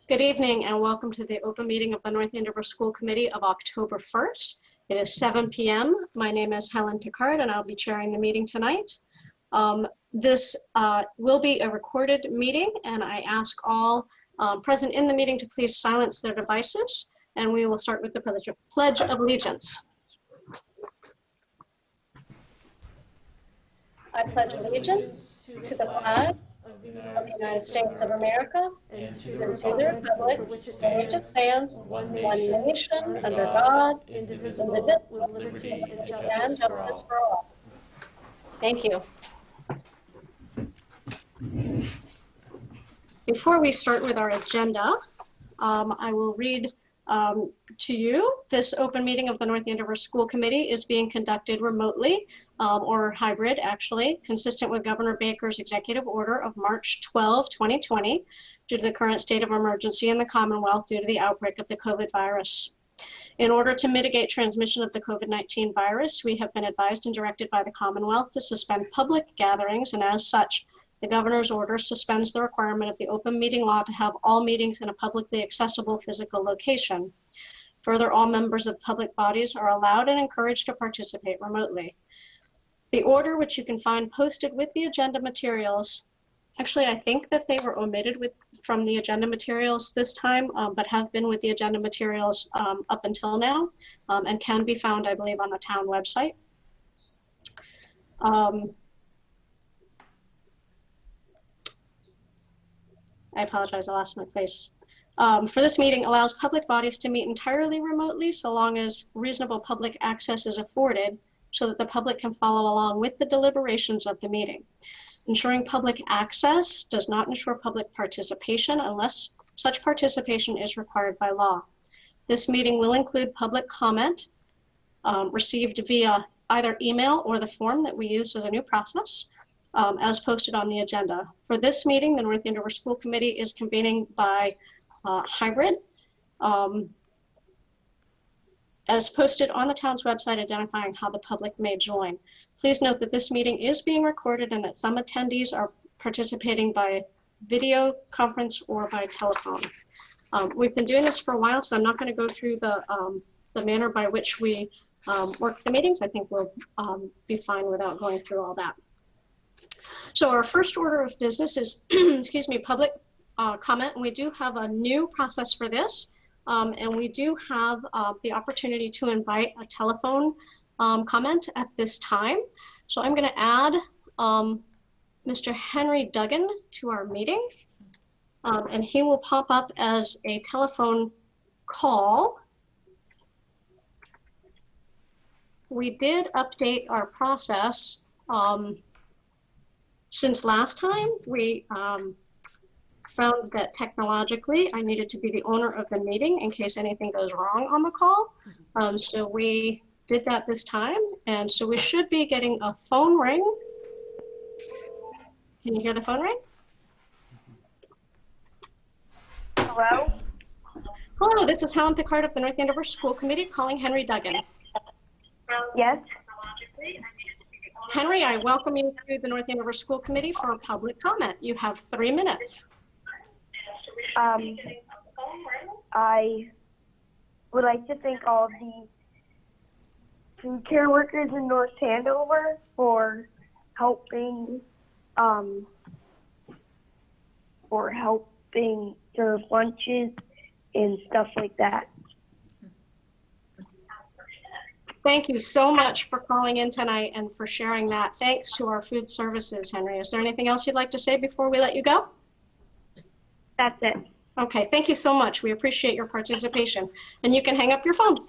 Good evening and welcome to the open meeting of the North Andover School Committee of October 1st. It is 7 p.m. My name is Helen Picard and I'll be chairing the meeting tonight. This will be a recorded meeting and I ask all present in the meeting to please silence their devices, and we will start with the Pledge of Allegiance. I pledge allegiance to the flag of the United States of America and to the republic for which it stands, one nation, under God, indivisible, with liberty and justice for all. Thank you. Before we start with our agenda, I will read to you. This open meeting of the North Andover School Committee is being conducted remotely or hybrid, actually, consistent with Governor Baker's executive order of March 12, 2020, due to the current state of emergency in the Commonwealth due to the outbreak of the COVID virus. In order to mitigate transmission of the COVID-19 virus, we have been advised and directed by the Commonwealth to suspend public gatherings, and as such, the governor's order suspends the requirement of the open meeting law to have all meetings in a publicly accessible physical location. Further, all members of public bodies are allowed and encouraged to participate remotely. The order, which you can find posted with the agenda materials, actually I think that they were omitted from the agenda materials this time, but have been with the agenda materials up until now, and can be found, I believe, on the town website. I apologize, I lost my place. For this meeting allows public bodies to meet entirely remotely so long as reasonable public access is afforded so that the public can follow along with the deliberations of the meeting. Ensuring public access does not ensure public participation unless such participation is required by law. This meeting will include public comment received via either email or the form that we used as a new process, as posted on the agenda. For this meeting, the North Andover School Committee is convening by hybrid, as posted on the town's website identifying how the public may join. Please note that this meeting is being recorded and that some attendees are participating by video conference or by telephone. We've been doing this for a while, so I'm not going to go through the manner by which we work the meetings. I think we'll be fine without going through all that. So our first order of business is, excuse me, public comment. And we do have a new process for this. And we do have the opportunity to invite a telephone comment at this time. So I'm going to add Mr. Henry Duggan to our meeting. And he will pop up as a telephone call. We did update our process. Since last time, we found that technologically I needed to be the owner of the meeting in case anything goes wrong on the call. So we did that this time. And so we should be getting a phone ring. Can you hear the phone ring? Hello? Hello, this is Helen Picard of the North Andover School Committee calling Henry Duggan. Yes? Henry, I welcome you to the North Andover School Committee for a public comment. You have 3 minutes. I would like to thank all of the food care workers in North Andover for helping serve lunches and stuff like that. Thank you so much for calling in tonight and for sharing that. Thanks to our food services, Henry. Is there anything else you'd like to say before we let you go? That's it. Okay, thank you so much. We appreciate your participation. And you can hang up your phone.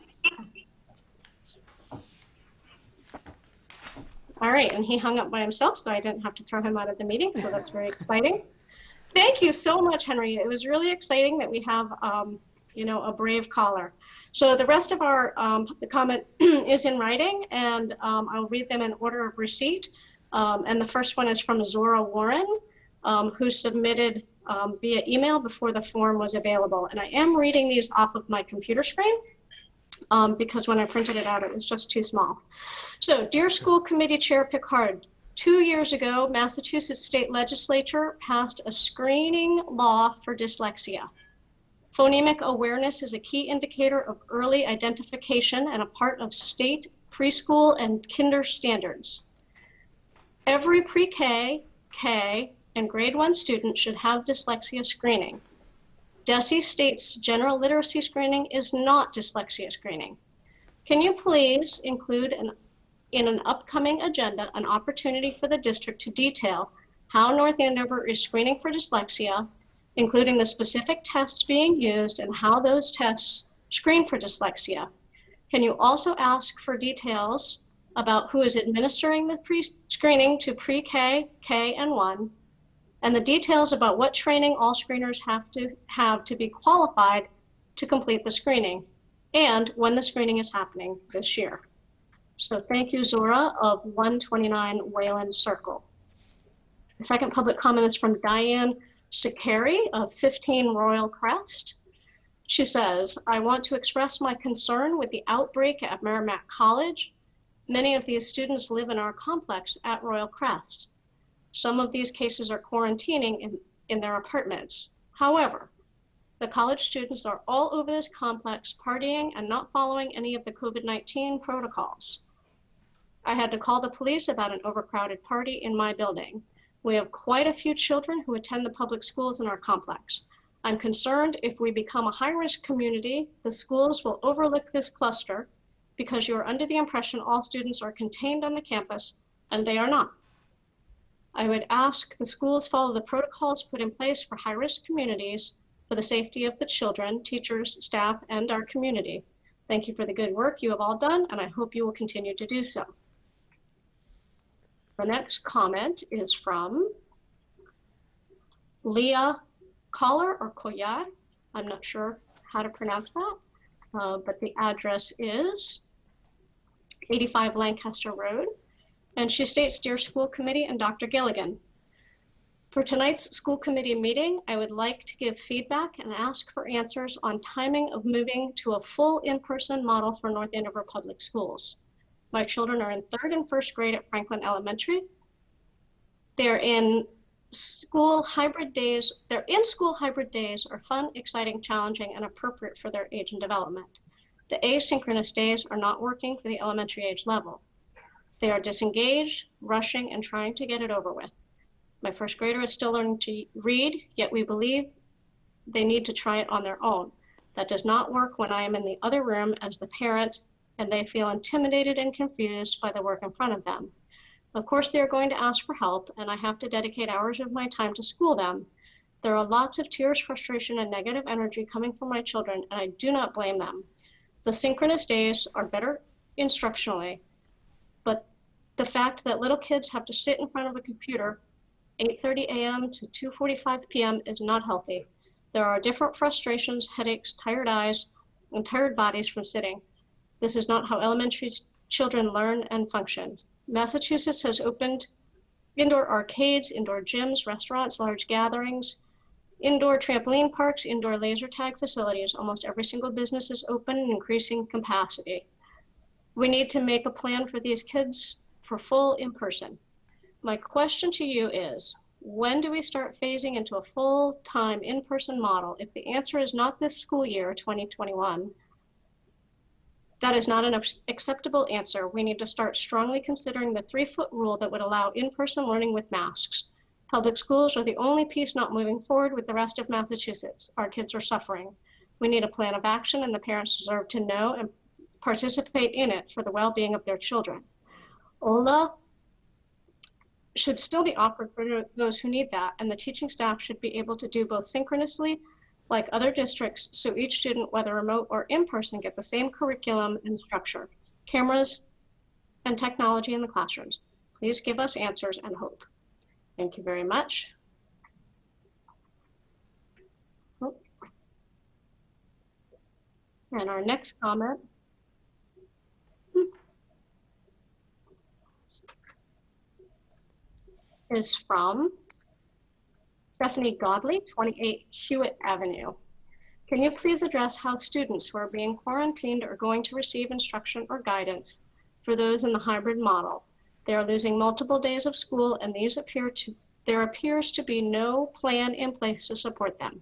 All right, and he hung up by himself, so I didn't have to throw him out of the meeting, so that's very exciting. Thank you so much, Henry. It was really exciting that we have a brave caller. So the rest of our the comment is in writing, and I'll read them in order of receipt. And the first one is from Zora Warren, who submitted via email before the form was available. And I am reading these off of my computer screen because when I printed it out, it was just too small. So, dear School Committee Chair Picard, 2 years ago, Massachusetts State Legislature passed a screening law for dyslexia. Phonemic awareness is a key indicator of early identification and a part of state preschool and kinder standards. Every pre-K, K, and grade 1 student should have dyslexia screening. DESE states general literacy screening is not dyslexia screening. Can you please include in an upcoming agenda an opportunity for the district to detail how North Andover is screening for dyslexia, including the specific tests being used and how those tests screen for dyslexia? Can you also ask for details about who is administering the pre-screening to pre-K, K, and 1, and the details about what training all screeners have to be qualified to complete the screening, and when the screening is happening this year? So thank you, Zora of 129 Wayland Circle. The second public comment is from Diane Sakari of 15 Royal Crest. She says, I want to express my concern with the outbreak at Merrimack College. Many of these students live in our complex at Royal Crest. Some of these cases are quarantining in their apartments. However, the college students are all over this complex partying and not following any of the COVID-19 protocols. I had to call the police about an overcrowded party in my building. We have quite a few children who attend the public schools in our complex. I'm concerned if we become a high-risk community, the schools will overlook this cluster because you are under the impression all students are contained on the campus, and they are not. I would ask the schools follow the protocols put in place for high-risk communities for the safety of the children, teachers, staff, and our community. Thank you for the good work you have all done, and I hope you will continue to do so. The next comment is from Leah Collar or Koyar. I'm not sure how to pronounce that, but the address is 85 Lancaster Road. And she states, Dear School Committee and Dr. Gilligan, for tonight's school committee meeting, I would like to give feedback and ask for answers on timing of moving to a full in-person model for North Andover Public Schools. My children are in 3rd and 1st grade at Franklin Elementary. They're in school hybrid days. Their in-school hybrid days are fun, exciting, challenging, and appropriate for their age and development. The asynchronous days are not working for the elementary age level. They are disengaged, rushing, and trying to get it over with. My 1st grader is still learning to read, yet we believe they need to try it on their own. That does not work when I am in the other room as the parent, and they feel intimidated and confused by the work in front of them. Of course, they are going to ask for help, and I have to dedicate hours of my time to school them. There are lots of tears, frustration, and negative energy coming from my children, and I do not blame them. The synchronous days are better instructionally, but the fact that little kids have to sit in front of a computer 8:30 a.m. to 2:45 p.m. is not healthy. There are different frustrations, headaches, tired eyes, and tired bodies from sitting. This is not how elementary children learn and function. Massachusetts has opened indoor arcades, indoor gyms, restaurants, large gatherings, indoor trampoline parks, indoor laser tag facilities. Almost every single business is open and increasing capacity. We need to make a plan for these kids for full in-person. My question to you is, when do we start phasing into a full-time in-person model? If the answer is not this school year, 2021, that is not an acceptable answer. We need to start strongly considering the 3-foot rule that would allow in-person learning with masks. Public schools are the only piece not moving forward with the rest of Massachusetts. Our kids are suffering. We need a plan of action, and the parents deserve to know and participate in it for the well-being of their children. OLA should still be offered for those who need that, and the teaching staff should be able to do both synchronously like other districts, so each student, whether remote or in-person, get the same curriculum and structure, cameras, and technology in the classrooms. Please give us answers and hope. Thank you very much. And our next comment is from Stephanie Godley, 28 Hewitt Avenue. Can you please address how students who are being quarantined are going to receive instruction or guidance for those in the hybrid model? They are losing multiple days of school, and there appears to be no plan in place to support them.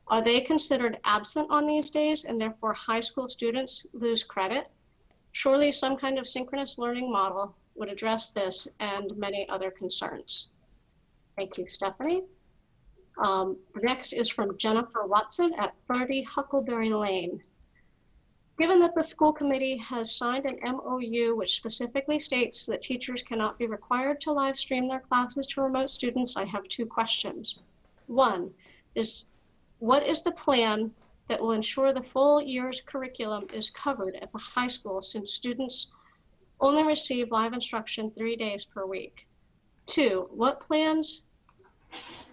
Are they considered absent on these days and therefore high school students lose credit? Surely some kind of synchronous learning model would address this and many other concerns. Thank you, Stephanie. Next is from Jennifer Watson at 30 Huckleberry Lane. Given that the school committee has signed an MOU which specifically states that teachers cannot be required to live stream their classes to remote students, I have two questions. One is, what is the plan that will ensure the full year's curriculum is covered at the high school, since students only receive live instruction 3 days per week? Two, what plans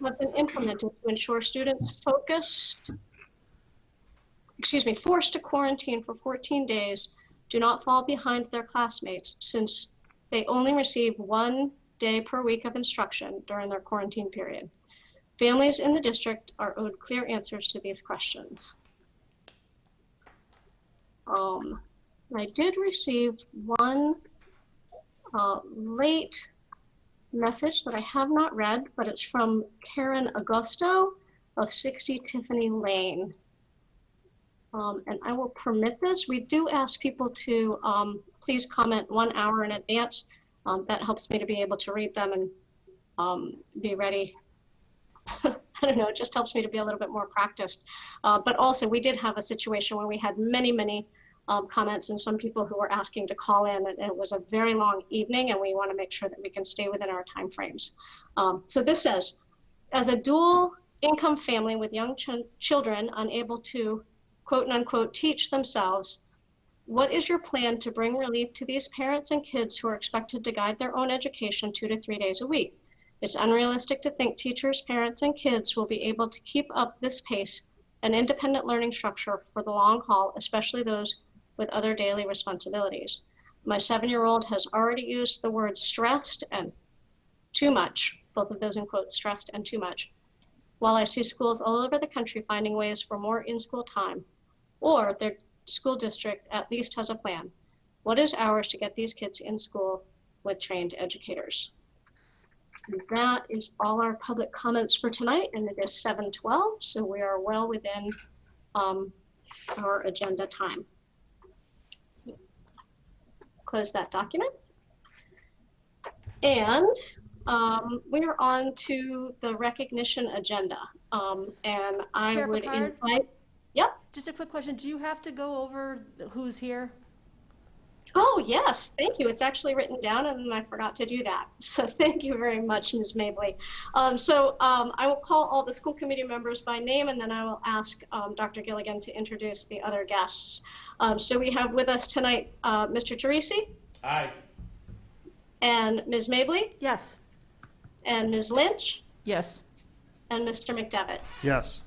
have been implemented to ensure students forced to quarantine for 14 days do not fall behind their classmates, since they only receive 1 day per week of instruction during their quarantine period? Families in the district are owed clear answers to these questions. I did receive one late message that I have not read, but it's from Karen Agosto of 60 Tiffany Lane. And I will permit this. We do ask people to please comment 1 hour in advance. That helps me to be able to read them and be ready. I don't know, it just helps me to be a little bit more practiced. But also we did have a situation where we had many comments and some people who were asking to call in, and it was a very long evening, and we want to make sure that we can stay within our timeframes. So this says, as a dual income family with young children unable to quote unquote teach themselves, what is your plan to bring relief to these parents and kids who are expected to guide their own education 2 to 3 days a week? It's unrealistic to think teachers, parents, and kids will be able to keep up this pace and independent learning structure for the long haul, especially those with other daily responsibilities. My 7-year-old has already used the words stressed and too much, both of those in quotes, stressed and too much, while I see schools all over the country finding ways for more in-school time, or their school district at least has a plan. What is ours to get these kids in school with trained educators? And that is all our public comments for tonight, and it is 7:12, so we are well within our agenda time. Close that document. And we are on to the recognition agenda. And I Chair would Picard? invite, yep. Just a quick question. Do you have to go over who's here? Oh, yes, thank you. It's actually written down and I forgot to do that. So thank you very much, Ms. Mabley. I will call all the school committee members by name, and then I will ask Dr. Gilligan to introduce the other guests. So we have with us tonight Mr. Teresi. Aye. And Ms. Mabley, Yes. and Ms. Lynch, Yes. and Mr. McDevitt. Yes.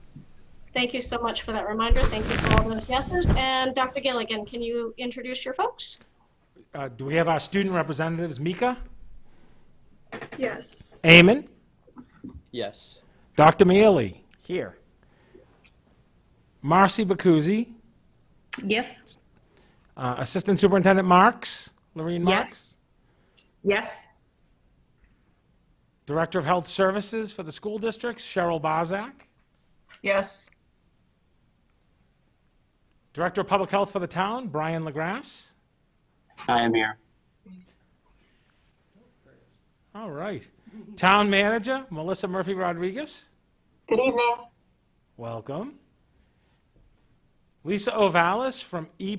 Thank you so much for that reminder. Thank you for all those guesses. And Dr. Gilligan, can you introduce your folks? Do we have our student representatives, Mika? Yes. Eamon? Yes. Dr. Mealy? Here. Marcy Bacuzzi? Yes. Assistant Superintendent Marks? Lorene Yes. Marks? Yes. Director of Health Services for the school districts, Cheryl Barzak? Yes. Director of Public Health for the town, Brian LaGrasse? I am here. All right. Town Manager, Melissa Murphy Rodriguez? Good evening. Welcome. Lisa Ovalis from E+.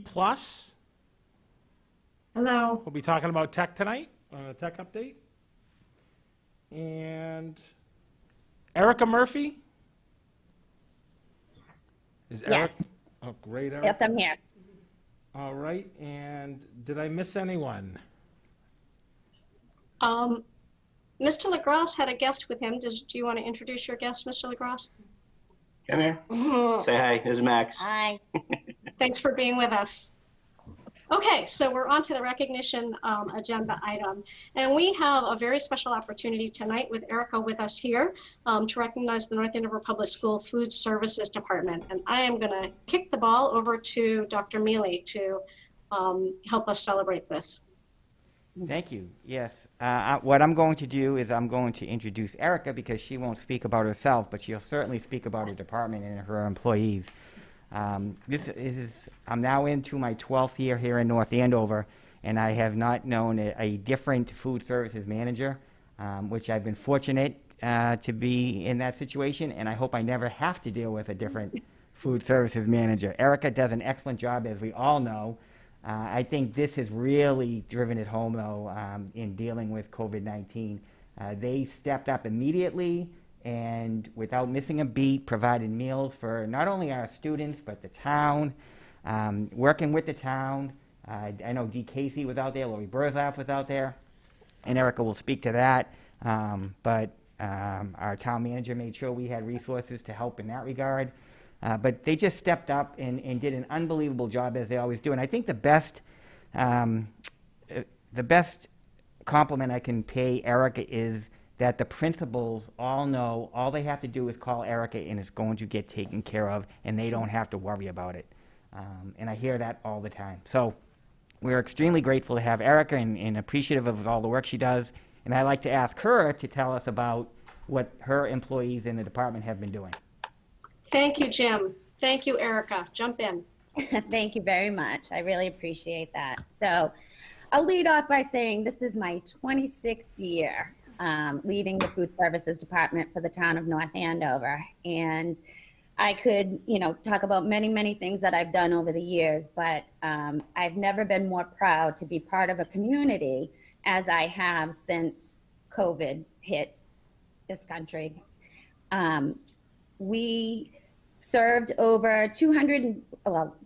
Hello. We'll be talking about tech tonight, tech update. And Erica Murphy? Is Eric? Yes. Oh, great, Erica. Yes, I'm here. All right, and did I miss anyone? Mr. LaGrasse had a guest with him. Do you want to introduce your guest, Mr. LaGrasse? Come here. Say hi. This is Max. Hi. Thanks for being with us. Okay, so we're on to the recognition agenda item. And we have a very special opportunity tonight with Erica with us here to recognize the North Andover Public School Food Services Department. And I am going to kick the ball over to Dr. Mealy to help us celebrate this. Thank you. Yes. What I'm going to do is I'm going to introduce Erica because she won't speak about herself, but she'll certainly speak about her department and her employees. I'm now into my 12th year here in North Andover, and I have not known a different food services manager, which I've been fortunate to be in that situation, and I hope I never have to deal with a different food services manager. Erica does an excellent job, as we all know. I think this has really driven it home, though, in dealing with COVID-19. They stepped up immediately and, without missing a beat, provided meals for not only our students, but the town, working with the town. I know Dee Casey was out there, Lori Burzoff was out there, and Erica will speak to that. But our town manager made sure we had resources to help in that regard. But they just stepped up and did an unbelievable job, as they always do. And I think the best compliment I can pay Erica is that the principals all know all they have to do is call Erica and it's going to get taken care of, and they don't have to worry about it. And I hear that all the time. So we're extremely grateful to have Erica and appreciative of all the work she does. And I'd like to ask her to tell us about what her employees in the department have been doing. Thank you, Jim. Thank you, Erica. Jump in. Thank you very much. I really appreciate that. So I'll lead off by saying this is my 26th year leading the food services department for the town of North Andover. And I could, talk about many, many things that I've done over the years, but I've never been more proud to be part of a community as I have since COVID hit this country. We served over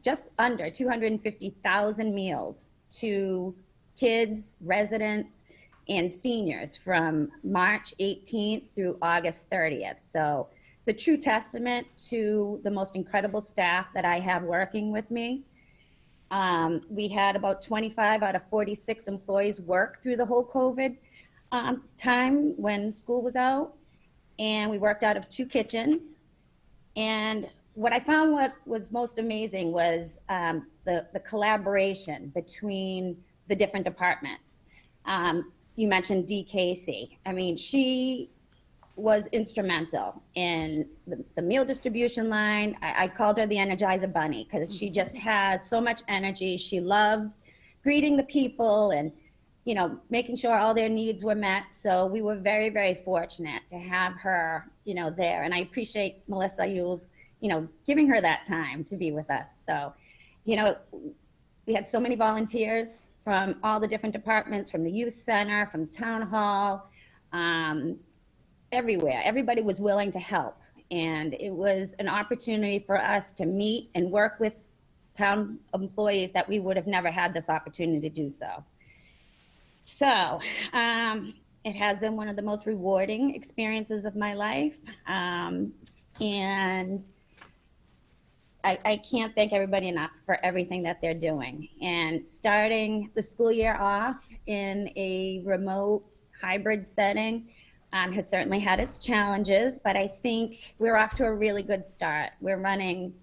just under 250,000 meals to kids, residents, and seniors from March 18th through August 30th. So it's a true testament to the most incredible staff that I have working with me. We had about 25 out of 46 employees work through the whole COVID time when school was out. And we worked out of 2 kitchens. And what I found what was most amazing was the collaboration between the different departments. You mentioned Dee Casey. I mean, she was instrumental in the meal distribution line. I called her the Energizer Bunny because she just has so much energy. She loved greeting the people and making sure all their needs were met. So we were very, very fortunate to have her, there. And I appreciate Melissa, giving her that time to be with us. So, we had so many volunteers from all the different departments, from the youth center, from town hall, everywhere. Everybody was willing to help. And it was an opportunity for us to meet and work with town employees that we would have never had this opportunity to do so. So it has been one of the most rewarding experiences of my life. And I can't thank everybody enough for everything that they're doing. And starting the school year off in a remote hybrid setting has certainly had its challenges, but I think we're off to a really good start. We're running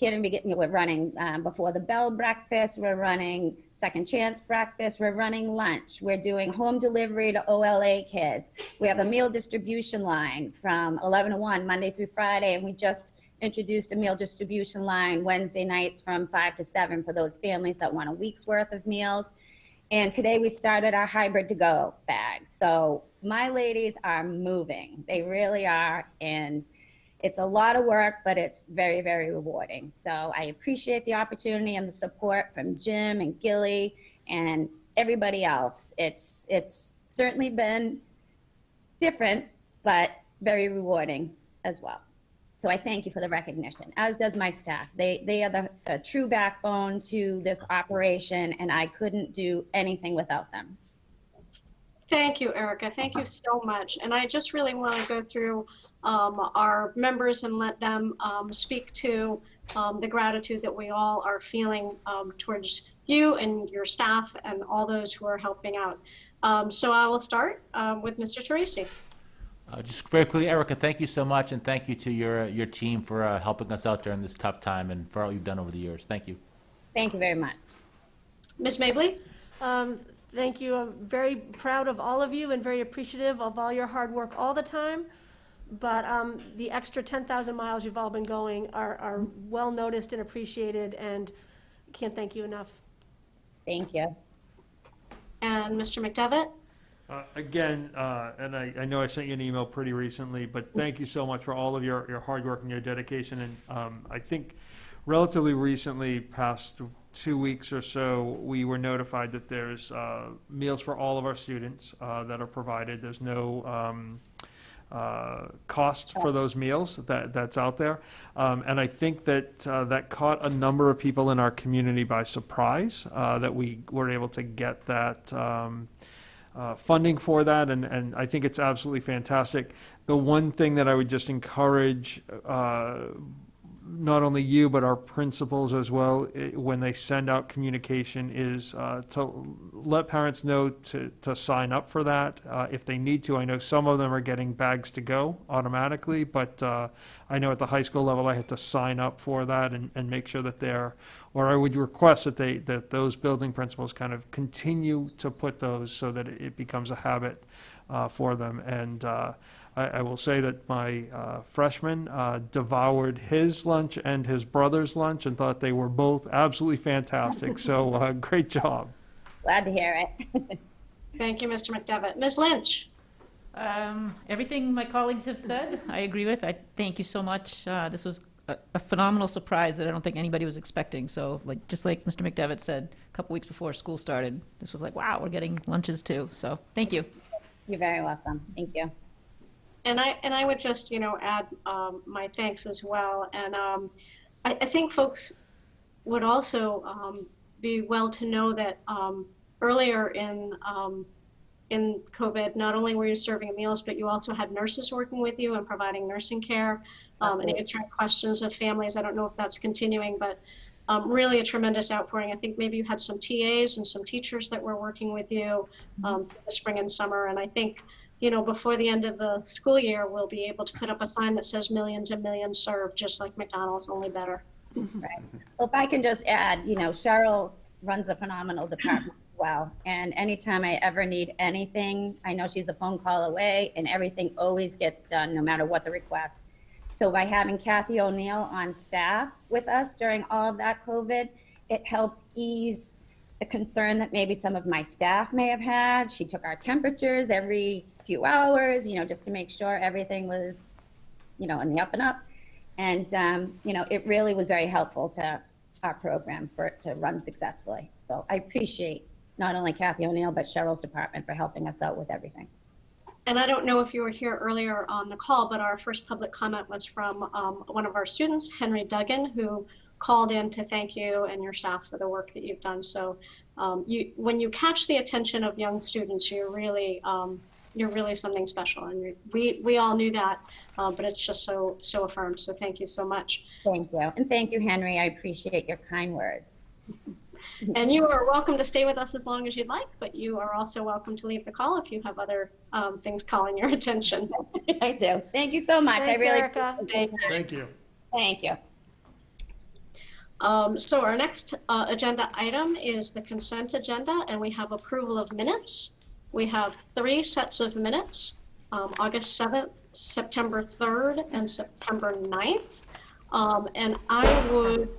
we're running before the bell breakfast, we're running second chance breakfast, we're running lunch, we're doing home delivery to OLA kids. We have a meal distribution line from 11 to 1, Monday through Friday, and we just introduced a meal distribution line Wednesday nights from 5 to 7 for those families that want a week's worth of meals. And today we started our hybrid to-go bags. So my ladies are moving, they really are, and it's a lot of work, but it's very, very rewarding. So I appreciate the opportunity and the support from Jim and Gilly and everybody else. It's certainly been different, but very rewarding as well. So I thank you for the recognition, as does my staff. They are the true backbone to this operation, and I couldn't do anything without them. Thank you, Erica. Thank you so much. And I just really want to go through our members and let them speak to the gratitude that we all are feeling towards you and your staff and all those who are helping out. So I will start with Mr. Teresi. Just very quickly, Erica, thank you so much, and thank you to your team for helping us out during this tough time and for all you've done over the years. Thank you. Thank you very much. Ms. Mabley? thank you. I'm very proud of all of you and very appreciative of all your hard work all the time. But the extra 10,000 miles you've all been going are well noticed and appreciated, and can't thank you enough. Thank you. And Mr. McDevitt? Again, and I know I sent you an email pretty recently, but thank you so much for all of your hard work and your dedication. And I think relatively recently, past 2 weeks or so, we were notified that there's meals for all of our students that are provided. There's no cost for those meals that's out there. And I think that that caught a number of people in our community by surprise, that we were able to get that funding for that, and I think it's absolutely fantastic. The one thing that I would just encourage not only you but our principals as well, when they send out communication, is to let parents know to sign up for that if they need to. I know some of them are getting bags to go automatically, but I know at the high school level I had to sign up for that and make sure that or I would request that those building principals kind of continue to put those so that it becomes a habit for them. And I will say that my freshman devoured his lunch and his brother's lunch and thought they were both absolutely fantastic. So great job. Glad to hear it. Thank you, Mr. McDevitt. Ms. Lynch? Everything my colleagues have said, I agree with. I thank you so much. This was a phenomenal surprise that I don't think anybody was expecting. So, just like Mr. McDevitt said, a couple weeks before school started, this was like, wow, we're getting lunches too. So, thank you. You're very welcome. Thank you. And I would just, add my thanks as well. And I think folks would also be well to know that earlier in COVID, not only were you serving meals, but you also had nurses working with you and providing nursing care and answering questions of families. I don't know if that's continuing, but really a tremendous outpouring. I think maybe you had some TAs and some teachers that were working with you through the spring and summer. And I think, before the end of the school year, we'll be able to put up a sign that says millions and millions served, just like McDonald's, only better. Right. Well, if I can just add, Cheryl runs a phenomenal department as well. And anytime I ever need anything, I know she's a phone call away, and everything always gets done, no matter what the request. So by having Kathy O'Neill on staff with us during all of that COVID, it helped ease the concern that maybe some of my staff may have had. She took our temperatures every few hours, just to make sure everything was, in the up and up. And, it really was very helpful to our program for it to run successfully. So I appreciate not only Kathy O'Neill, but Cheryl's department for helping us out with everything. And I don't know if you were here earlier on the call, but our first public comment was from one of our students, Henry Duggan, who called in to thank you and your staff for the work that you've done. So when you catch the attention of young students, you're really something special. And we all knew that, but it's just so affirmed. So thank you so much. Thank you. And thank you, Henry. I appreciate your kind words. And you are welcome to stay with us as long as you'd like, but you are also welcome to leave the call if you have other things calling your attention. I do. Thank you so much. Thanks, I really Erica. Thank you. Thank you. Thank you. So our next agenda item is the consent agenda, and we have approval of minutes. We have 3 sets of minutes, August 7th, September 3rd, and September 9th. And I would,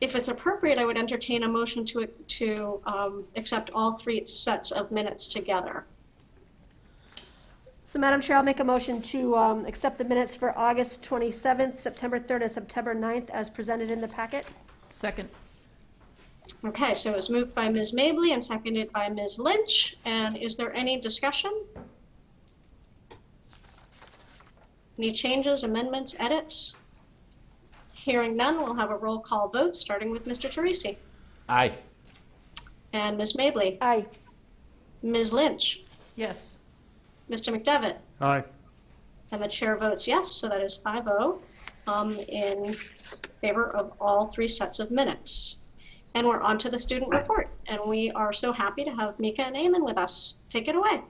if it's appropriate, I would entertain a motion to accept all 3 sets of minutes together. So, Madam Chair, I'll make a motion to accept the minutes for August 27th, September 3rd, and September 9th as presented in the packet. Second. Okay, so it was moved by Ms. Mabley and seconded by Ms. Lynch. And is there any discussion? Any changes, amendments, edits? Hearing none, we'll have a roll call vote, starting with Mr. Teresi. Aye. And Ms. Mabley. Aye. Ms. Lynch. Yes. Mr. McDevitt. Aye. And the chair votes yes, so that is 5-0 in favor of all 3 sets of minutes. And we're on to the student report, and we are so happy to have Mika and Eamon with us. Take it away.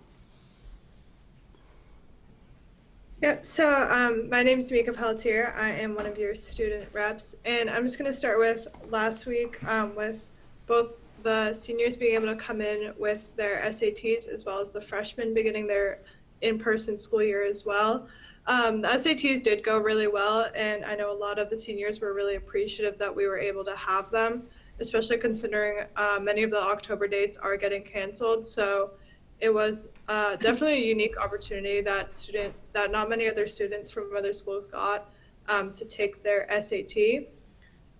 Yep, so my name is Mika Pelletier. I am one of your student reps, and I'm just going to start with last week with both the seniors being able to come in with their SATs as well as the freshmen beginning their in-person school year as well. The SATs did go really well, and I know a lot of the seniors were really appreciative that we were able to have them, especially considering many of the October dates are getting canceled. So it was definitely a unique opportunity that not many other students from other schools got to take their SAT.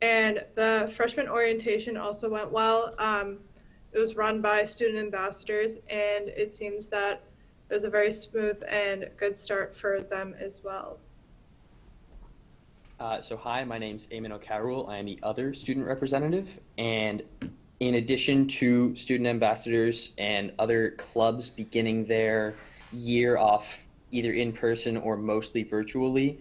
And the freshman orientation also went well. It was run by student ambassadors, and it seems that it was a very smooth and good start for them as well. So hi, my name's Eamon O'Carroll. I am the other student representative, and in addition to student ambassadors and other clubs beginning their year off either in person or mostly virtually,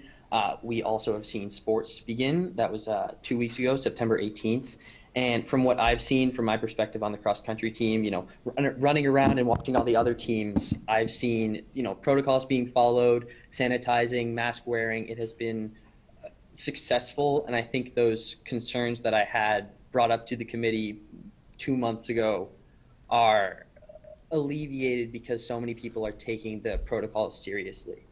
we also have seen sports begin. That was 2 weeks ago, September 18th. And from what I've seen, from my perspective on the cross-country team, you know, running around and watching all the other teams, I've seen, you know, protocols being followed, sanitizing, mask wearing. It has been successful, and I think those concerns that I had brought up to the committee 2 months ago are alleviated because so many people are taking the protocols seriously.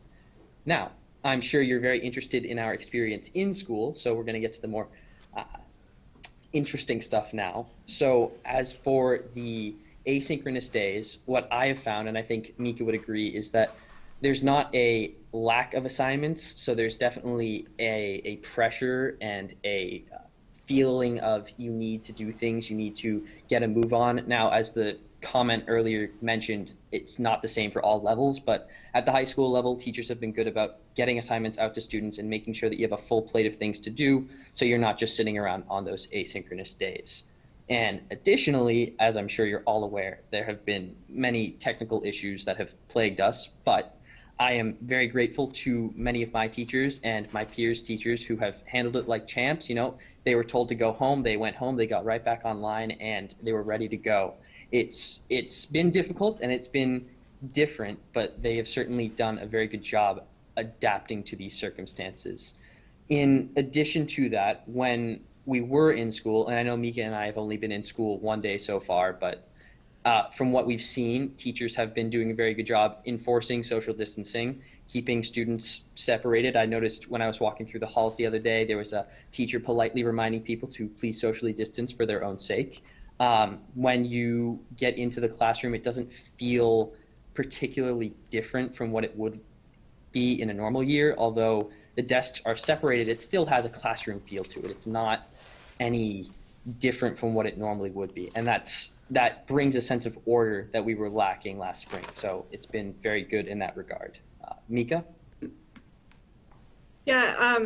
Now, I'm sure you're very interested in our experience in school, so we're going to get to the more interesting stuff now. So as for the asynchronous days, what I have found, and I think Mika would agree, is that there's not a lack of assignments, so there's definitely a pressure and a feeling of you need to do things, you need to get a move on. Now, as the comment earlier mentioned, it's not the same for all levels, but at the high school level, teachers have been good about getting assignments out to students and making sure that you have a full plate of things to do, so you're not just sitting around on those asynchronous days. And additionally, as I'm sure you're all aware, there have been many technical issues that have plagued us, but I am very grateful to many of my teachers and my peers' teachers who have handled it like champs. You know, they were told to go home, they went home, they got right back online, and they were ready to go. It's been difficult and it's been different, but they have certainly done a very good job adapting to these circumstances. In addition to that, when we were in school, and I know Mika and I have only been in school 1 day so far, but from what we've seen, teachers have been doing a very good job enforcing social distancing, keeping students separated. I noticed when I was walking through the halls the other day, there was a teacher politely reminding people to please socially distance for their own sake. When you get into the classroom, it doesn't feel particularly different from what it would be in a normal year. Although the desks are separated, it still has a classroom feel to it. It's not any different from what it normally would be. And that brings a sense of order that we were lacking last spring. So it's been very good in that regard. Mika? Yeah,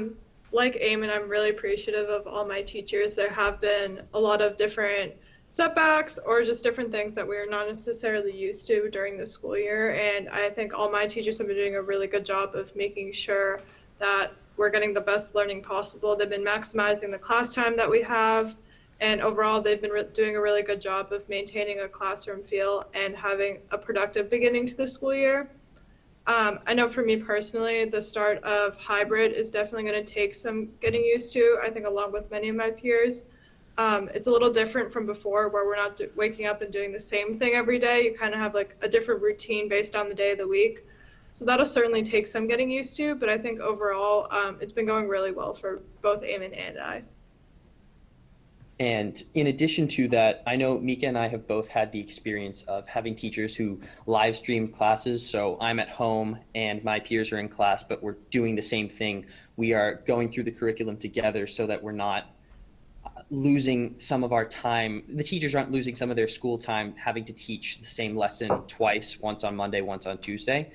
like Eamon, I'm really appreciative of all my teachers. There have been a lot of different setbacks or just different things that we're not necessarily used to during the school year. And I think all my teachers have been doing a really good job of making sure that we're getting the best learning possible. They've been maximizing the class time that we have. And overall, they've been doing a really good job of maintaining a classroom feel and having a productive beginning to the school year. I know for me personally, the start of hybrid is definitely going to take some getting used to, I think along with many of my peers. It's a little different from before where we're not waking up and doing the same thing every day. You kind of have like a different routine based on the day of the week. So that'll certainly take some getting used to, but I think overall it's been going really well for both Eamon and I. And in addition to that, I know Mika and I have both had the experience of having teachers who live stream classes. So I'm at home and my peers are in class, but we're doing the same thing. We are going through the curriculum together so that we're not losing some of our time. The teachers aren't losing some of their school time having to teach the same lesson twice, once on Monday, once on Tuesday.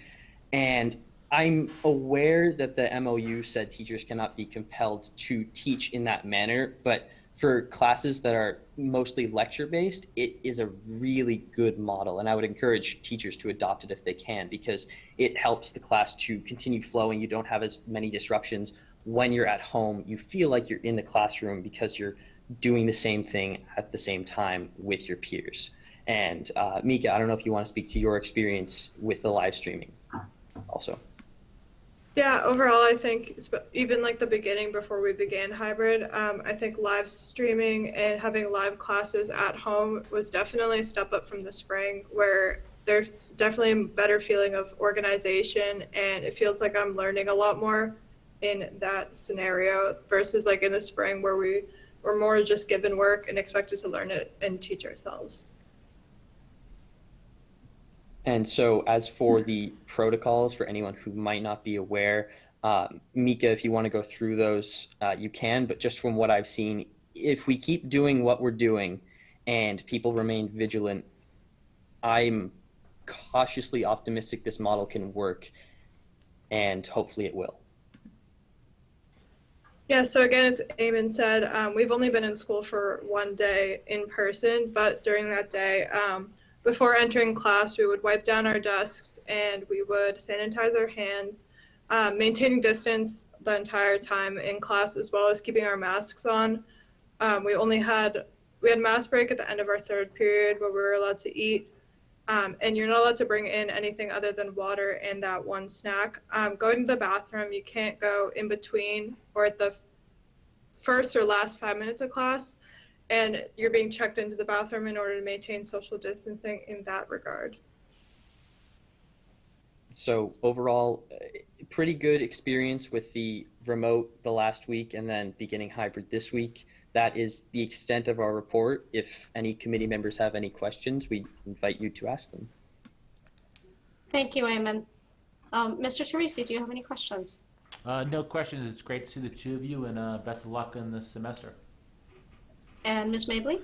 And I'm aware that the MOU said teachers cannot be compelled to teach in that manner, but for classes that are mostly lecture-based, it is a really good model, and I would encourage teachers to adopt it if they can, because it helps the class to continue flowing. You don't have as many disruptions. When you're at home, you feel like you're in the classroom because you're doing the same thing at the same time with your peers. And Mika, I don't know if you want to speak to your experience with the live streaming also. Yeah, overall, I think even like the beginning before we began hybrid, I think live streaming and having live classes at home was definitely a step up from the spring, where there's definitely a better feeling of organization, and it feels like I'm learning a lot more in that scenario versus like in the spring where we were more just given work and expected to learn it and teach ourselves. And so as for the protocols, for anyone who might not be aware, Mika, if you want to go through those, you can, but just from what I've seen, if we keep doing what we're doing and people remain vigilant, I'm cautiously optimistic this model can work, and hopefully it will. Yeah, so again, as Eamon said, we've only been in school for one day in person, but during that day, before entering class, we would wipe down our desks and we would sanitize our hands, maintaining distance the entire time in class, as well as keeping our masks on. We had mask break at the end of our third period where we were allowed to eat. And you're not allowed to bring in anything other than water and that one snack. Going to the bathroom, you can't go in between or at the first or last 5 minutes of class, and you're being checked into the bathroom in order to maintain social distancing in that regard. So overall, pretty good experience with the remote the last week and then beginning hybrid this week. That is the extent of our report. If any committee members have any questions, we invite you to ask them. Thank you, Eamon. Mr. Teresi, do you have any questions? No questions. It's great to see the two of you, and best of luck in this semester. And Ms. Mabley?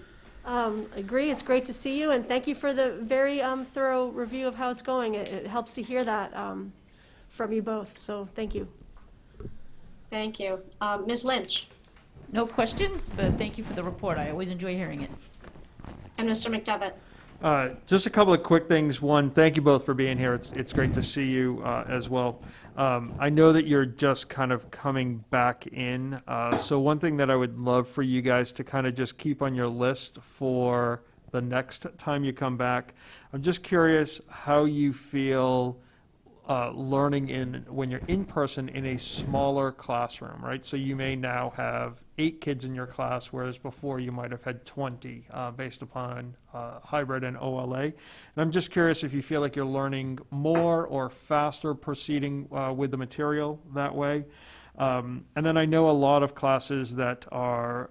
Agree. It's great to see you, and thank you for the very thorough review of how it's going. It helps to hear that from you both, so thank you. Thank you. Ms. Lynch? No questions, but thank you for the report. I always enjoy hearing it. And Mr. McDevitt? Just a couple of quick things. One, thank you both for being here. It's great to see you as well. I know that you're just kind of coming back in. So one thing that I would love for you guys to kind of just keep on your list for the next time you come back, I'm just curious how you feel learning when you're in person in a smaller classroom, right? So you may now have 8 kids in your class, whereas before you might have had 20 based upon hybrid and OLA. And I'm just curious if you feel like you're learning more or faster proceeding with the material that way. And then I know a lot of classes that are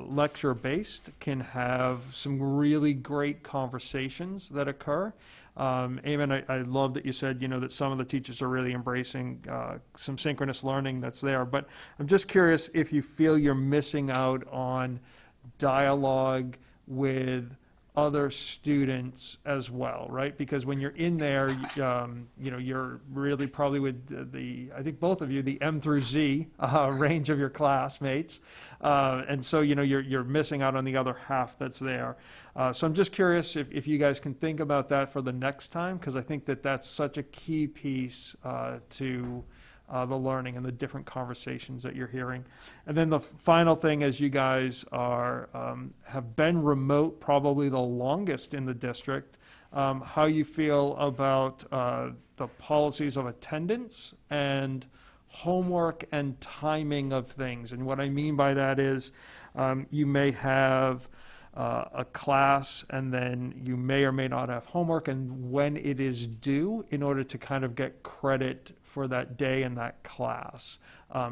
lecture-based can have some really great conversations that occur. Eamon, I love that you said, that some of the teachers are really embracing some synchronous learning that's there. But I'm just curious if you feel you're missing out on dialogue with other students as well, right? Because when you're in there, you're really probably with I think both of you, the M through Z range of your classmates. And so, you're missing out on the other half that's there. So I'm just curious if you guys can think about that for the next time, because I think that that's such a key piece to the learning and the different conversations that you're hearing. And then the final thing, as you guys have been remote probably the longest in the district, how you feel about the policies of attendance and homework and timing of things. And what I mean by that is you may have a class, and then you may or may not have homework, and when it is due in order to kind of get credit for that day in that class.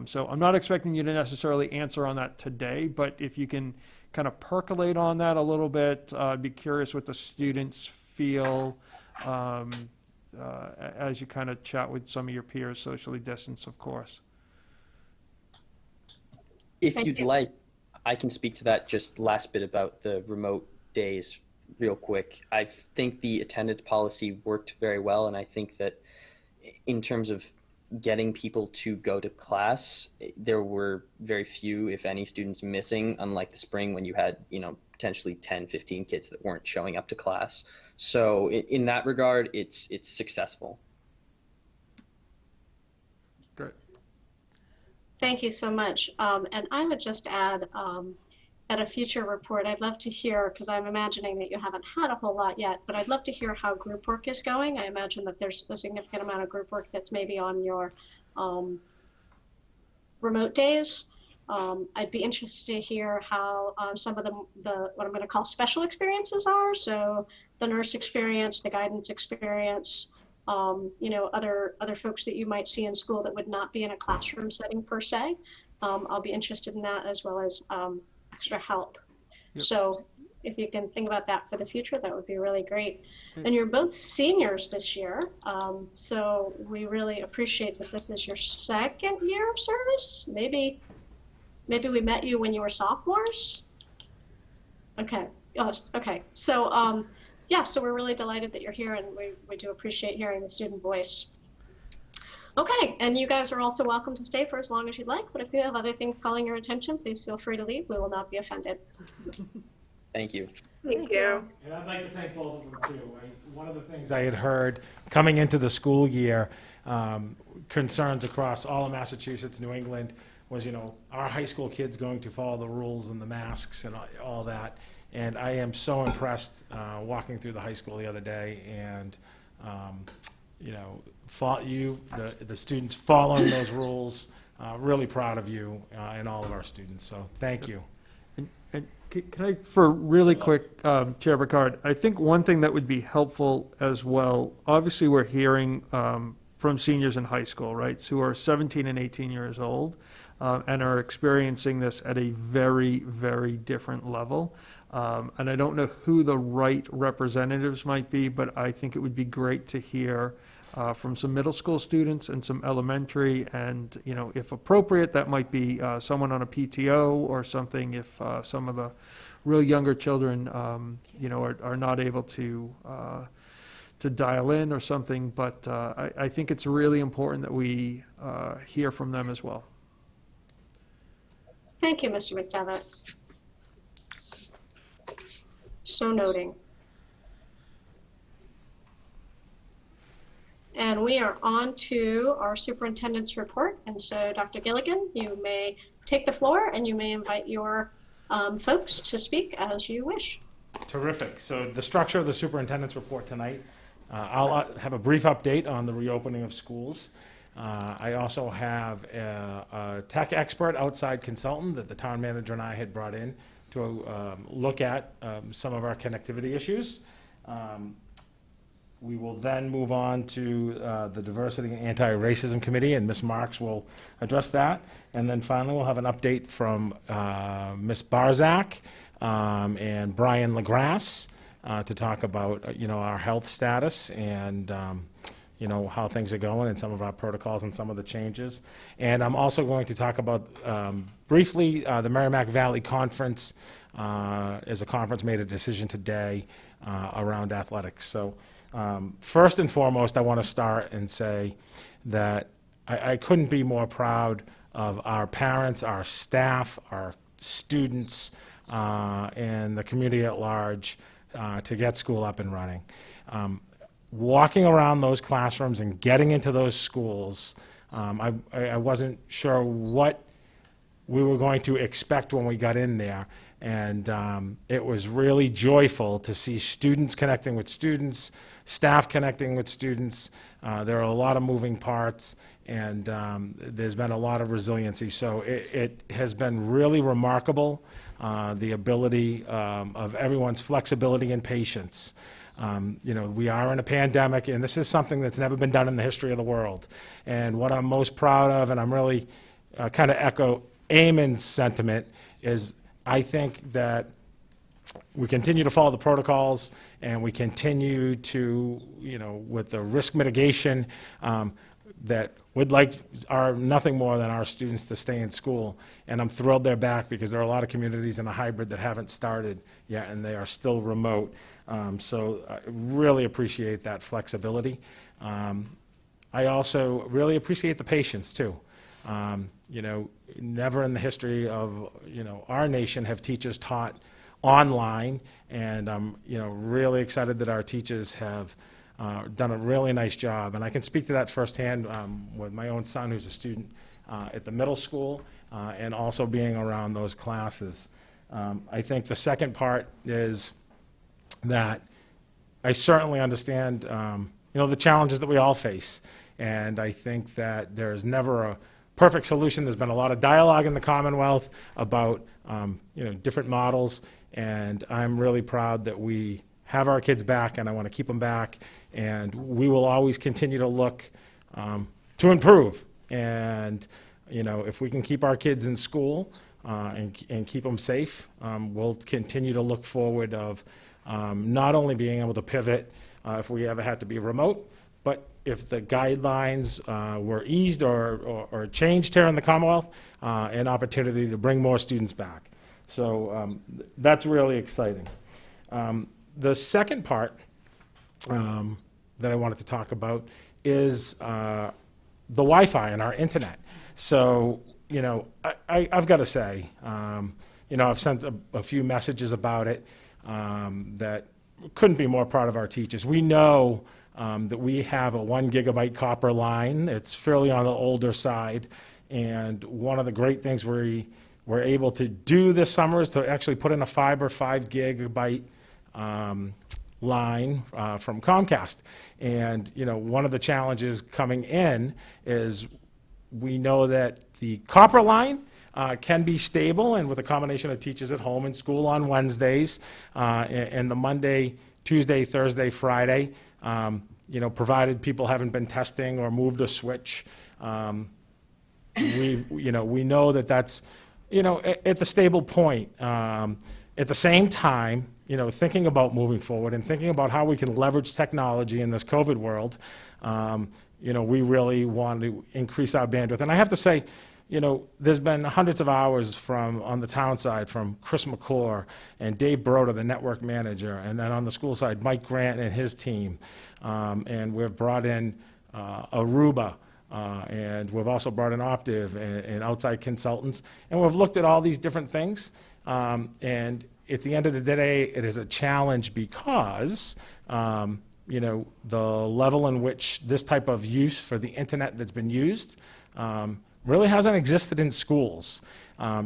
So I'm not expecting you to necessarily answer on that today, but if you can kind of percolate on that a little bit, I'd be curious what the students feel as you kind of chat with some of your peers, socially distanced, of course. If you'd like, I can speak to that just last bit about the remote days real quick. I think the attendance policy worked very well, and I think that in terms of getting people to go to class, there were very few, if any, students missing, unlike the spring when you had, potentially 10, 15 kids that weren't showing up to class. So in that regard, it's successful. Great. Thank you so much. And I would just add, at a future report, I'd love to hear, because I'm imagining that you haven't had a whole lot yet, but I'd love to hear how group work is going. I imagine that there's a significant amount of group work that's maybe on your remote days. I'd be interested to hear how some of the what I'm going to call special experiences are. So the nurse experience, the guidance experience, other folks that you might see in school that would not be in a classroom setting per se. I'll be interested in that, as well as extra help. Yep. So if you can think about that for the future, that would be really great. And you're both seniors this year, so we really appreciate that this is your second year of service. Maybe we met you when you were sophomores. Okay. Yes. Okay. So yeah, so we're really delighted that you're here, and we do appreciate hearing the student voice. Okay, and you guys are also welcome to stay for as long as you'd like, but if you have other things calling your attention, please feel free to leave. We will not be offended. Thank you. Thank you. And I'd like to thank both of them too. One of the things I had heard coming into the school year, concerns across all of Massachusetts, New England, was, our high school kids going to follow the rules and the masks and all that. And I am so impressed walking through the high school the other day, and the students following those rules. Really proud of you and all of our students. So thank you. And can I, for really quick, Chair Bricard, I think one thing that would be helpful as well, obviously we're hearing from seniors in high school, right, who are 17 and 18 years old and are experiencing this at a very, very different level. And I don't know who the right representatives might be, but I think it would be great to hear from some middle school students and some elementary, and if appropriate, that might be someone on a PTO or something. If some of the real younger children, are not able to dial in or something. But I think it's really important that we hear from them as well. Thank you, Mr. McDevitt. So noting. And we are on to our superintendent's report. And so, Dr. Gilligan, you may take the floor, and you may invite your folks to speak as you wish. Terrific. So the structure of the superintendent's report tonight, I'll have a brief update on the reopening of schools. I also have a tech expert, outside consultant that the town manager and I had brought in to look at some of our connectivity issues. We will then move on to the Diversity and Anti-Racism Committee, and Ms. Marks will address that. And then finally, we'll have an update from Ms. Barzak and Brian LaGrasse to talk about, our health status and, how things are going and some of our protocols and some of the changes. And I'm also going to talk about briefly the Merrimack Valley Conference. As a conference made a decision today around athletics. So first and foremost, I want to start and say that I couldn't be more proud of our parents, our staff, our students, and the community at large to get school up and running. Walking around those classrooms and getting into those schools, I wasn't sure what we were going to expect when we got in there. And it was really joyful to see students connecting with students, staff connecting with students. There are a lot of moving parts, and there's been a lot of resiliency. So it has been really remarkable, the ability of everyone's flexibility and patience. We are in a pandemic, and this is something that's never been done in the history of the world. And what I'm most proud of, and I'm really kind of echo Eamon's sentiment, is I think that we continue to follow the protocols, and we continue to, with the risk mitigation, that would like nothing more than our students to stay in school. And I'm thrilled they're back, because there are a lot of communities in a hybrid that haven't started yet, and they are still remote. So I really appreciate that flexibility. I also really appreciate the patience too. Never in the history of, our nation have teachers taught online, and I'm, really excited that our teachers have done a really nice job. And I can speak to that firsthand with my own son, who's a student at the middle school, and also being around those classes. I think the second part is that I certainly understand, the challenges that we all face. And I think that there's never a perfect solution. There's been a lot of dialogue in the Commonwealth about different models, and I'm really proud that we have our kids back, and I want to keep them back, and we will always continue to look to improve. And if we can keep our kids in school and keep them safe, we'll continue to look forward of not only being able to pivot if we ever have to be remote, but if the guidelines were eased or changed here in the Commonwealth, an opportunity to bring more students back. So that's really exciting. The second part that I wanted to talk about is the Wi-Fi and our internet. So, I've got to say, I've sent a few messages about it that couldn't be more proud of our teachers. We know that we have a 1 gigabyte copper line. It's fairly on the older side. And one of the great things we're able to do this summer is to actually put in a fiber 5 gigabyte line from Comcast. And, one of the challenges coming in is we know that the copper line can be stable, and with a combination of teachers at home and school on Wednesdays, and the Monday, Tuesday, Thursday, Friday, provided people haven't been testing or moved a switch, we know that that's, at the stable point. At the same time, thinking about moving forward and thinking about how we can leverage technology in this COVID world, we really want to increase our bandwidth. And I have to say, there's been hundreds of hours on the town side from Chris McClure and Dave Broda, the network manager, and then on the school side, Mike Grant and his team. And we've brought in Aruba, and we've also brought in Optiv and outside consultants. And we've looked at all these different things. And at the end of the day, it is a challenge because, the level in which this type of use for the internet that's been used really hasn't existed in schools.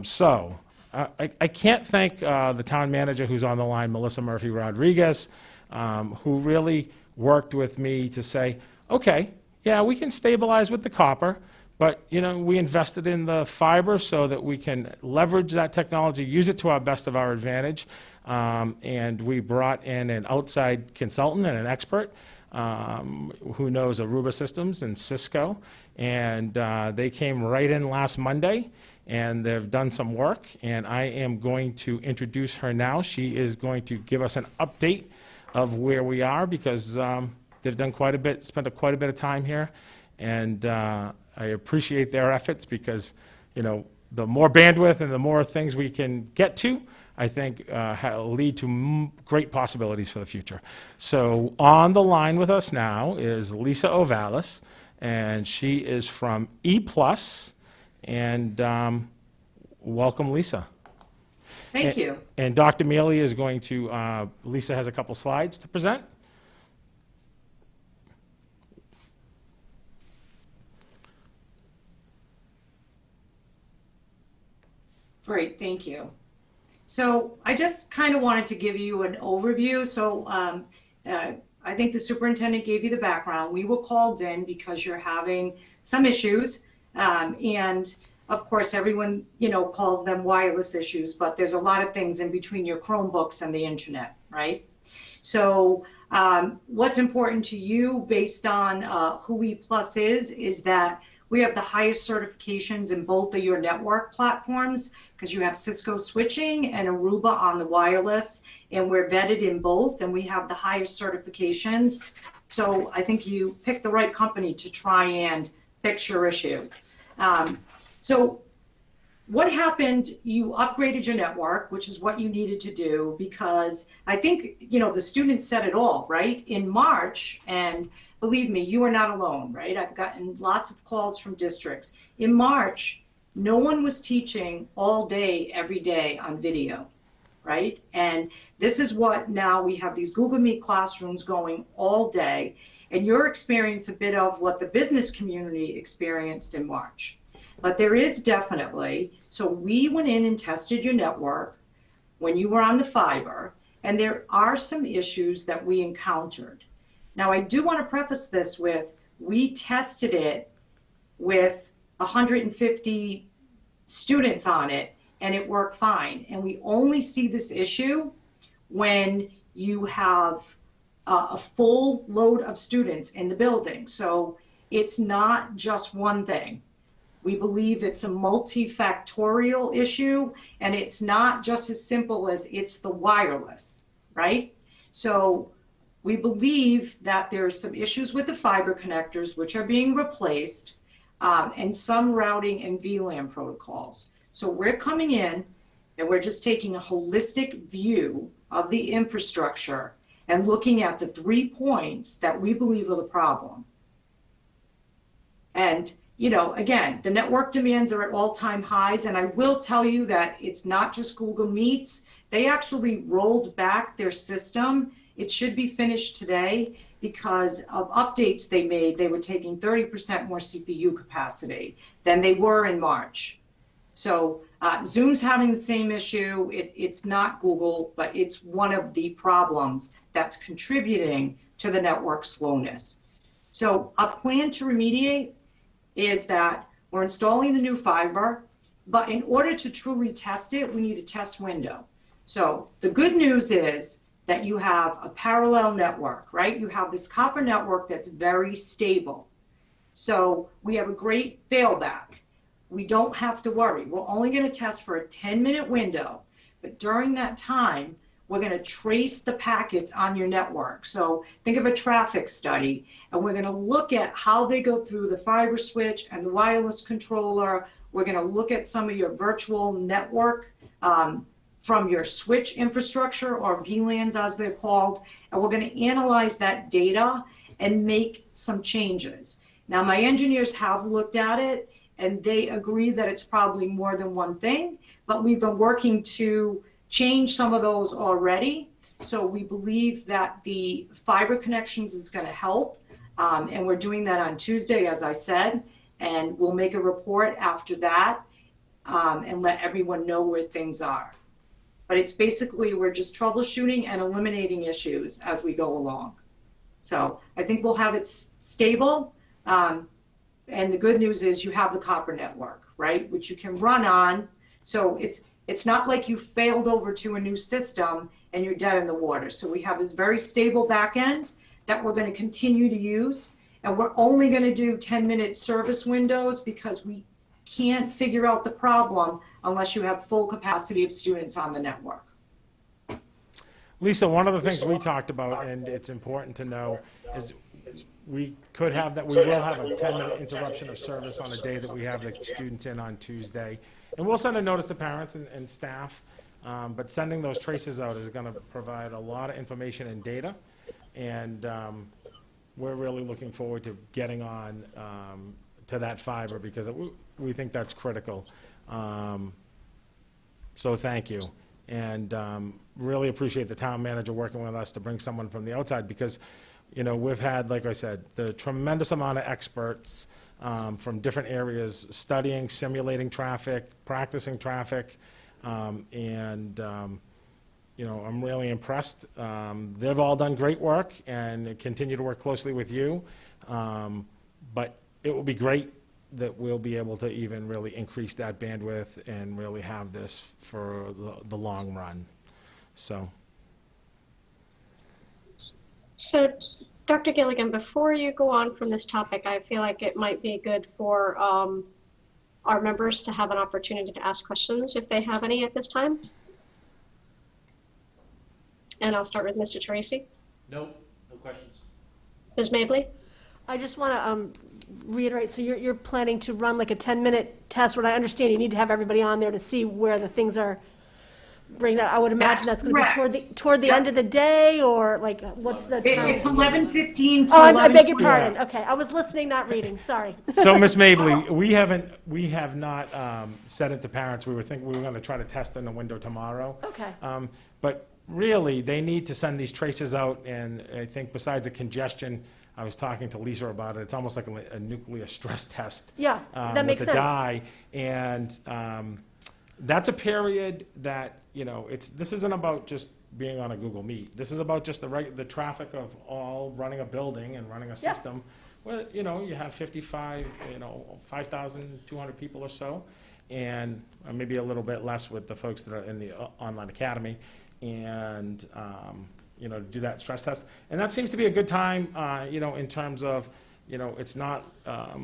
So I can't thank the town manager who's on the line, Melissa Murphy Rodriguez, who really worked with me to say, okay, yeah, we can stabilize with the copper, but we invested in the fiber so that we can leverage that technology, use it to our best of our advantage, and we brought in an outside consultant and an expert who knows Aruba Systems and Cisco, and they came right in last Monday, and they've done some work, and I am going to introduce her now. She is going to give us an update of where we are, because they've done spent quite a bit of time here, and I appreciate their efforts, because the more bandwidth and the more things we can get to, I think lead to great possibilities for the future. So on the line with us now is Lisa Ovalis, and she is from E+, and welcome, Lisa. Thank you. And Dr. Mealy is going to, Lisa has a couple slides to present. Great, thank you. So I just kind of wanted to give you an overview. So I think the superintendent gave you the background. We were called in because you're having some issues. And of course, everyone, calls them wireless issues, but there's a lot of things in between your Chromebooks and the internet, right? So what's important to you based on who E+ is that we have the highest certifications in both of your network platforms, because you have Cisco switching and Aruba on the wireless, and we're vetted in both, and we have the highest certifications. So I think you picked the right company to try and fix your issue. So what happened, you upgraded your network, which is what you needed to do, because I think, the students said it all, right? In March, and believe me, you are not alone, right? I've gotten lots of calls from districts. In March, no one was teaching all day, every day on video, right? And this is what now we have these Google Meet classrooms going all day, and you're experiencing a bit of what the business community experienced in March. But there is definitely, so we went in and tested your network when you were on the fiber, and there are some issues that we encountered. Now, I do want to preface this with, we tested it with 150 students on it, and it worked fine. And we only see this issue when you have a full load of students in the building. So it's not just one thing. We believe it's a multifactorial issue, and it's not just as simple as it's the wireless, right? So we believe that there's some issues with the fiber connectors, which are being replaced, and some routing and VLAN protocols. So we're coming in and we're just taking a holistic view of the infrastructure and looking at the 3 points that we believe are the problem. And, you know, again, the network demands are at all-time highs, and I will tell you that it's not just Google Meets. They actually rolled back their system. It should be finished today because of updates they made. They were taking 30% more CPU capacity than they were in March. So Zoom's having the same issue. It's not Google, but it's one of the problems that's contributing to the network slowness. So a plan to remediate is that we're installing the new fiber, but in order to truly test it, we need a test window. So the good news is that you have a parallel network, right? You have this copper network that's very stable. So we have a great failback. We don't have to worry. We're only going to test for a 10-minute window, but during that time, we're going to trace the packets on your network. So think of a traffic study, and we're going to look at how they go through the fiber switch and the wireless controller. We're going to look at some of your virtual network from your switch infrastructure, or VLANs as they're called, and we're going to analyze that data and make some changes. Now, my engineers have looked at it, and they agree that it's probably more than one thing, but we've been working to change some of those already. So we believe that the fiber connections is going to help, and we're doing that on Tuesday, as I said, and we'll make a report after that and let everyone know where things are. But it's basically, we're just troubleshooting and eliminating issues as we go along. So I think we'll have it stable. And the good news is you have the copper network, right, which you can run on. So it's not like you failed over to a new system and you're dead in the water. So we have this very stable back end that we're going to continue to use. And we're only going to do 10-minute service windows because we can't figure out the problem unless you have full capacity of students on the network. Lisa, one of the things we talked about, and it's important to know, is we could have that, we will have a 10-minute interruption of service on a day that we have the students in on Tuesday. And we'll send a notice to parents and staff, but sending those traces out is going to provide a lot of information and data. And we're really looking forward to getting on to that fiber because we think that's critical. So thank you. And really appreciate the town manager working with us to bring someone from the outside because, you know, we've had, like I said, the tremendous amount of experts from different areas studying, simulating traffic, practicing traffic, and you know, I'm really impressed. They've all done great work and continue to work closely with you, but it will be great that we'll be able to even really increase that bandwidth and really have this for the long run. So, Dr. Gilligan, before you go on from this topic, I feel like it might be good for our members to have an opportunity to ask questions if they have any at this time. And I'll start with Mr. Teresi. Nope, no questions. Ms. Mably? I just want to reiterate, so you're planning to run like a 10-minute test. What I understand, you need to have everybody on there to see where the things are bringing out. I would imagine that's going to be toward the end of the day, or like what's the time? It's 11:15 to I beg your 11:20. pardon. Okay, I was listening, not reading. Sorry. So, Ms. Mably, we have not said it to parents. We were going to try to test in the window tomorrow. Okay. But really, they need to send these traces out, and I think besides the congestion, I was talking to Lisa about it. It's almost like a nuclear stress test. Yeah, that makes with the sense. dye, and that's a period that, you know, this isn't about just being on a Google Meet. This is about just the traffic of all running a building and running a system where, you have 55, 5,200 people or so, and maybe a little bit less with the folks that are in the online academy, and, do that stress test. And that seems to be a good time, in terms of, it's not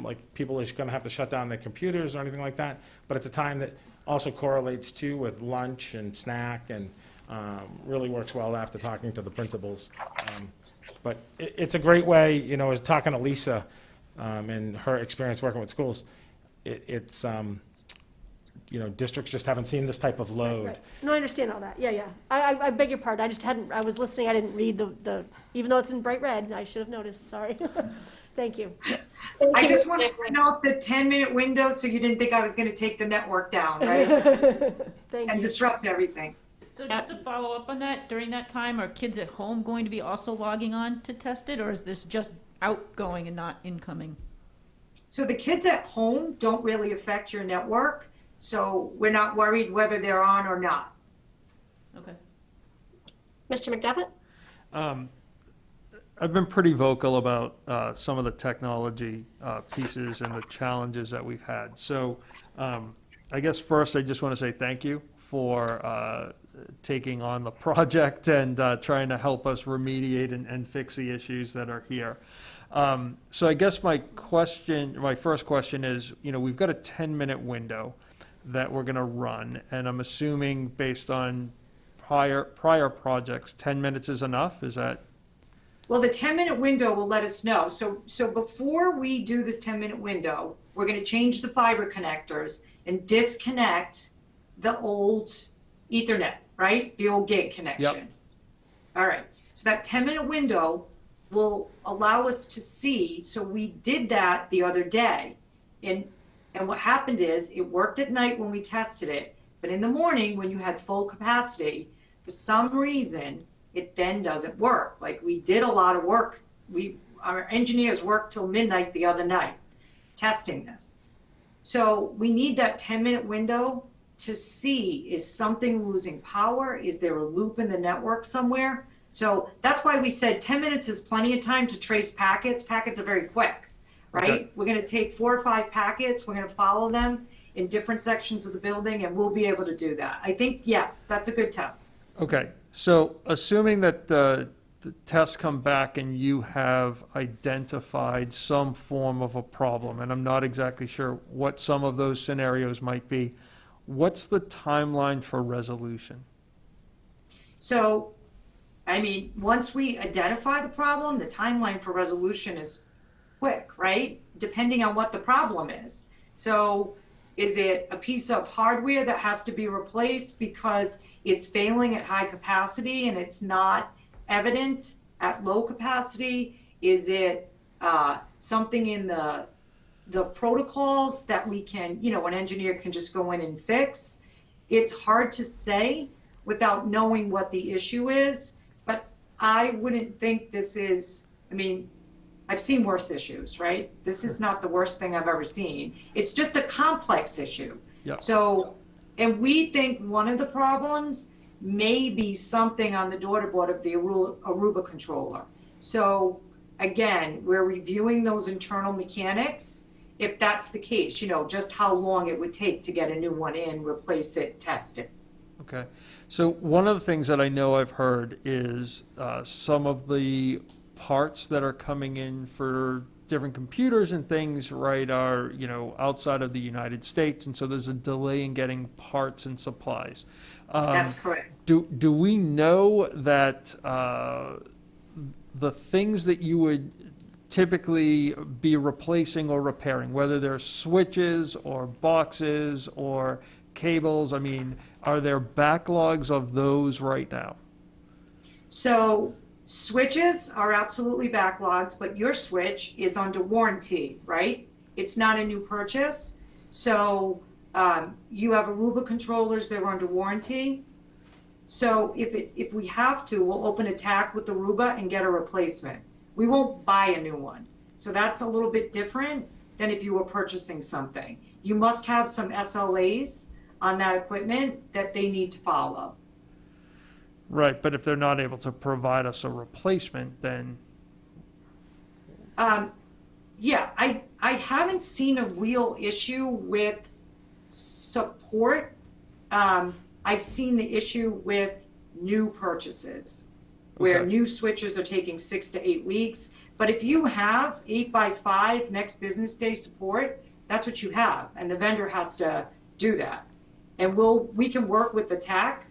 like people are going to have to shut down their computers or anything like that, but it's a time that also correlates too with lunch and snack, and really works well after talking to the principals. But it's a great way, I was talking to Lisa and her experience working with schools. It's districts just haven't seen this type of load. Right. No, I understand all that. Yeah. I beg your pardon. I was listening. I didn't read the even though it's in bright red, I should have noticed. Sorry. Thank you. I just wanted to note the 10-minute window so you didn't think I was going to take the network down, right? Thank And you. disrupt everything. So just to follow up on that, during that time, are kids at home going to be also logging on to test it, or is this just outgoing and not incoming? So the kids at home don't really affect your network, so we're not worried whether they're on or not. Okay. Mr. McDevitt? I've been pretty vocal about some of the technology pieces and the challenges that we've had. So I guess first I just want to say thank you for taking on the project and trying to help us remediate and fix the issues that are here. So I guess my first question is, we've got a 10-minute window that we're going to run, and I'm assuming based on prior projects, 10 minutes is enough? Is that? Well, the 10-minute window will let us know. So before we do this 10-minute window, we're going to change the fiber connectors and disconnect the old Ethernet, right? The old gig connection. Yep. All right. So that 10-minute window will allow us to see. So we did that the other day. And what happened is it worked at night when we tested it. But in the morning, when you had full capacity, for some reason, it then doesn't work. Like, we did a lot of work. Our engineers worked till midnight the other night testing this. So we need that 10-minute window to see, is something losing power? Is there a loop in the network somewhere? So that's why we said 10 minutes is plenty of time to trace packets. Packets are very quick, right? Okay. We're going to take 4 or 5 packets. We're going to follow them in different sections of the building, and we'll be able to do that. I think, yes, that's a good test. Okay, so assuming that the tests come back and you have identified some form of a problem, and I'm not exactly sure what some of those scenarios might be, what's the timeline for resolution? So, once we identify the problem, the timeline for resolution is quick, right? Depending on what the problem is. So, is it a piece of hardware that has to be replaced because it's failing at high capacity and it's not evident at low capacity? Is it something in the protocols that we can, an engineer can just go in and fix? It's hard to say without knowing what the issue is, but I wouldn't think this is, I've seen worse issues, right? This is not the worst thing I've ever seen. It's just a complex issue. Yep. So, and we think one of the problems may be something on the daughterboard of the Aruba controller. So again, we're reviewing those internal mechanics. If that's the case, just how long it would take to get a new one in, replace it, test it. Okay, so one of the things that I know I've heard is some of the parts that are coming in for different computers and things, right, are, outside of the United States, and so there's a delay in getting parts and supplies. That's correct. Do we know that the things that you would typically be replacing or repairing, whether they're switches or boxes or cables, are there backlogs of those right now? So switches are absolutely backlogged, but your switch is under warranty, right? It's not a new purchase. So you have Aruba controllers, they're under warranty. So if we have to, we'll open a TAC with Aruba and get a replacement. We won't buy a new one. So that's a little bit different than if you were purchasing something. You must have some SLAs on that equipment that they need to follow. Right, but if they're not able to provide us a replacement, then... Yeah, I haven't seen a real issue with support. I've seen the issue with new purchases, where Okay. new switches are taking 6 to 8 weeks. But if you have 8x5 next business day support, that's what you have, and the vendor has to do that. And we can work with the TAC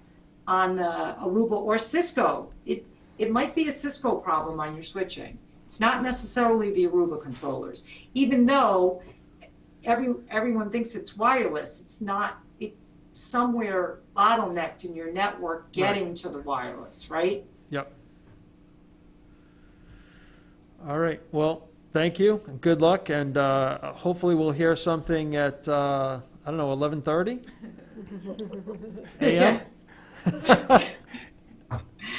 on the Aruba or Cisco. It might be a Cisco problem on your switching. It's not necessarily the Aruba controllers, even though everyone thinks it's wireless. It's not. It's somewhere bottlenecked in your network getting to the wireless, right? Yep. All right, well, thank you, and good luck, and hopefully we'll hear something at, I don't know, 11:30 a.m.?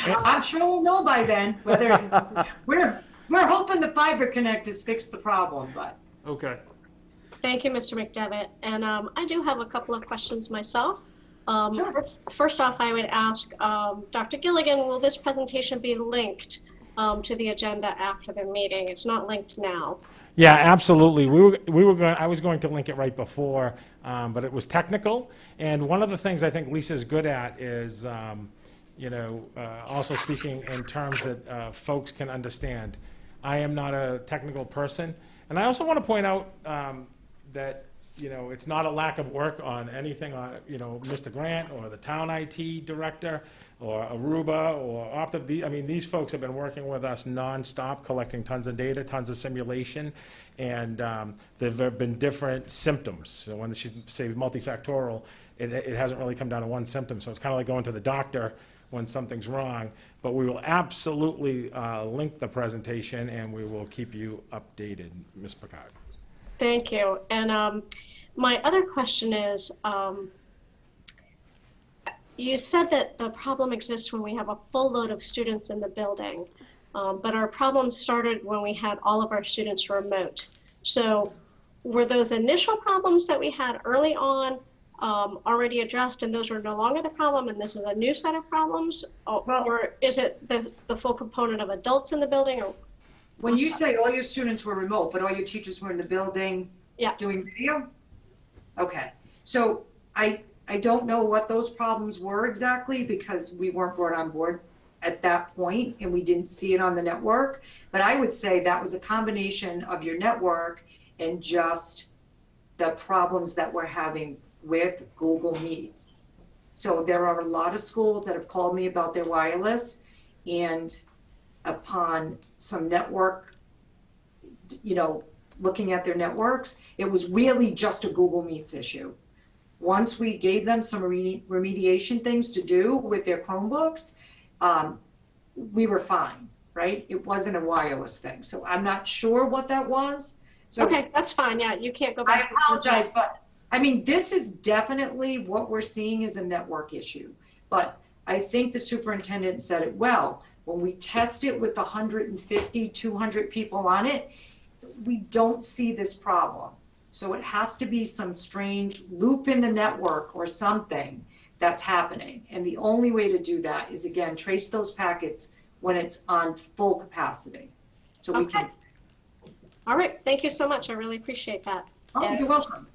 I'm sure we'll know by then whether we're hoping the fiber connect has fixed the problem, but. Okay. Thank you, Mr. McDevitt. And I do have a couple of questions myself. Sure. First off, I would ask Dr. Gilligan, will this presentation be linked to the agenda after the meeting? It's not linked now. Yeah, absolutely. I was going to link it right before, but it was technical. And one of the things I think Lisa's good at is, also speaking in terms that folks can understand. I am not a technical person. And I also want to point out that, it's not a lack of work on anything on, Mr. Grant or the town IT director or Aruba or Optiv. These folks have been working with us nonstop, collecting tons of data, tons of simulation, and there have been different symptoms. So when she say multifactorial, it hasn't really come down to one symptom. So it's kind of like going to the doctor when something's wrong. But we will absolutely link the presentation, and we will keep you updated, Ms. Picard. Thank you. And my other question is, you said that the problem exists when we have a full load of students in the building, but our problem started when we had all of our students remote. So were those initial problems that we had early on already addressed, and those are no longer the problem, and this is a new set of problems? Or is it the full component of adults in the building? Or When you say all your students were remote, but all your teachers were in the building doing video? Okay, so I don't know what those problems were exactly because we weren't brought on board at that point and we didn't see it on the network. But I would say that was a combination of your network and just the problems that we're having with Google Meets. So there are a lot of schools that have called me about their wireless, and upon some network, looking at their networks, it was really just a Google Meets issue. Once we gave them some remediation things to do with their Chromebooks, we were fine, right? It wasn't a wireless thing. So I'm not sure what that was. So okay, that's fine. Yeah, you can't go back. I apologize, but this is definitely what we're seeing as a network issue. But I think the superintendent said it well. When we test it with 150, 200 people on it, we don't see this problem. So it has to be some strange loop in the network or something that's happening. And the only way to do that is, again, trace those packets when it's on full capacity. So we can. All right, thank you so much. I really appreciate that. Oh, you're welcome.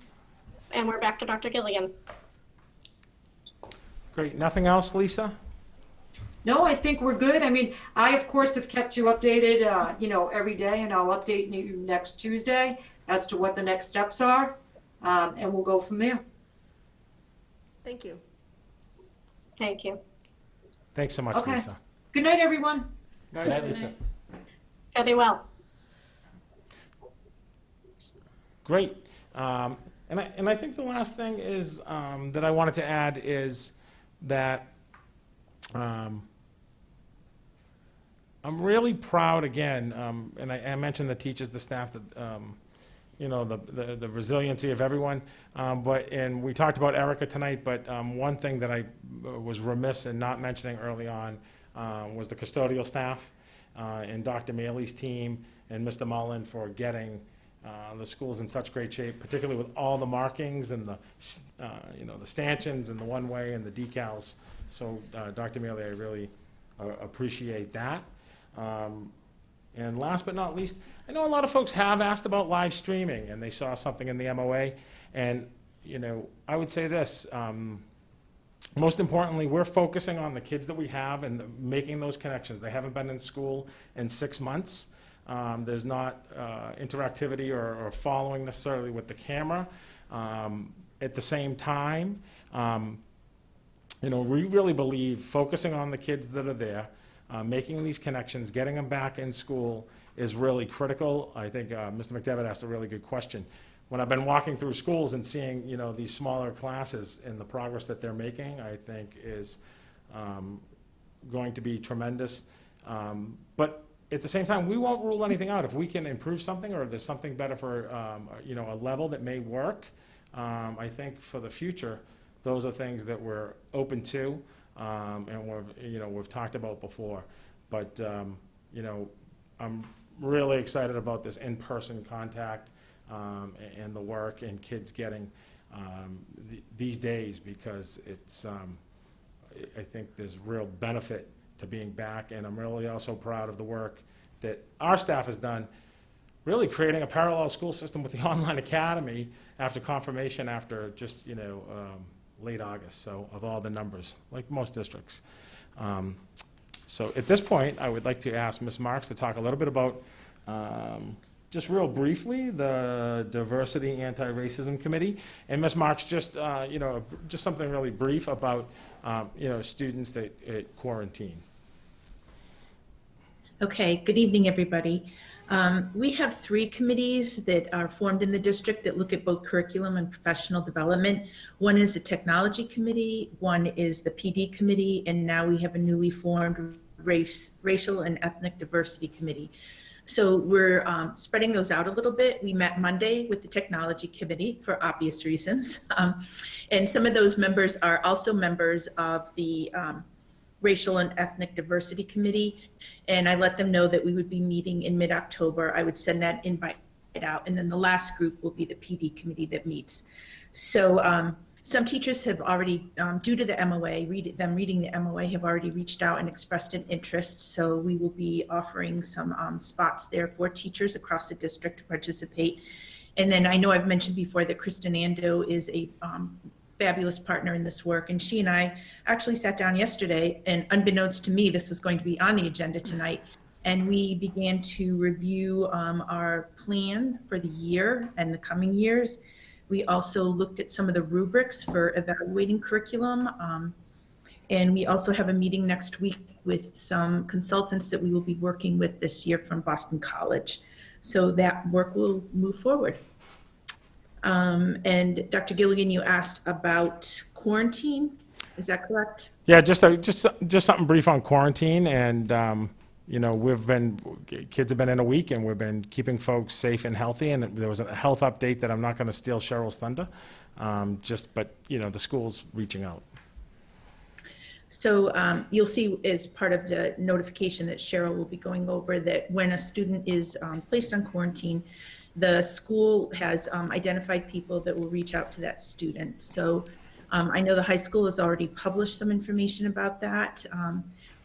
And we're back to Dr. Gilligan. Great. Nothing else, Lisa? No, I think we're good. I, of course, have kept you updated, every day, and I'll update you next Tuesday as to what the next steps are, and we'll go from there. Thank you. Thank you. Thanks so much, Okay. Lisa. Good night, everyone. Good night, Lisa. Are they well? Great. And I think the last thing is that I wanted to add is that I'm really proud again, and I mentioned the teachers, the staff, that the resiliency of everyone. And we talked about Erica tonight, but one thing that I was remiss in not mentioning early on was the custodial staff and Dr. Maley's team and Mr. Mullen for getting the schools in such great shape, particularly with all the markings and the stanchions and the one-way and the decals. So Dr. Maley, I really appreciate that. And last but not least, I know a lot of folks have asked about live streaming, and they saw something in the MOA. And, you know, I would say this, most importantly, we're focusing on the kids that we have and making those connections. They haven't been in school in 6 months. There's not interactivity or following necessarily with the camera. At the same time, you know, we really believe focusing on the kids that are there, making these connections, getting them back in school is really critical. I think Mr. McDevitt asked a really good question. When I've been walking through schools and seeing, you know, these smaller classes and the progress that they're making, I think is going to be tremendous. But at the same time, we won't rule anything out. If we can improve something or if there's something better for, you know, a level that may work, I think for the future, those are things that we're open to, and we've talked about before. But you know, I'm really excited about this in-person contact and the work and kids getting these days, because it's I think there's real benefit to being back, and I'm really also proud of the work that our staff has done, really creating a parallel school system with the online academy after confirmation after just, you know, late August, so of all the numbers, like most districts. So at this point, I would like to ask Ms. Marks to talk a little bit about, just real briefly, the Diversity Anti-Racism Committee. And Ms. Marks, just, you know, just something really brief about, you know, students that quarantine. Okay, good evening, everybody. We have 3 committees that are formed in the district that look at both curriculum and professional development. One is the technology committee, one is the PD committee, and now we have a newly formed racial and ethnic diversity committee. So we're spreading those out a little bit. We met Monday with the technology committee for obvious reasons. And some of those members are also members of the Racial and Ethnic Diversity Committee, and I let them know that we would be meeting in mid-October. I would send that invite out, and then the last group will be the PD committee that meets. So some teachers have already, due to the MOA, reading the MOA, have already reached out and expressed an interest. So we will be offering some spots there for teachers across the district to participate. And then I know I've mentioned before that Kristen Ando is a fabulous partner in this work, and she and I actually sat down yesterday, and unbeknownst to me, this was going to be on the agenda tonight, and we began to review our plan for the year and the coming years. We also looked at some of the rubrics for evaluating curriculum, and we also have a meeting next week with some consultants that we will be working with this year from Boston College. So that work will move forward. And Dr. Gilligan, you asked about quarantine. Is that correct? Yeah, just something brief on quarantine. And, you know, kids have been in a week, and we've been keeping folks safe and healthy. And there was a health update that I'm not going to steal Cheryl's thunder. But, you know, the school's reaching out. So you'll see as part of the notification that Cheryl will be going over that when a student is placed on quarantine, the school has identified people that will reach out to that student. So I know the high school has already published some information about that.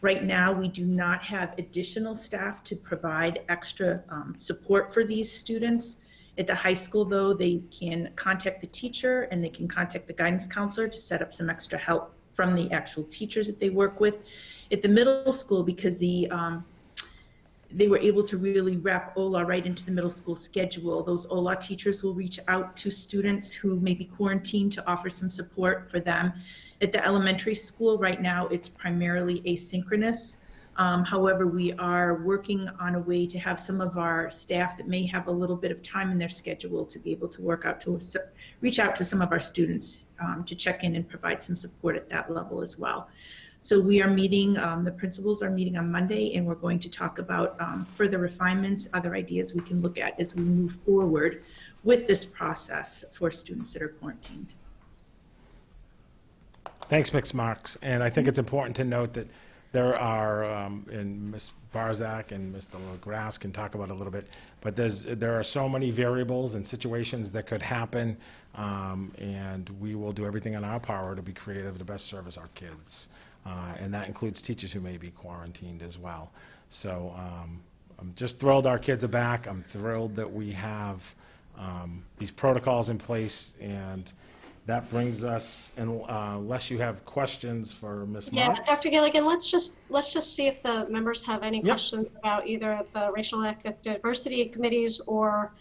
Right now, we do not have additional staff to provide extra support for these students. At the high school, though, they can contact the teacher and they can contact the guidance counselor to set up some extra help from the actual teachers that they work with. At the middle school, because they were able to really wrap OLA right into the middle school schedule, those OLA teachers will reach out to students who may be quarantined to offer some support for them. At the elementary school right now, it's primarily asynchronous. However, we are working on a way to have some of our staff that may have a little bit of time in their schedule to be able to reach out to some of our students to check in and provide some support at that level as well. So we are meeting, the principals are meeting on Monday, and we're going to talk about further refinements, other ideas we can look at as we move forward with this process for students that are quarantined. Thanks, Ms. Marks. And I think it's important to note that there are, and Ms. Barzak and Mr. LaGrasse can talk about it a little bit, but there are so many variables and situations that could happen, and we will do everything in our power to be creative to best service our kids. And that includes teachers who may be quarantined as well. So I'm just thrilled our kids are back. I'm thrilled that we have these protocols in place, and that brings us, unless you have questions for Ms. Yeah, Marks. Dr. Gilligan, let's just see if the members have any Yep. questions about either the racial and ethnic diversity committees or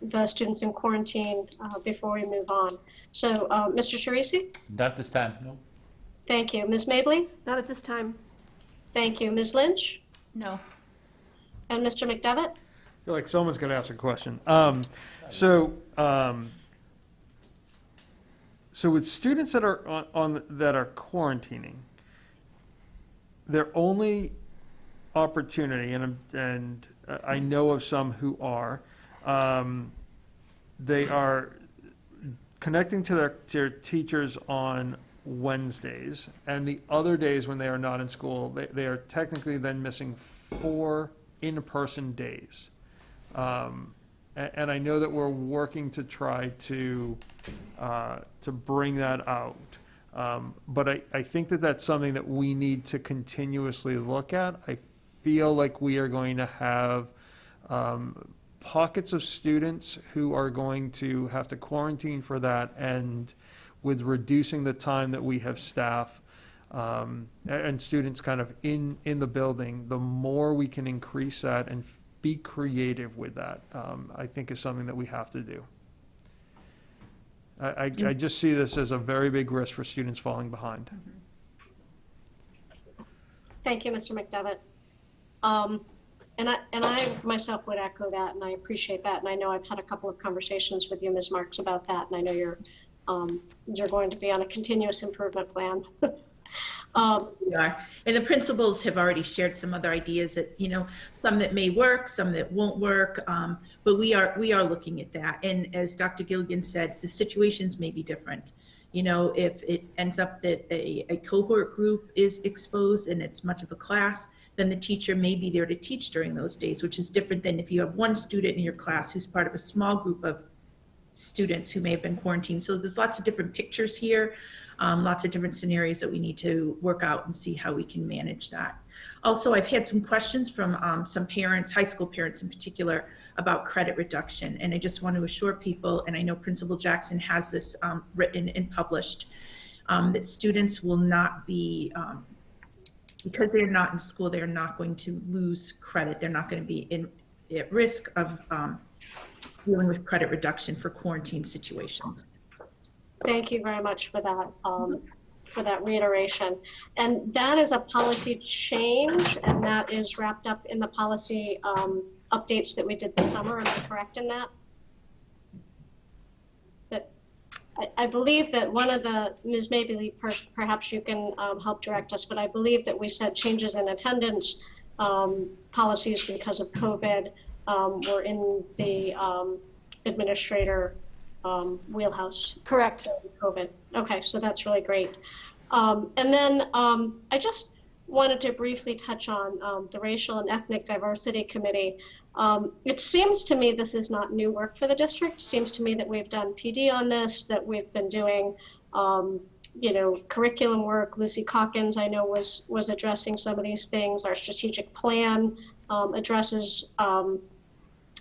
the students in quarantine before we move on. So, Mr. Charisi? Not at this time, no. Thank you. Ms. Mabley? Not at this time. Thank you. Ms. Lynch? No. And Mr. McDevitt? I feel like someone's going to ask a question. So with students that are that are quarantining, their only opportunity, and I know of some who are, they are connecting to their teachers on Wednesdays, and the other days when they are not in school, they are technically then missing 4 in-person days. And I know that we're working to try to bring that out. But I think that that's something that we need to continuously look at. I feel like we are going to have pockets of students who are going to have to quarantine for that, and with reducing the time that we have staff and students kind of in the building, the more we can increase that and be creative with that, I think is something that we have to do. I just see this as a very big risk for students falling behind. Thank you, Mr. McDevitt. And I myself would echo that, and I appreciate that. And I know I've had a couple of conversations with you, Ms. Marks, about that, and I know you're going to be on a continuous improvement plan. We are. And the principals have already shared some other ideas that, some that may work, some that won't work. But we are looking at that. And as Dr. Gilligan said, the situations may be different. If it ends up that a cohort group is exposed and it's much of a class, then the teacher may be there to teach during those days, which is different than if you have one student in your class who's part of a small group of students who may have been quarantined. So there's lots of different pictures here, lots of different scenarios that we need to work out and see how we can manage that. Also, I've had some questions from some parents, high school parents in particular, about credit reduction. And I just want to assure people, and I know Principal Jackson has this written and published, that students will not be, because they're not in school, they're not going to lose credit. They're not going to be at risk of dealing with credit reduction for quarantine situations. Thank you very much for that reiteration. And that is a policy change, and that is wrapped up in the policy updates that we did this summer. Am I correct in that? That I believe that one of the, Ms. Mabley, perhaps you can help direct us, but I believe that we said changes in attendance policies because of COVID were in the administrator wheelhouse. Correct. COVID. Okay, so that's really great. And then I just wanted to briefly touch on the Racial and Ethnic Diversity Committee. It seems to me this is not new work for the district. It seems to me that we've done PD on this, that we've been doing curriculum work. Lucy Calkins, I know, was addressing some of these things. Our strategic plan addresses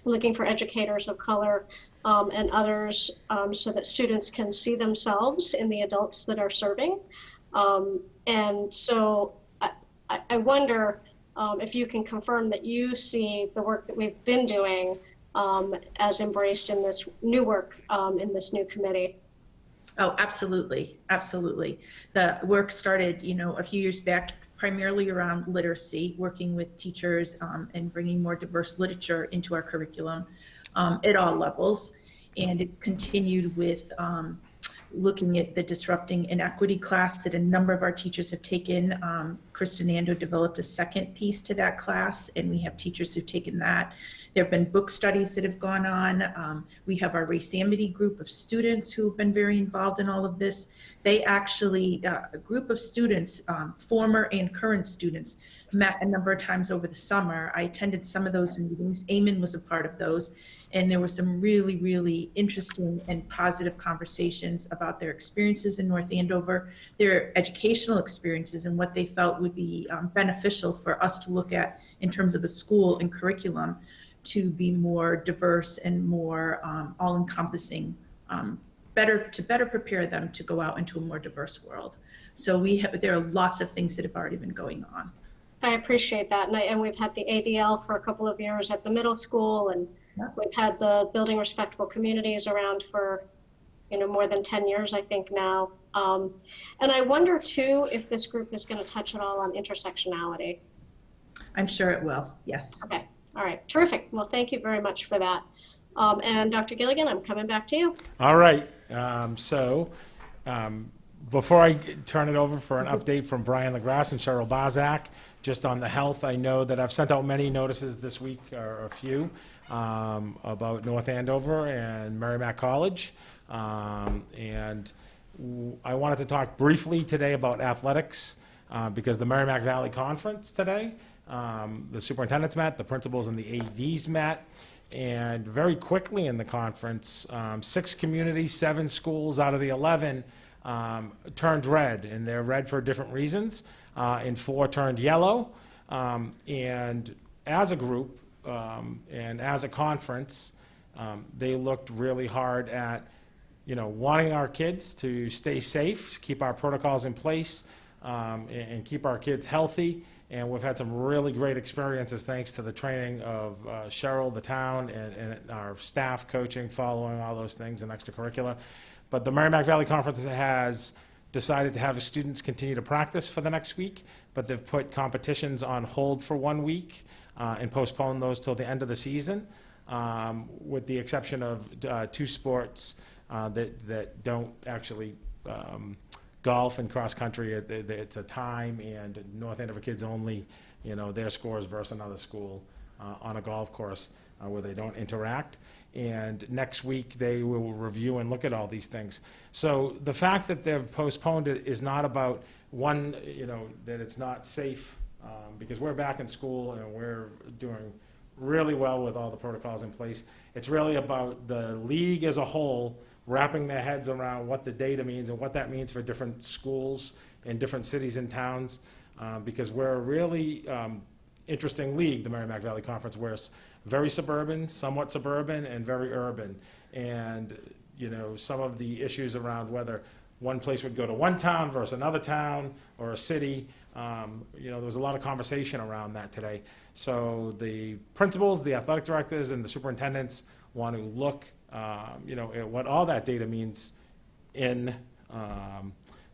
looking for educators of color and others so that students can see themselves in the adults that are serving. And so I wonder if you can confirm that you see the work that we've been doing as embraced in this new work in this new committee. Oh, absolutely. Absolutely. The work started, a few years back, primarily around literacy, working with teachers and bringing more diverse literature into our curriculum at all levels. And it continued with looking at the disrupting inequity class that a number of our teachers have taken. Kristen Ando developed a second piece to that class, and we have teachers who've taken that. There have been book studies that have gone on. We have our Race Amity group of students who've been very involved in all of this. They actually, a group of students, former and current students, met a number of times over the summer. I attended some of those meetings. Eamon was a part of those. And there were some really, really interesting and positive conversations about their experiences in North Andover, their educational experiences, and what they felt would be beneficial for us to look at in terms of a school and curriculum to be more diverse and more all-encompassing, to better prepare them to go out into a more diverse world. So there are lots of things that have already been going on. I appreciate that. And we've had the ADL for a couple of years at the middle school, and we've had the Building Respectful Communities around for, more than 10 years, I think now. And I wonder too, if this group is going to touch at all on intersectionality. I'm sure it will, yes. Okay, all right, terrific. Well, thank you very much for that. And Dr. Gilligan, I'm coming back to you. All right. Before I turn it over for an update from Brian LaGrasse and Cheryl Barzak, just on the health, I know that I've sent out many notices this week, or a few, about North Andover and Merrimack College. And I wanted to talk briefly today about athletics, because the Merrimack Valley Conference today, the superintendents met, the principals and the ADs met. And very quickly in the conference, 6 communities, 7 schools out of the 11 turned red, and they're red for different reasons, and 4 turned yellow. And as a group and as a conference, they looked really hard at, wanting our kids to stay safe, keep our protocols in place, and keep our kids healthy. And we've had some really great experiences thanks to the training of Cheryl, the town, and our staff coaching, following all those things and extracurricular. But the Merrimack Valley Conference has decided to have the students continue to practice for the next week, but they've put competitions on hold for 1 week and postponed those till the end of the season, with the exception of 2 sports that don't actually golf and cross country. It's a time, and North Andover kids only, their scores versus another school on a golf course where they don't interact. And next week they will review and look at all these things. So the fact that they've postponed it is not about that it's not safe, because we're back in school and we're doing really well with all the protocols in place. It's really about the league as a whole wrapping their heads around what the data means and what that means for different schools in different cities and towns, because we're a really interesting league, the Merrimack Valley Conference, where it's very suburban, somewhat suburban, and very urban. And, some of the issues around whether one place would go to one town versus another town or a city, there was a lot of conversation around that today. So the principals, the athletic directors, and the superintendents want to look at what all that data means in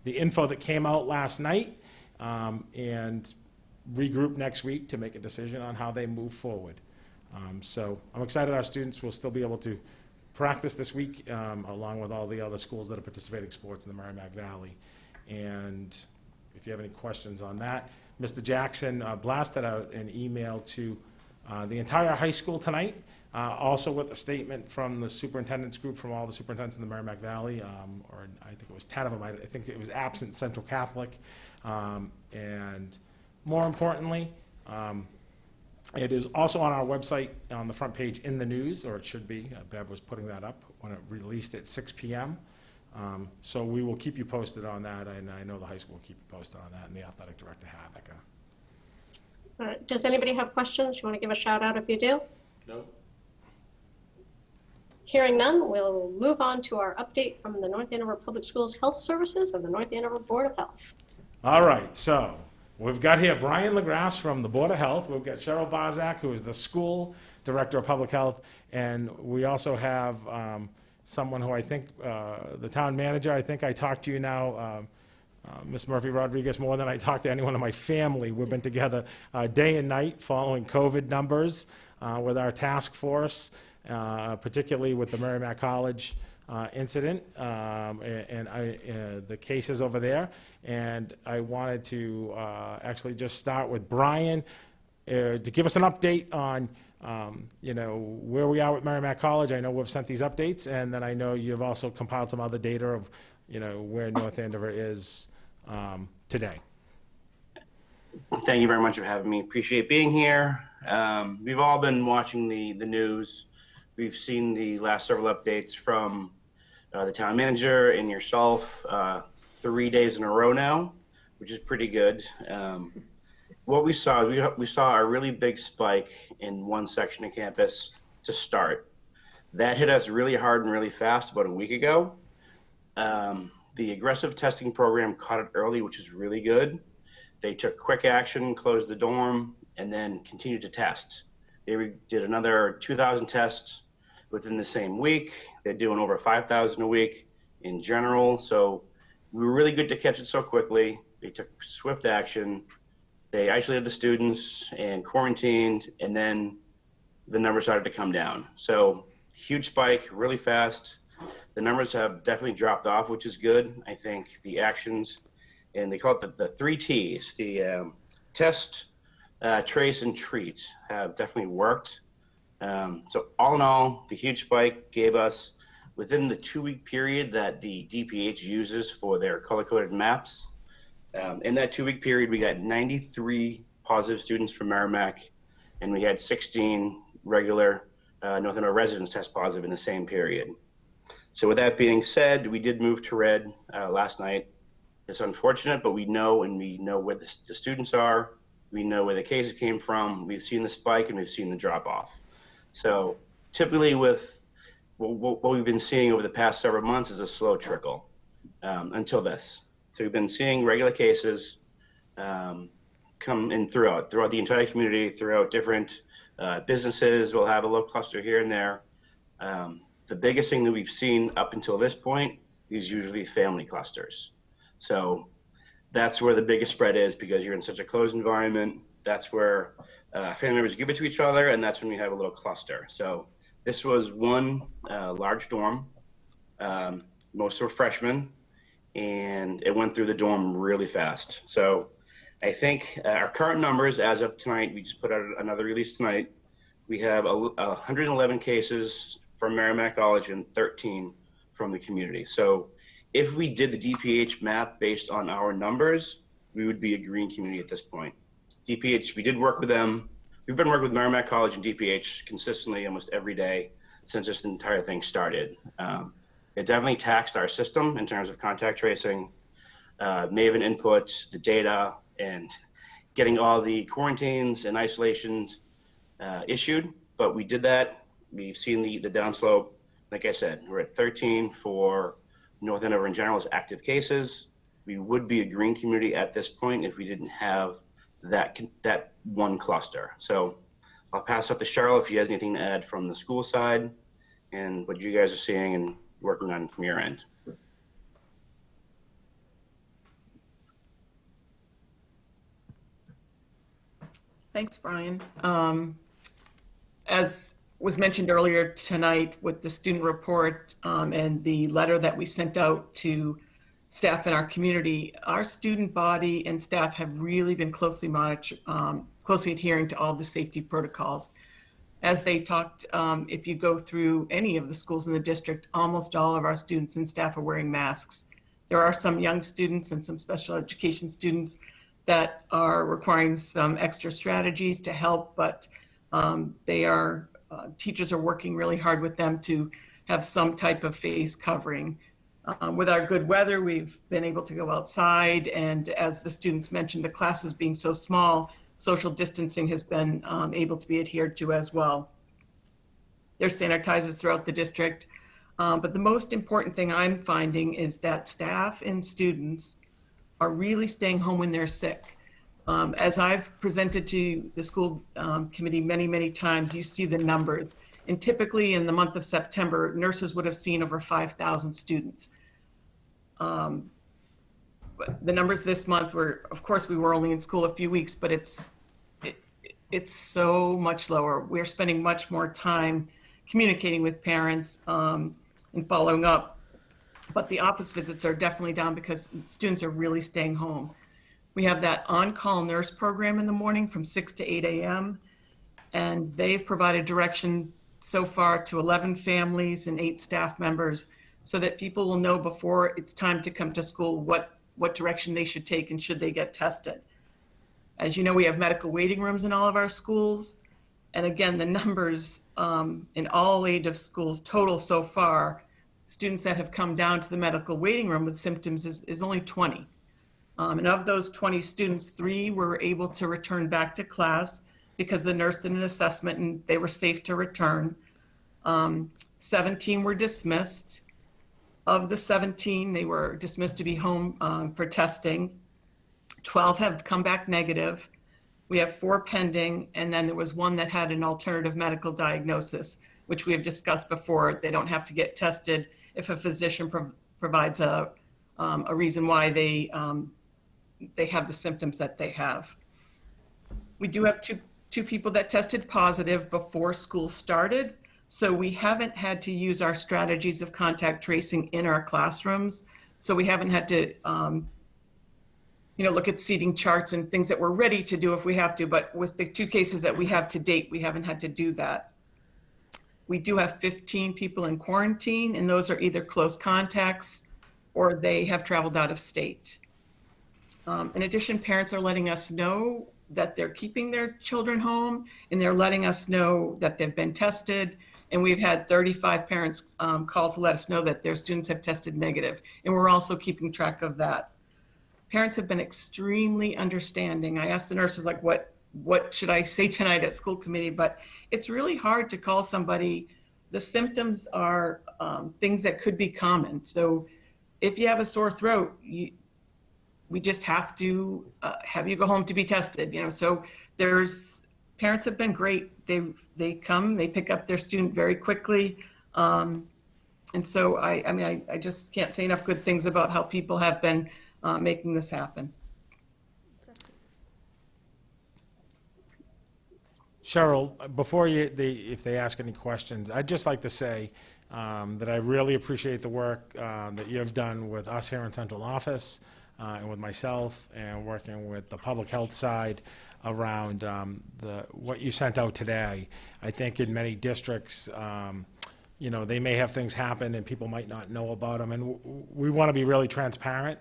the info that came out last night, and regroup next week to make a decision on how they move forward. So I'm excited our students will still be able to practice this week, along with all the other schools that are participating sports in the Merrimack Valley. And if you have any questions on that, Mr. Jackson blasted out an email to the entire high school tonight, also with a statement from the superintendent's group, from all the superintendents in the Merrimack Valley, or I think it was 10 of them. I think it was absent Central Catholic. And more importantly, it is also on our website on the front page in the news, or it should be. Bev was putting that up when it released at 6 p.m. So we will keep you posted on that, and I know the high school will keep you posted on that, and the athletic director, Hathaka. Does anybody have questions? You want to give a shout out if you do? No. Hearing none, we'll move on to our update from the North Andover Public Schools Health Services and the North Andover Board of Health. All right, so we've got here Brian LaGrasse from the Board of Health. We've got Cheryl Barzak, who is the School Director of Public Health. And we also have someone who I think, the town manager, I think I talked to you now, Ms. Murphy Rodriguez, more than I talked to anyone in my family. We've been together day and night following COVID numbers with our task force, particularly with the Merrimack College incident and the cases over there. And I wanted to actually just start with Brian to give us an update on where we are with Merrimack College. I know we've sent these updates, and then I know you've also compiled some other data of where North Andover is today. Thank you very much for having me. Appreciate being here. We've all been watching the news. We've seen the last several updates from the town manager and yourself 3 days in a row now, which is pretty good. What we saw is we saw a really big spike in one section of campus to start. That hit us really hard and really fast about a week ago. The aggressive testing program caught it early, which is really good. They took quick action, closed the dorm, and then continued to test. They did another 2,000 tests within the same week. They're doing over 5,000 a week in general. So we were really good to catch it so quickly. They took swift action. They isolated the students and quarantined, and then the numbers started to come down. So huge spike, really fast. The numbers have definitely dropped off, which is good. I think the actions, and they call it the 3 T's, the test, trace, and treat have definitely worked. So all in all, the huge spike gave us, within the 2-week period that the DPH uses for their color-coded maps, in that 2-week period, we got 93 positive students from Merrimack, and we had 16 regular North Andover residents test positive in the same period. So with that being said, we did move to red last night. It's unfortunate, but we know where the students are. We know where the cases came from. We've seen the spike and we've seen the drop off. So typically with what we've been seeing over the past several months is a slow trickle until this. So we've been seeing regular cases come in throughout the entire community, throughout different businesses. We'll have a little cluster here and there. The biggest thing that we've seen up until this point is usually family clusters. So that's where the biggest spread is, because you're in such a closed environment. That's where family members give it to each other, and that's when we have a little cluster. So this was one large dorm. Most were freshmen, and it went through the dorm really fast. So I think our current numbers as of tonight, we just put out another release tonight. We have 111 cases from Merrimack College and 13 from the community. So if we did the DPH map based on our numbers, we would be a green community at this point. DPH, we did work with them. We've been working with Merrimack College and DPH consistently almost every day since this entire thing started. It definitely taxed our system in terms of contact tracing, Maven input, the data, and getting all the quarantines and isolations issued. But we did that. We've seen the downslope. Like I said, we're at 13 for North Andover in general as active cases. We would be a green community at this point if we didn't have that one cluster. So I'll pass up to Charlotte if you has anything to add from the school side and what you guys are seeing and working on from your end. Thanks, Brian. As was mentioned earlier tonight with the student report and the letter that we sent out to staff in our community, our student body and staff have really been closely adhering to all the safety protocols. As they talked, if you go through any of the schools in the district, almost all of our students and staff are wearing masks. There are some young students and some special education students that are requiring some extra strategies to help, but teachers are working really hard with them to have some type of face covering. With our good weather, we've been able to go outside, and as the students mentioned, the classes being so small, social distancing has been able to be adhered to as well. There's sanitizers throughout the district, but the most important thing I'm finding is that staff and students are really staying home when they're sick. As I've presented to the school committee many times, you see the numbers. And typically in the month of September, nurses would have seen over 5,000 students. But the numbers this month were, of course, we were only in school a few weeks, but it's so much lower. We're spending much more time communicating with parents and following up. But the office visits are definitely down because students are really staying home. We have that on-call nurse program in the morning from 6 to 8 a.m. And they've provided direction so far to 11 families and 8 staff members so that people will know before it's time to come to school what direction they should take and should they get tested. As you know, we have medical waiting rooms in all of our schools. And again, the numbers in all 8 of schools total so far, students that have come down to the medical waiting room with symptoms is only 20. And of those 20 students, 3 were able to return back to class because the nurse did an assessment and they were safe to return. 17 were dismissed. Of the 17, they were dismissed to be home for testing. 12 have come back negative. We have 4 pending, and then there was 1 that had an alternative medical diagnosis, which we have discussed before. They don't have to get tested if a physician provides a reason why they have the symptoms that they have. We do have two people that tested positive before school started, so we haven't had to use our strategies of contact tracing in our classrooms. So we haven't had to look at seating charts and things that we're ready to do if we have to, but with the 2 cases that we have to date, we haven't had to do that. We do have 15 people in quarantine, and those are either close contacts or they have traveled out of state. In addition, parents are letting us know that they're keeping their children home, and they're letting us know that they've been tested. And we've had 35 parents call to let us know that their students have tested negative, and we're also keeping track of that. Parents have been extremely understanding. I asked the nurses, like, what should I say tonight at school committee? But it's really hard to call somebody. The symptoms are things that could be common. So if you have a sore throat, we just have to have you go home to be tested. So parents have been great. They come, they pick up their student very quickly. And so I just can't say enough good things about how people have been making this happen. Cheryl, before if they ask any questions, I'd just like to say that I really appreciate the work that you have done with us here in central office and with myself, and working with the public health side around what you sent out today. I think in many districts, they may have things happen and people might not know about them, and we want to be really transparent.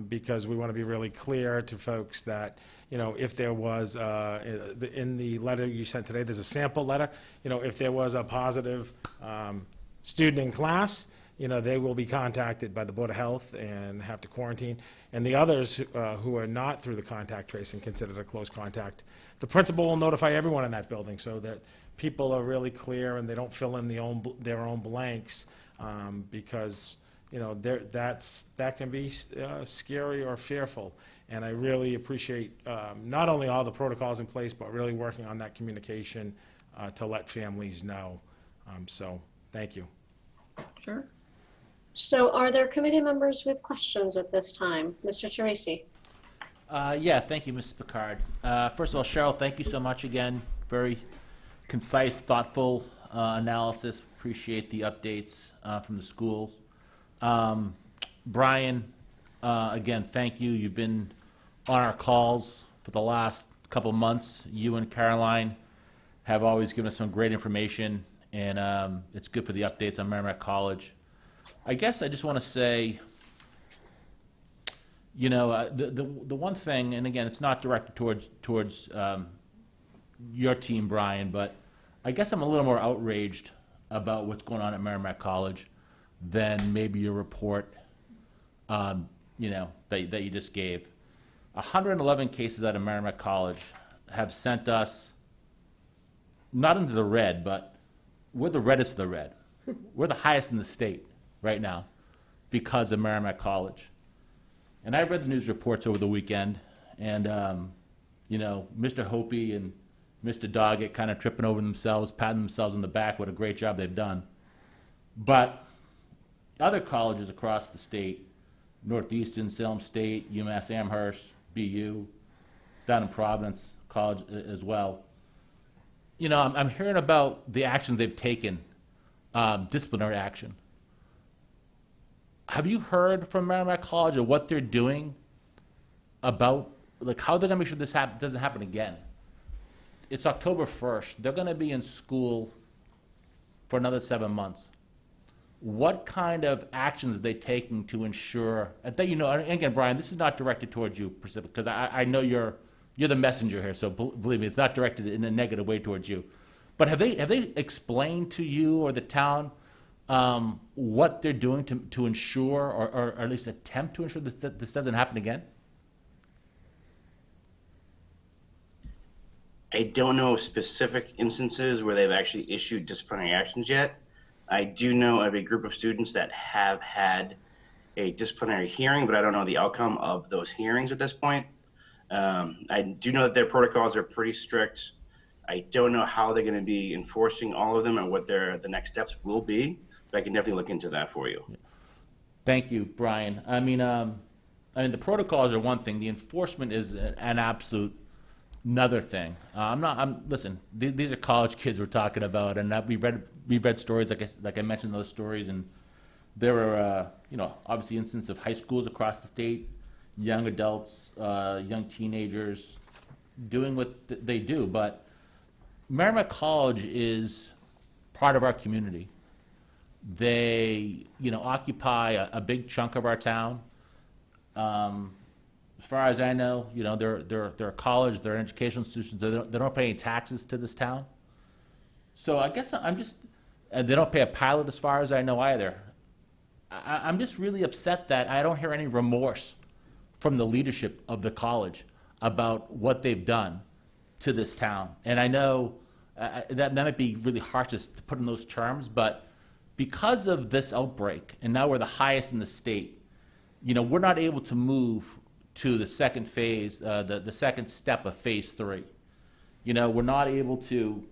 Because we want to be really clear to folks that, if there was, in the letter you sent today, there's a sample letter, if there was a positive student in class, they will be contacted by the Board of Health and have to quarantine. And the others who are not through the contact tracing considered a close contact, the principal will notify everyone in that building so that people are really clear and they don't fill in their own blanks because that can be scary or fearful. And I really appreciate not only all the protocols in place, but really working on that communication to let families know. So thank you. Sure. So are there committee members with questions at this time? Mr. Teresi? Yeah, thank you, Mrs. Picard. First of all, Cheryl, thank you so much again. Very concise, thoughtful analysis. Appreciate the updates from the schools. Brian, again, thank you. You've been on our calls for the last couple months. You and Caroline have always given us some great information, and it's good for the updates on Merrimack College. I guess I just want to say, the one thing, and again, it's not directed towards your team, Brian, but I guess I'm a little more outraged about what's going on at Merrimack College than maybe your report, that you just gave. 111 cases out of Merrimack College have sent us not into the red, but we're the reddest of the red. We're the highest in the state right now because of Merrimack College. And I read the news reports over the weekend, and Mr. Hopi and Mr. Doggett kind of tripping over themselves, patting themselves on the back. What a great job they've done. But other colleges across the state, Northeastern, Salem State, UMass Amherst, BU, down in Providence College as well. I'm hearing about the action they've taken, disciplinary action. Have you heard from Merrimack College or what they're doing about, how they're going to make sure this doesn't happen again? It's October 1st. They're going to be in school for another 7 months. What kind of actions are they taking to ensure that, and again, Brian, this is not directed towards you, because I know you're you're the messenger here, so believe me, it's not directed in a negative way towards you. But have they explained to you or the town what they're doing to ensure, or at least attempt to ensure that this doesn't happen again? I don't know of specific instances where they've actually issued disciplinary actions yet. I do know of a group of students that have had a disciplinary hearing, but I don't know the outcome of those hearings at this point. I do know that their protocols are pretty strict. I don't know how they're going to be enforcing all of them and what the next steps will be, but I can definitely look into that for you. Thank you, Brian. I mean, the protocols are one thing. The enforcement is an absolute another thing. Listen, these are college kids we're talking about, and we read stories like I mentioned those stories, and there are obviously instances of high schools across the state, young adults, young teenagers doing what they do. But Merrimack College is part of our community. They occupy a big chunk of our town. As far as I know, they're a college, they're an educational institution. They don't pay any taxes to this town. So I guess and they don't pay a pilot as far as I know either. I'm just really upset that I don't hear any remorse from the leadership of the college about what they've done to this town. And I know that might be really harsh to put in those terms, but because of this outbreak, and now we're the highest in the state, we're not able to move to the second phase, the second step of phase 3. We're not able to,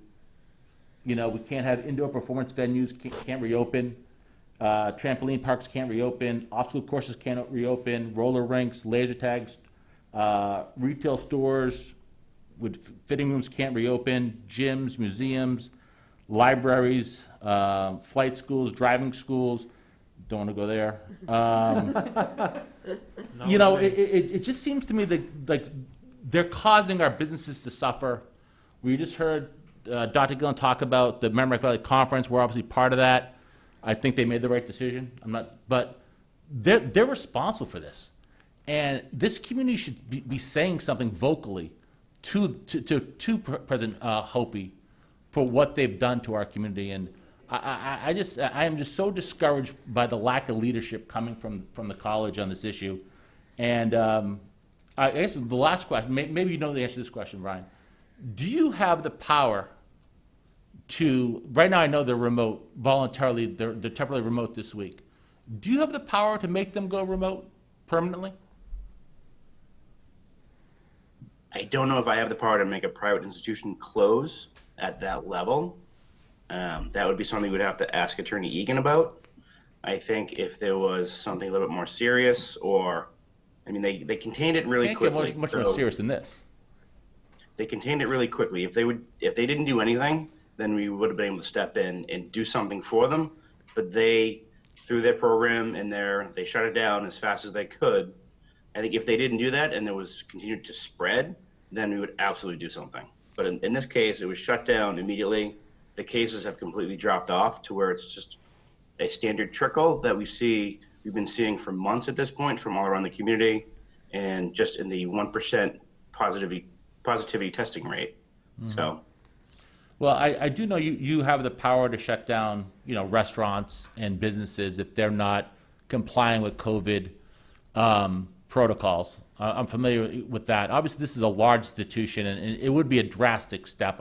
we can't have indoor performance venues, can't reopen, trampoline parks can't reopen, obstacle courses can't reopen, roller rinks, laser tags, retail stores with fitting rooms can't reopen, gyms, museums, libraries, flight schools, driving schools. Don't want to go there. It just seems to me that like they're causing our businesses to suffer. We just heard Dr. Gillen talk about the Merrimack Valley Conference. We're obviously part of that. I think they made the right decision. But they're responsible for this, and this community should be saying something vocally to President Hopi for what they've done to our community. And I am just so discouraged by the lack of leadership coming from the college on this issue. And I guess the last question, maybe you know the answer to this question, Brian. Do you have the power to, right now I know they're remote, voluntarily, they're temporarily remote this week. Do you have the power to make them go remote permanently? I don't know if I have the power to make a private institution close at that level. That would be something we'd have to ask Attorney Egan about. I think if there was something a little bit more serious, or, I mean, they contained it really quickly. Can't get much more serious than this. They contained it really quickly. If they didn't do anything, then we would have been able to step in and do something for them. But they, through their program and they shut it down as fast as they could. I think if they didn't do that and it was continued to spread, then we would absolutely do something. But in this case, it was shut down immediately. The cases have completely dropped off to where it's just a standard trickle that we've been seeing for months at this point from all around the community, and just in the 1% positivity testing rate. Mm-hmm. So, well, I do know you have the power to shut down, restaurants and businesses if they're not complying with COVID protocols. I'm familiar with that. Obviously, this is a large institution, and it would be a drastic step.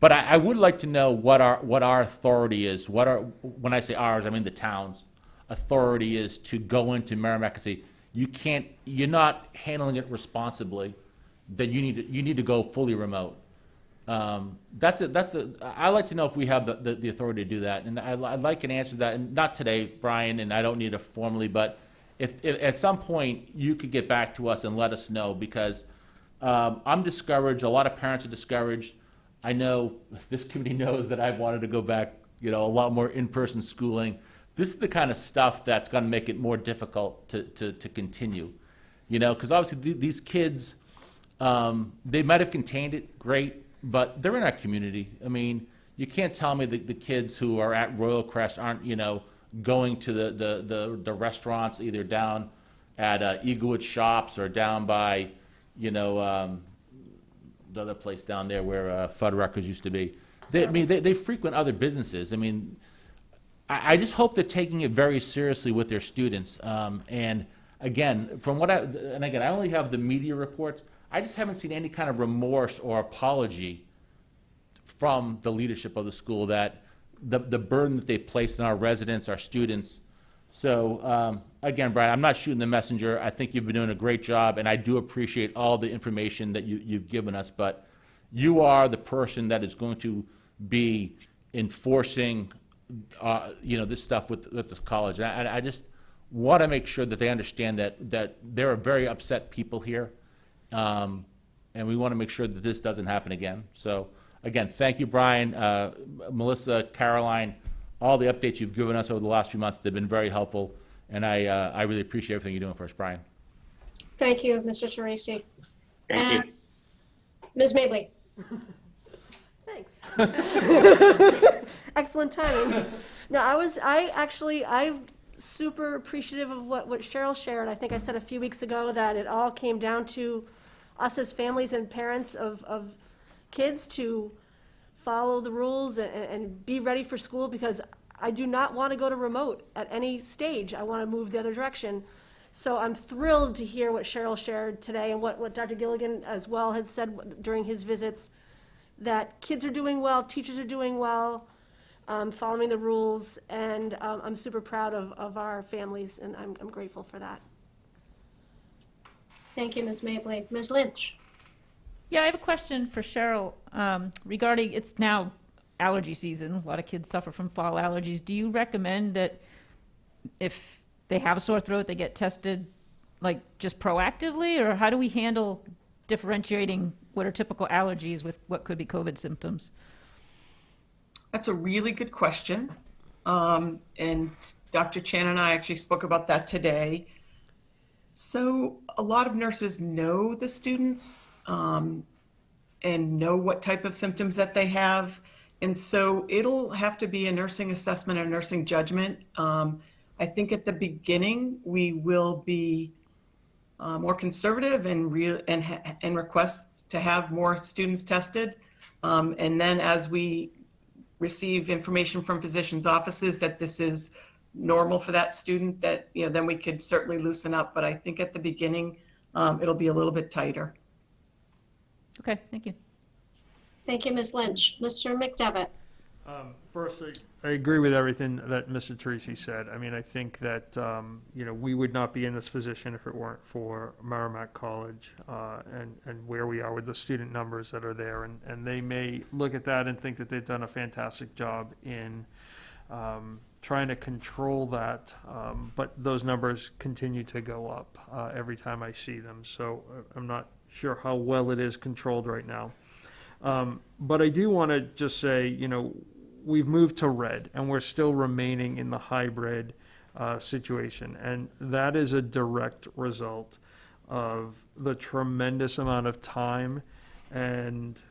But I would like to know what our authority is. When I say ours, I mean the town's authority is to go into Merrimack and say, you're not handling it responsibly, then you need to go fully remote. I'd like to know if we have the authority to do that, and I'd like an answer to that. And not today, Brian, and I don't need it formally, but if at some point you could get back to us and let us know, because I'm discouraged. A lot of parents are discouraged. I know this committee knows that I've wanted to go back, a lot more in-person schooling. This is the kind of stuff that's going to make it more difficult to continue, because obviously these kids, they might have contained it, great, but they're in our community. I mean, you can't tell me that the kids who are at Royal Crest aren't, going to the restaurants either down at Eaglewood Shops or down by, the other place down there where Fuddruckers used to be. They frequent other businesses. I mean, I just hope they're taking it very seriously with their students. And again, I only have the media reports. I just haven't seen any kind of remorse or apology from the leadership of the school that the burden that they placed on our residents, our students. So again, Brian, I'm not shooting the messenger. I think you've been doing a great job, and I do appreciate all the information that you've given us. But you are the person that is going to be enforcing, this stuff with the college. And I just want to make sure that they understand that there are very upset people here, and we want to make sure that this doesn't happen again. So again, thank you, Brian, Melissa, Caroline, all the updates you've given us over the last few months. They've been very helpful, and I really appreciate everything you're doing for us, Brian. Thank you, Mr. Teresi. Thank you. Ms. Mably. Thanks. Excellent timing. No, I'm super appreciative of what Cheryl shared. I think I said a few weeks ago that it all came down to us as families and parents of kids to follow the rules and be ready for school, because I do not want to go to remote at any stage. I want to move the other direction. So I'm thrilled to hear what Cheryl shared today and what Dr. Gilligan as well had said during his visits, that kids are doing well, teachers are doing well, following the rules, and I'm super proud of our families, and I'm grateful for that. Thank you, Ms. Mably. Ms. Lynch. Yeah, I have a question for Cheryl regarding, it's now allergy season. A lot of kids suffer from fall allergies. Do you recommend that if they have a sore throat, they get tested like just proactively, or how do we handle differentiating what are typical allergies with what could be COVID symptoms? That's a really good question. And Dr. Chan and I actually spoke about that today. So a lot of nurses know the students and know what type of symptoms that they have. And so it'll have to be a nursing assessment or nursing judgment. I think at the beginning, we will be more conservative and request to have more students tested. And then as we receive information from physicians' offices that this is normal for that student, that, then we could certainly loosen up. But I think at the beginning, it'll be a little bit tighter. Okay, thank you. Thank you, Ms. Lynch. Mr. McDevitt. First, I agree with everything that Mr. Teresi said. I mean, I think that, we would not be in this position if it weren't for Merrimack College and where we are with the student numbers that are there. And they may look at that and think that they've done a fantastic job in trying to control that. But those numbers continue to go up every time I see them. So I'm not sure how well it is controlled right now. But I do want to just say, we've moved to red and we're still remaining in the hybrid situation. And that is a direct result of the tremendous amount of time and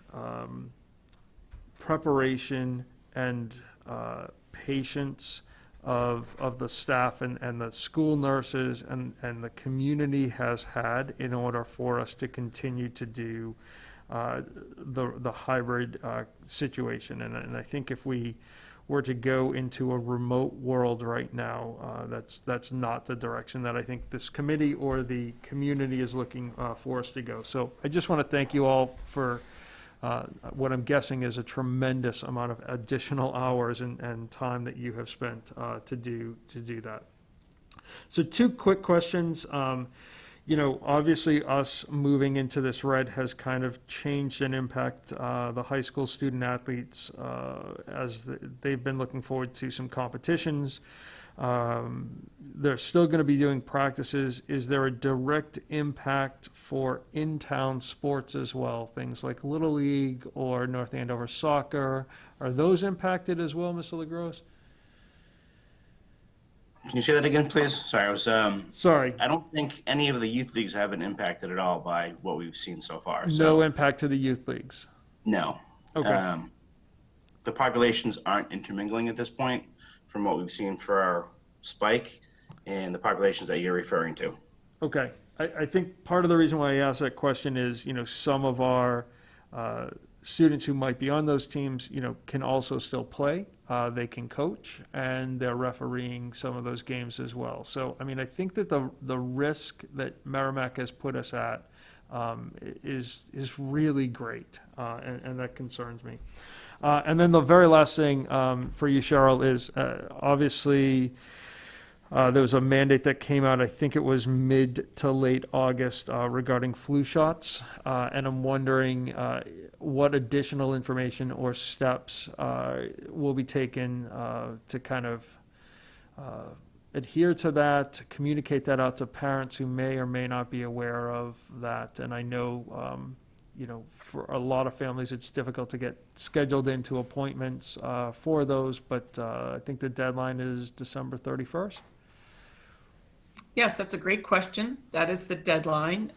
preparation and patience of the staff and the school nurses and the community has had in order for us to continue to do the hybrid situation. And I think if we were to go into a remote world right now, that's not the direction that I think this committee or the community is looking for us to go. So I just want to thank you all for what I'm guessing is a tremendous amount of additional hours and time that you have spent to do that. So 2 quick questions. Obviously us moving into this red has kind of changed and impact the high school student athletes as they've been looking forward to some competitions. They're still going to be doing practices. Is there a direct impact for in-town sports as well? Things like Little League or North Andover Soccer, are those impacted as well, Mr. LaGrosse? Can you say that again, please? Sorry, I was sorry. I don't think any of the youth leagues have been impacted at all by what we've seen so far. No impact to the youth leagues? No. Okay. The populations aren't intermingling at this point from what we've seen for our spike and the populations that you're referring to. Okay. I think part of the reason why I asked that question is, some of our students who might be on those teams, can also still play. They can coach, and they're refereeing some of those games as well. So, I think that the risk that Merrimack has put us at is really great, and that concerns me. And then the very last thing for you, Cheryl, is obviously there was a mandate that came out, I think it was mid to late August, regarding flu shots. And I'm wondering what additional information or steps will be taken to kind of adhere to that, communicate that out to parents who may or may not be aware of that. And I know, for a lot of families, it's difficult to get scheduled into appointments for those, but I think the deadline is December 31st. Yes, that's a great question. That is the deadline.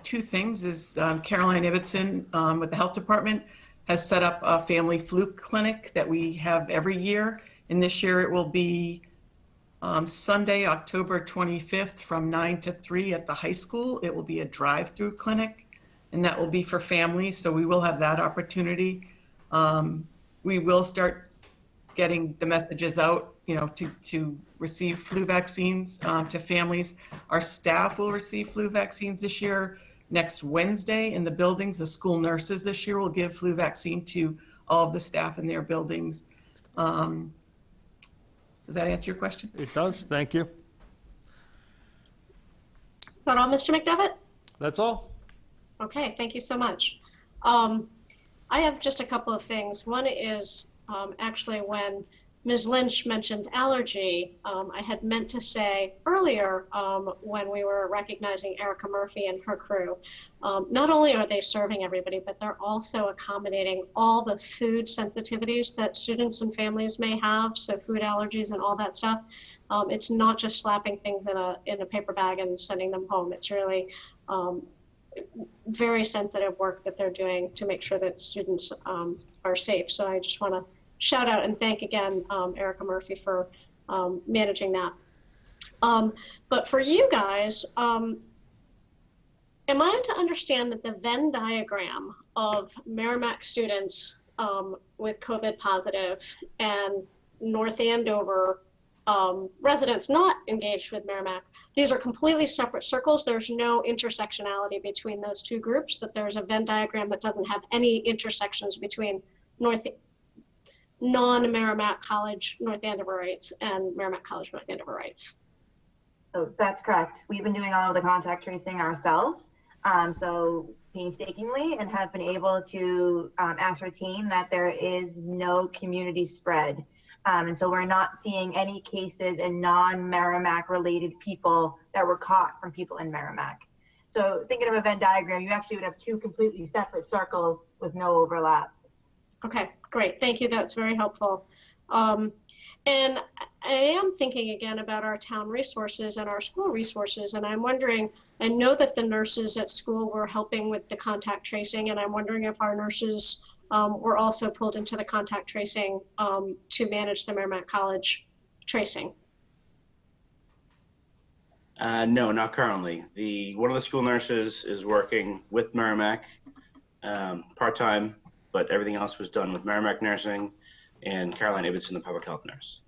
Two things is Caroline Ibbotson with the health department has set up a family flu clinic that we have every year. And this year it will be Sunday, October 25th from 9 to 3 at the high school. It will be a drive-through clinic, and that will be for families. So we will have that opportunity. We will start getting the messages out, to receive flu vaccines to families. Our staff will receive flu vaccines this year. Next Wednesday in the buildings, the school nurses this year will give flu vaccine to all of the staff in their buildings. Does that answer your question? It does. Thank you. Is that all, Mr. McDevitt? That's all. Okay, thank you so much. I have just a couple of things. One is actually when Ms. Lynch mentioned allergy, I had meant to say earlier when we were recognizing Erica Murphy and her crew, not only are they serving everybody, but they're also accommodating all the food sensitivities that students and families may have, so food allergies and all that stuff. It's not just slapping things in a paper bag and sending them home. It's really very sensitive work that they're doing to make sure that students are safe. So I just want to shout out and thank again Erica Murphy for managing that. But for you guys, am I to understand that the Venn diagram of Merrimack students with COVID positive and North Andover residents not engaged with Merrimack, these are completely separate circles? There's no intersectionality between those two groups, that there's a Venn diagram that doesn't have any intersections between non-Merrimack College North Andoverites and Merrimack College North Andoverites? So that's correct. We've been doing all of the contact tracing ourselves, so painstakingly, and have been able to ascertain that there is no community spread. And so we're not seeing any cases in non-Merrimack related people that were caught from people in Merrimack. So thinking of a Venn diagram, you actually would have two completely separate circles with no overlap. Okay, great. Thank you. That's very helpful. And I am thinking again about our town resources and our school resources. And I'm wondering, I know that the nurses at school were helping with the contact tracing, and I'm wondering if our nurses were also pulled into the contact tracing to manage the Merrimack College tracing. No, not currently. One of the school nurses is working with Merrimack part-time, but everything else was done with Merrimack Nursing and Caroline Ibbotson, the public health nurse.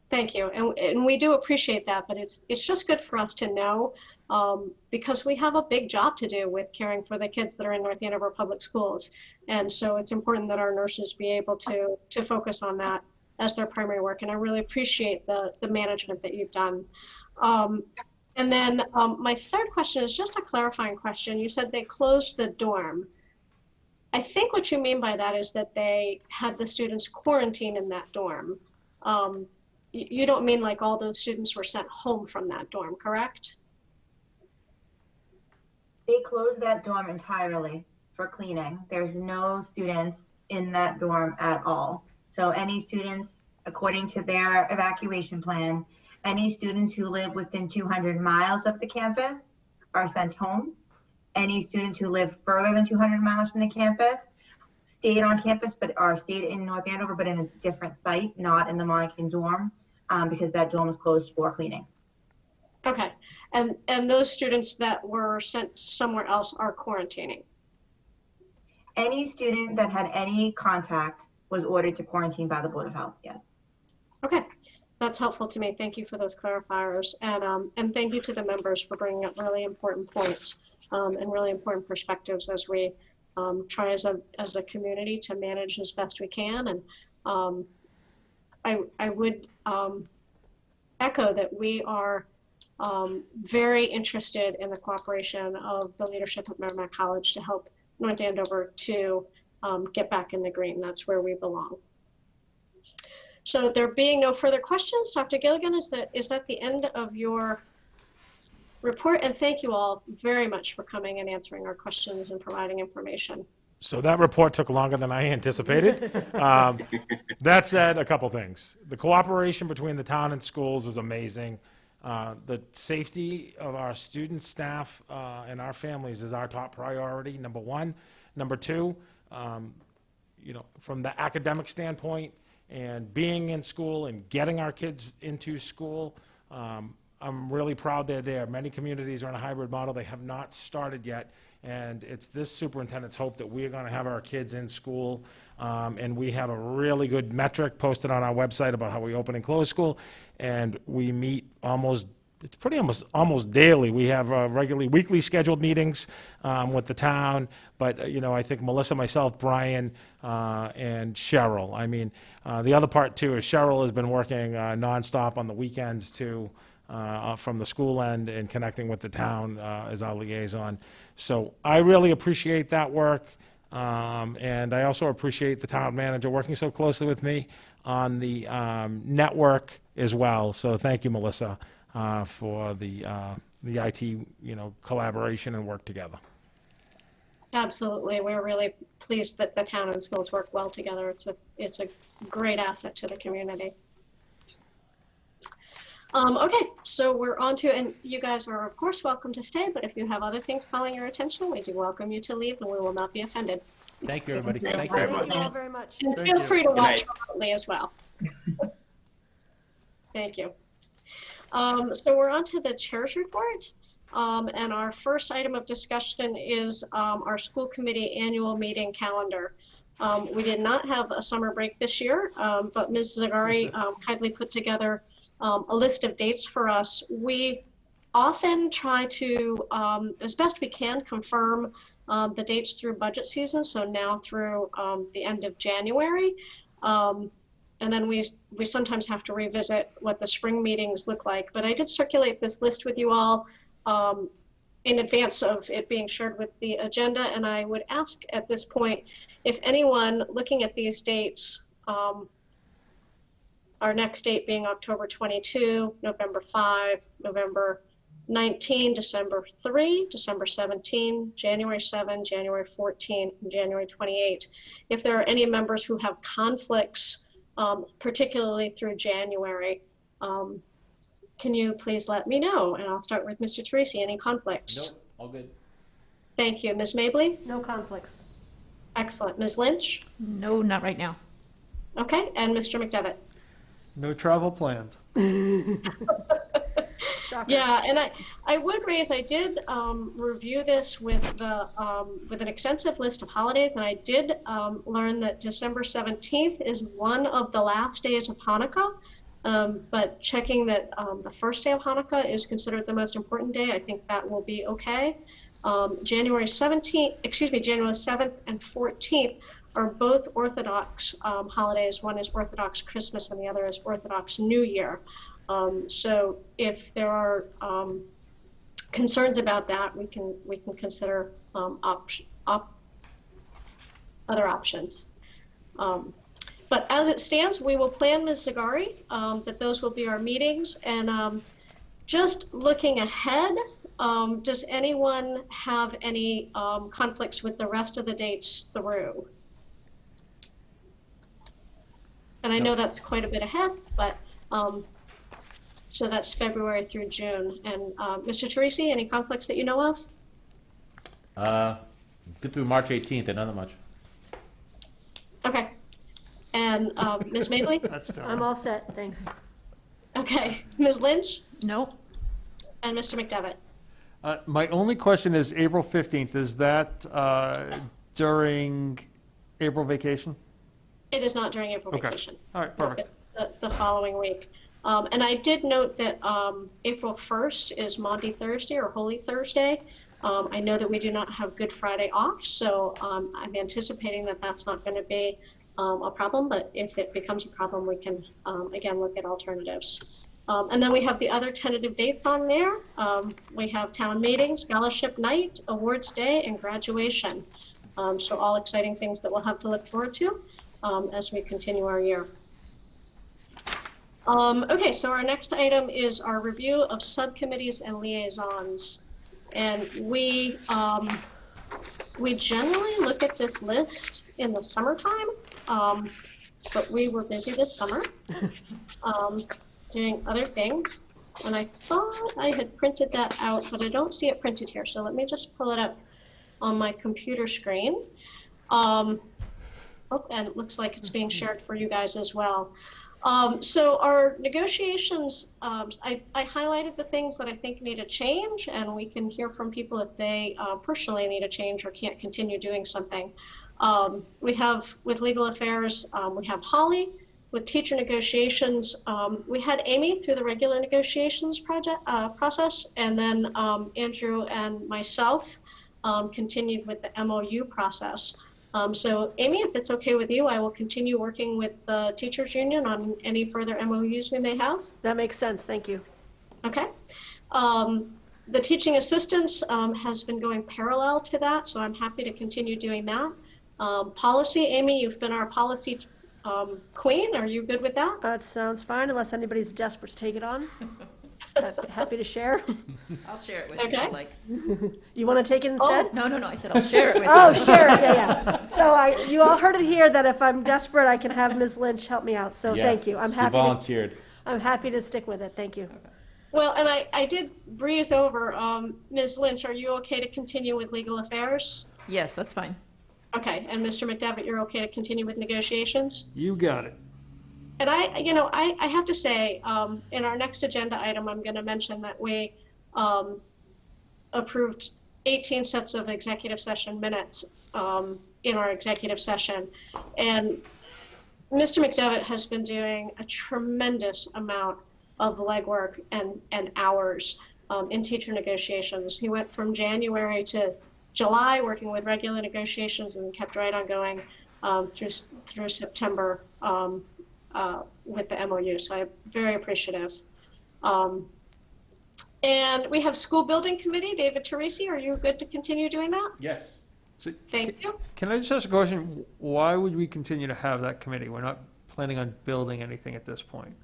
Thank you, and we do appreciate that, but it's just good for us to know because we have a big job to do with caring for the kids that are in North Andover Public Schools, and so it's important that our nurses be able to focus on that as their primary work, and I really appreciate the management that you've done. And then my third question is just a clarifying question. You said they closed the dorm. I think what you mean by that is that they had the students quarantine in that dorm. You don't mean like all those students were sent home from that dorm, correct? They closed that dorm entirely for cleaning. There's no students in that dorm at all. So any students, according to their evacuation plan, any students who live within 200 miles of the campus are sent home. Any students who live further than 200 miles from the campus stayed on campus, but are stayed in North Andover, but in a different site, not in the Monacan dorm, because that dorm was closed for cleaning. Okay, and those students that were sent somewhere else are quarantining? Any student that had any contact was ordered to quarantine by the Board of Health, yes. Okay, that's helpful to me. Thank you for those clarifiers. And thank you to the members for bringing up really important points and really important perspectives as we try as a community to manage as best we can. And I would echo that we are very interested in the cooperation of the leadership of Merrimack College to help North Andover to get back in the green. That's where we belong. So there being no further questions, Dr. Gilligan, is that the end of your report? And thank you all very much for coming and answering our questions and providing information. So that report took longer than I anticipated. That said, a couple things. The cooperation between the town and schools is amazing. The safety of our students, staff, and our families is our top priority, number one. Number two, from the academic standpoint and being in school and getting our kids into school, I'm really proud they're there. Many communities are in a hybrid model. They have not started yet. And it's this superintendent's hope that we are going to have our kids in school. And we have a really good metric posted on our website about how we open and close school. And we meet almost daily. We have regularly weekly scheduled meetings with the town. But, I think Melissa, myself, Brian, and Cheryl. I mean, the other part, too, is Cheryl has been working nonstop on the weekends, too. From the school end and connecting with the town as our liaison. So I really appreciate that work. And I also appreciate the town manager working so closely with me on the network as well. So thank you, Melissa, for the IT, collaboration and work together. Absolutely. We're really pleased that the town and schools work well together. It's a great asset to the community. Okay, so we're on to, and you guys are of course welcome to stay, but if you have other things calling your attention, we do welcome you to leave and we will not be offended. Thank you, everybody. Thank you very much. Thank you all very much. And Thank feel you. free to Good watch night. remotely as well. Thank you. So we're on to the chair's report. And our first item of discussion is our school committee annual meeting calendar. We did not have a summer break this year, but Ms. Zagari kindly put together a list of dates for us. We often try to, as best we can, confirm the dates through budget season, so now through the end of January. And then we sometimes have to revisit what the spring meetings look like. But I did circulate this list with you all in advance of it being shared with the agenda, and I would ask at this point if anyone looking at these dates, our next date being October 22, November 5, November 19, December 3, December 17, January 7, January 14, and January 28. If there are any members who have conflicts, particularly through January, can you please let me know? And I'll start with Mr. Teresi. Any conflicts? Nope, all good. Thank you. Ms. Mabley? No conflicts. Excellent. Ms. Lynch? No, not right now. Okay. And Mr. McDevitt? No travel planned. Yeah, and I would raise, I did review this with the with an extensive list of holidays, and I did learn that December 17th is one of the last days of Hanukkah. But checking that the first day of Hanukkah is considered the most important day, I think that will be okay. January 7th and 14th are both Orthodox holidays. One is Orthodox Christmas and the other is Orthodox New Year. So if there are concerns about that, we can consider other options. But as it stands, we will plan, Ms. Zagari, that those will be our meetings. And just looking ahead, does anyone have any conflicts with the rest of the dates through? And I know that's quite a bit ahead, but so that's February through June. And Mr. Teresi, any conflicts that you know of? Good through March 18th, and not much. Okay. And Ms. Mabley? That's terrible. I'm all set, thanks. Okay. Ms. Lynch? Nope. And Mr. McDevitt? My only question is April 15th, is that during April vacation? It is not during April Okay. vacation. All right, perfect. It's the following week. And I did note that April 1st is Maundy Thursday or Holy Thursday. I know that we do not have Good Friday off, so I'm anticipating that that's not going to be a problem, but if it becomes a problem, we can, again, look at alternatives. And then we have the other tentative dates on there. We have town meeting, scholarship night, awards day, and graduation. So all exciting things that we'll have to look forward to as we continue our year. Okay, so our next item is our review of subcommittees and liaisons. And we generally look at this list in the summertime, but we were busy this summer doing other things. And I thought I had printed that out, but I don't see it printed here. So let me just pull it up on my computer screen. Oh, and it looks like it's being shared for you guys as well. So our negotiations, I highlighted the things that I think need a change, and we can hear from people if they personally need a change or can't continue doing something. We have, with legal affairs, we have Holly. With teacher negotiations, we had Amy through the regular negotiations process, and then Andrew and myself continued with the MOU process. So Amy, if it's okay with you, I will continue working with the teachers union on any further MOUs we may have. That makes sense, thank you. Okay. The teaching assistants has been going parallel to that, so I'm happy to continue doing that. Policy, Amy, you've been our policy queen. Are you good with that? That sounds fine, unless anybody's desperate to take it on. Happy to share. I'll share it with you if Okay. you like. You want to take it instead? No, I said I'll share it with you. Oh, share it, yeah. So you all heard it here that if I'm desperate, I can have Ms. Lynch help me out. So thank you. I'm She happy. volunteered. I'm happy to stick with it. Thank you. Well, and I did breeze over. Ms. Lynch, are you okay to continue with legal affairs? Yes, that's fine. Okay, and Mr. McDevitt, you're okay to continue with negotiations? You got it. And I have to say, in our next agenda item, I'm going to mention that we approved 18 sets of executive session minutes in our executive session. And Mr. McDevitt has been doing a tremendous amount of legwork and hours in teacher negotiations. He went from January to July working with regular negotiations and kept right on going through September with the MOU. So I'm very appreciative. And we have school building committee. David Teresi, are you good to continue doing that? Yes. So, Thank you. Can I just ask a question? Why would we continue to have that committee? We're not planning on building anything at this point.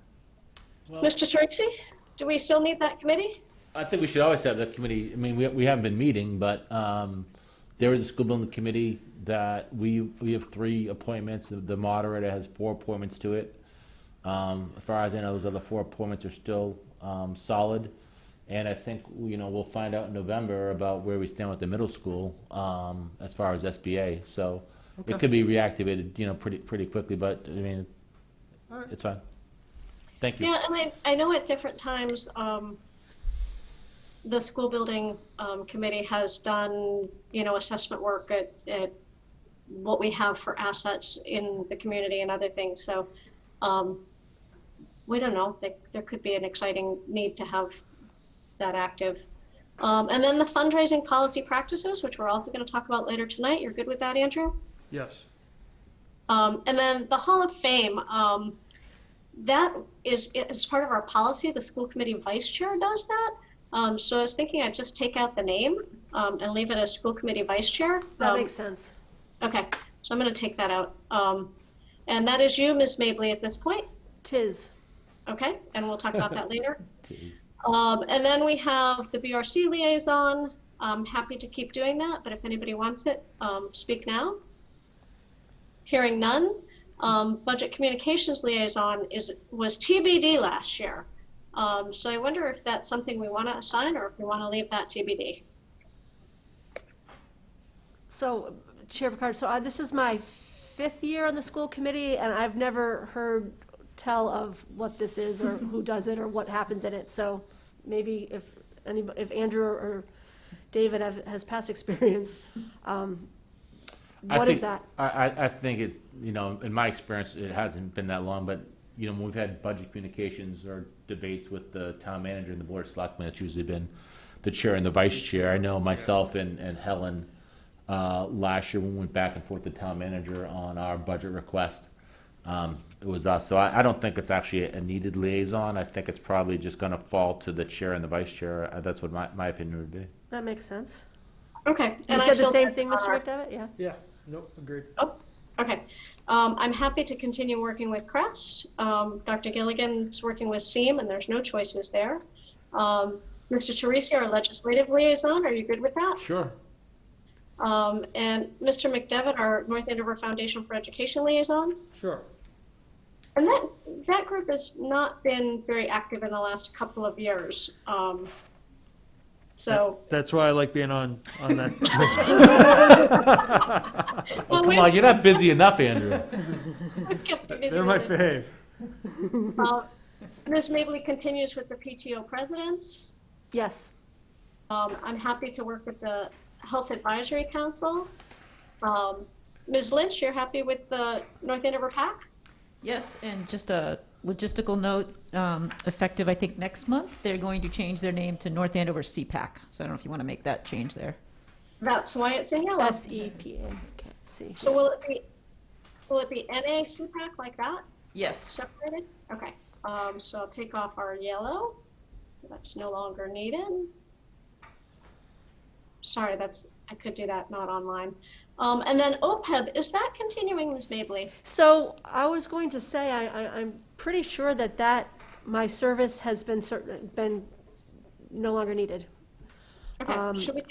Well, Mr. Teresi, do we still need that committee? I think we should always have that committee. I mean, we haven't been meeting, but there is a school building committee that we have 3 appointments. The moderator has 4 appointments to it. As far as I know, those other 4 appointments are still solid. And I think, we'll find out in November about where we stand with the middle school as far as SBA. So it could be reactivated, pretty quickly, but I mean, it's fine. Thank you. Yeah, and I know at different times, the school building committee has done, assessment work at what we have for assets in the community and other things. So we don't know. There could be an exciting need to have that active. And then the fundraising policy practices, which we're also going to talk about later tonight. You're good with that, Andrew? Yes. And then the Hall of Fame, that is part of our policy. The school committee vice chair does that. So I was thinking I'd just take out the name and leave it as school committee vice chair. That makes sense. Okay, so I'm going to take that out. And that is you, Ms. Mabley, at this point? Tis. Okay, and we'll talk about that later. Tis. And then we have the Brc Liaison. I'm happy to keep doing that, but if anybody wants it, speak now. Hearing none. Budget Communications Liaison was TBD last year. So I wonder if that's something we want to assign or if we want to leave that TBD. So, Chair Picard, so this is my 5th year on the school committee, and I've never heard tell of what this is or who does it or what happens in it. So maybe if if Andrew or David has past experience, what is that? I think it, in my experience, it hasn't been that long, but, when we've had budget communications or debates with the town manager and the board of selectmen, it's usually been the chair and the vice chair. I know myself and Helen, last year when we went back and forth with the town manager on our budget request, it was us. So I don't think it's actually a needed liaison. I think it's probably just going to fall to the chair and the vice chair. That's what my opinion would be. That makes sense. Okay. You said the same thing, Mr. McDevitt? Yeah. Yeah, nope, agreed. Oh, okay. I'm happy to continue working with Crest. Dr. Gilligan's working with SEAM, and there's no choices there. Mr. Teresi, our legislative liaison, are you good with that? Sure. And Mr. McDevitt, our North Andover Foundation for Education liaison. Sure. And that group has not been very active in the last couple of years. So That's why I like being on that. well, Come on, you're not busy enough, Andrew. They're my fave. Ms. Mabley continues with the PTO presidents. Yes. I'm happy to work with the Health Advisory Council. Ms. Lynch, you're happy with the North Andover PAC? Yes, and just a logistical note, effective, I think, next month, they're going to change their name to North Andover CPAC. So I don't know if you want to make that change there. That's why it's in yellow. SEPA. Okay, see. So will it be NA CPAC like that? Yes. Separated? Okay. So I'll take off our yellow. That's no longer needed. Sorry, I could do that, not online. And then OPEB, is that continuing, Ms. Mabley? So I was going to say, I'm pretty sure that my service has been no longer needed. Okay, should we?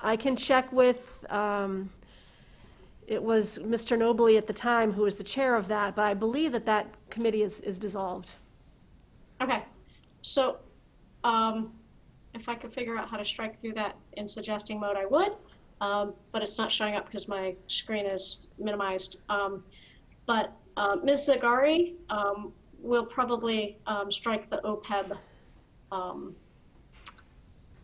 I can check with, it was Mr. Nobley at the time who was the chair of that, but I believe that committee is dissolved. Okay, so if I could figure out how to strike through that in suggesting mode, I would. But it's not showing up because my screen is minimized. But Ms. Zagari will probably strike the OPEB.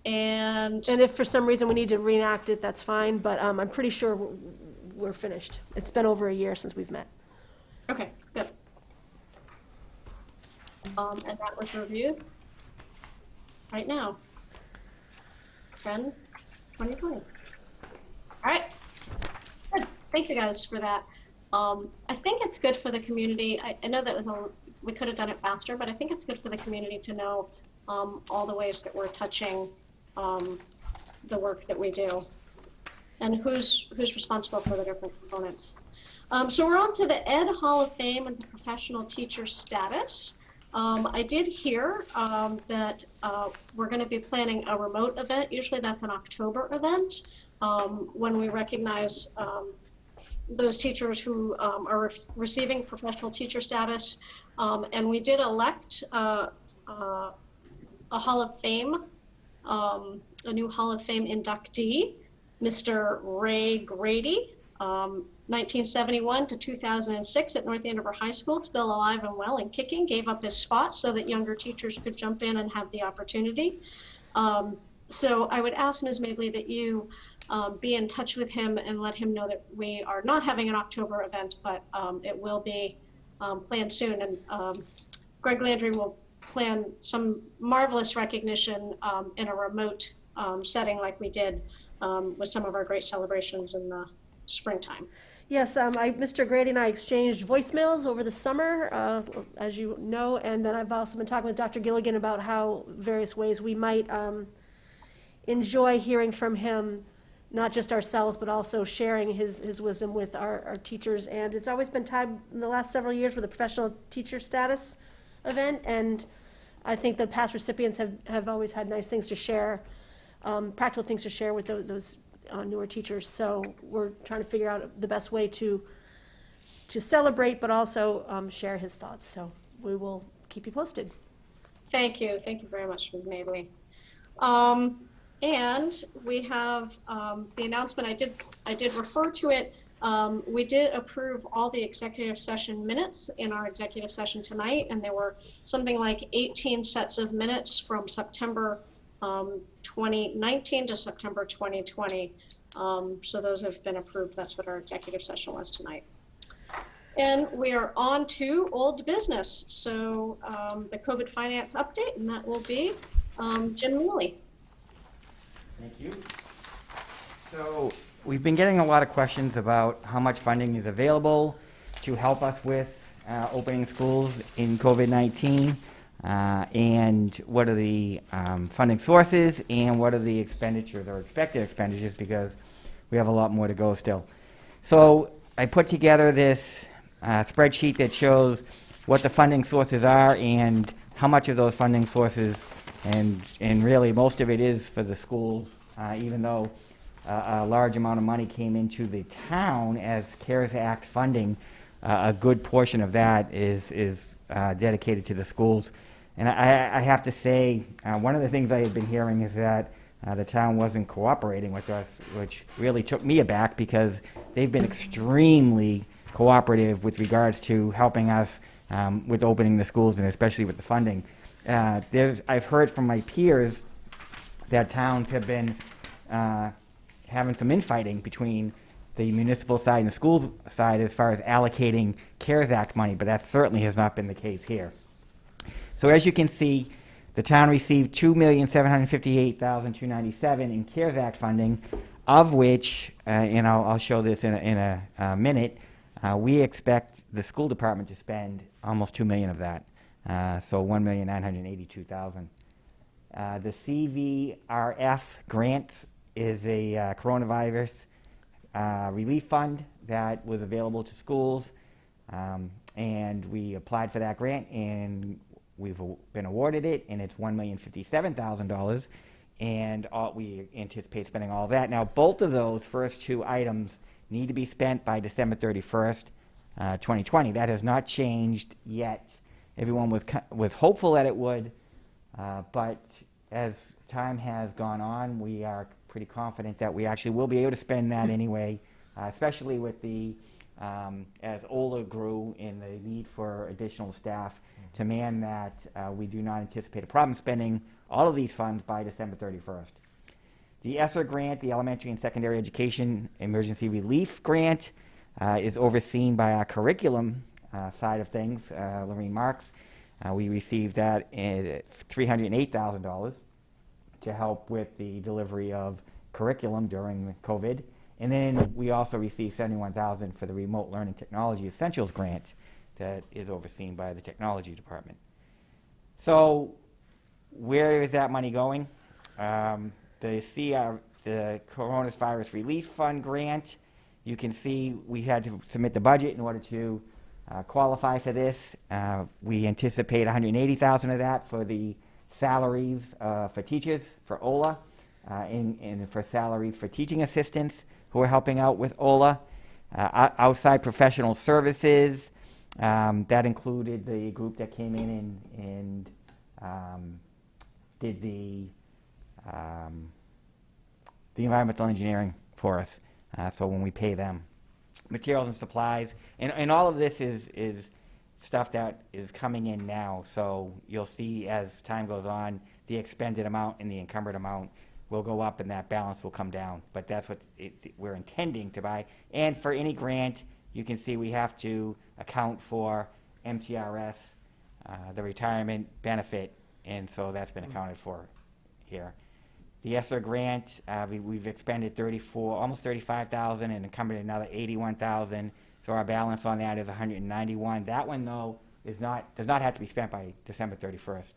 And if for some reason we need to reenact it, that's fine, but I'm pretty sure we're finished. It's been over a year since we've met. Okay, good. And that was reviewed right now, 10/2020. All right, good. Thank you guys for that. I think it's good for the community. I know that we could have done it faster, but I think it's good for the community to know all the ways that we're touching the work that we do and who's responsible for the different components. So we're on to the Ed Hall of Fame and the professional teacher status. I did hear that we're going to be planning a remote event. Usually that's an October event. When we recognize those teachers who are receiving professional teacher status. And we did elect a Hall of Fame, a new Hall of Fame inductee, Mr. Ray Grady, 1971 to 2006 at North Andover High School, still alive and well and kicking, gave up his spot so that younger teachers could jump in and have the opportunity. So I would ask Ms. Mabley that you be in touch with him and let him know that we are not having an October event, but it will be planned soon. And Greg Landry will plan some marvelous recognition in a remote setting like we did with some of our great celebrations in the springtime. Yes, Mr. Grady and I exchanged voicemails over the summer, as you know, and then I've also been talking with Dr. Gilligan about how various ways we might enjoy hearing from him, not just ourselves, but also sharing his wisdom with our teachers. And it's always been tied in the last several years with a professional teacher status event, and I think the past recipients have always had nice things to share, practical things to share with those newer teachers. So we're trying to figure out the best way to celebrate, but also share his thoughts. So we will keep you posted. Thank you very much, Ms. Mabley. And we have the announcement. I did refer to it. We did approve all the executive session minutes in our executive session tonight, and there were something like 18 sets of minutes from September 12th 2019 to September 2020. So those have been approved. That's what our executive session was tonight. And we are on to old business. So the COVID finance update, and that will be Jim Neely. Thank you. So we've been getting a lot of questions about how much funding is available to help us with opening schools in COVID-19, and what are the funding sources, and what are the expenditures or expected expenditures, because we have a lot more to go still. So I put together this spreadsheet that shows what the funding sources are and how much of those funding sources, and really most of it is for the schools, even though a large amount of money came into the town as CARES Act funding. A good portion of that is dedicated to the schools. And I have to say, one of the things I had been hearing is that the town wasn't cooperating with us, which really took me aback, because they've been extremely cooperative with regards to helping us with opening the schools, and especially with the funding. I've heard from my peers that towns have been having some infighting between the municipal side and the school side as far as allocating CARES Act money, but that certainly has not been the case here. So as you can see, the town received $2,758,297 in CARES Act funding, of which, and I'll show this in a minute, we expect the school department to spend almost $2 million of that, so $1,982,000. The CVRF grant is a coronavirus relief fund that was available to schools, and we applied for that grant, and we've been awarded it, and it's $1,057,000, and we anticipate spending all of that. Now, both of those first two items need to be spent by December 31st, 2020. That has not changed yet. Everyone was hopeful that it would, but as time has gone on, we are pretty confident that we actually will be able to spend that anyway, especially with the, as OLA grew in the need for additional staff to man that, we do not anticipate a problem spending all of these funds by December 31st. The ESSER grant, the Elementary and Secondary Education Emergency Relief Grant, is overseen by our curriculum side of things, Lorraine Marks. We received that at $308,000 to help with the delivery of curriculum during COVID. And then we also received $71,000 for the Remote Learning Technology Essentials Grant that is overseen by the Technology Department. So where is that money going? The Coronavirus Relief Fund grant, you can see we had to submit the budget in order to qualify for this. We anticipate $180,000 of that for the salaries for teachers, for OLA, and for salaries for teaching assistants who are helping out with OLA. Outside professional services, that included the group that came in and did the environmental engineering for us, so when we pay them. Materials and supplies, and all of this is stuff that is coming in now, so you'll see as time goes on, the expended amount and the encumbered amount will go up and that balance will come down, but that's what we're intending to buy. And for any grant, you can see we have to account for MTRS, the retirement benefit, and so that's been accounted for here. The ESSER grant, we've expended almost $35,000 and encumbered another $81,000. So our balance on that is $191,000. That one, though, does not have to be spent by December 31st.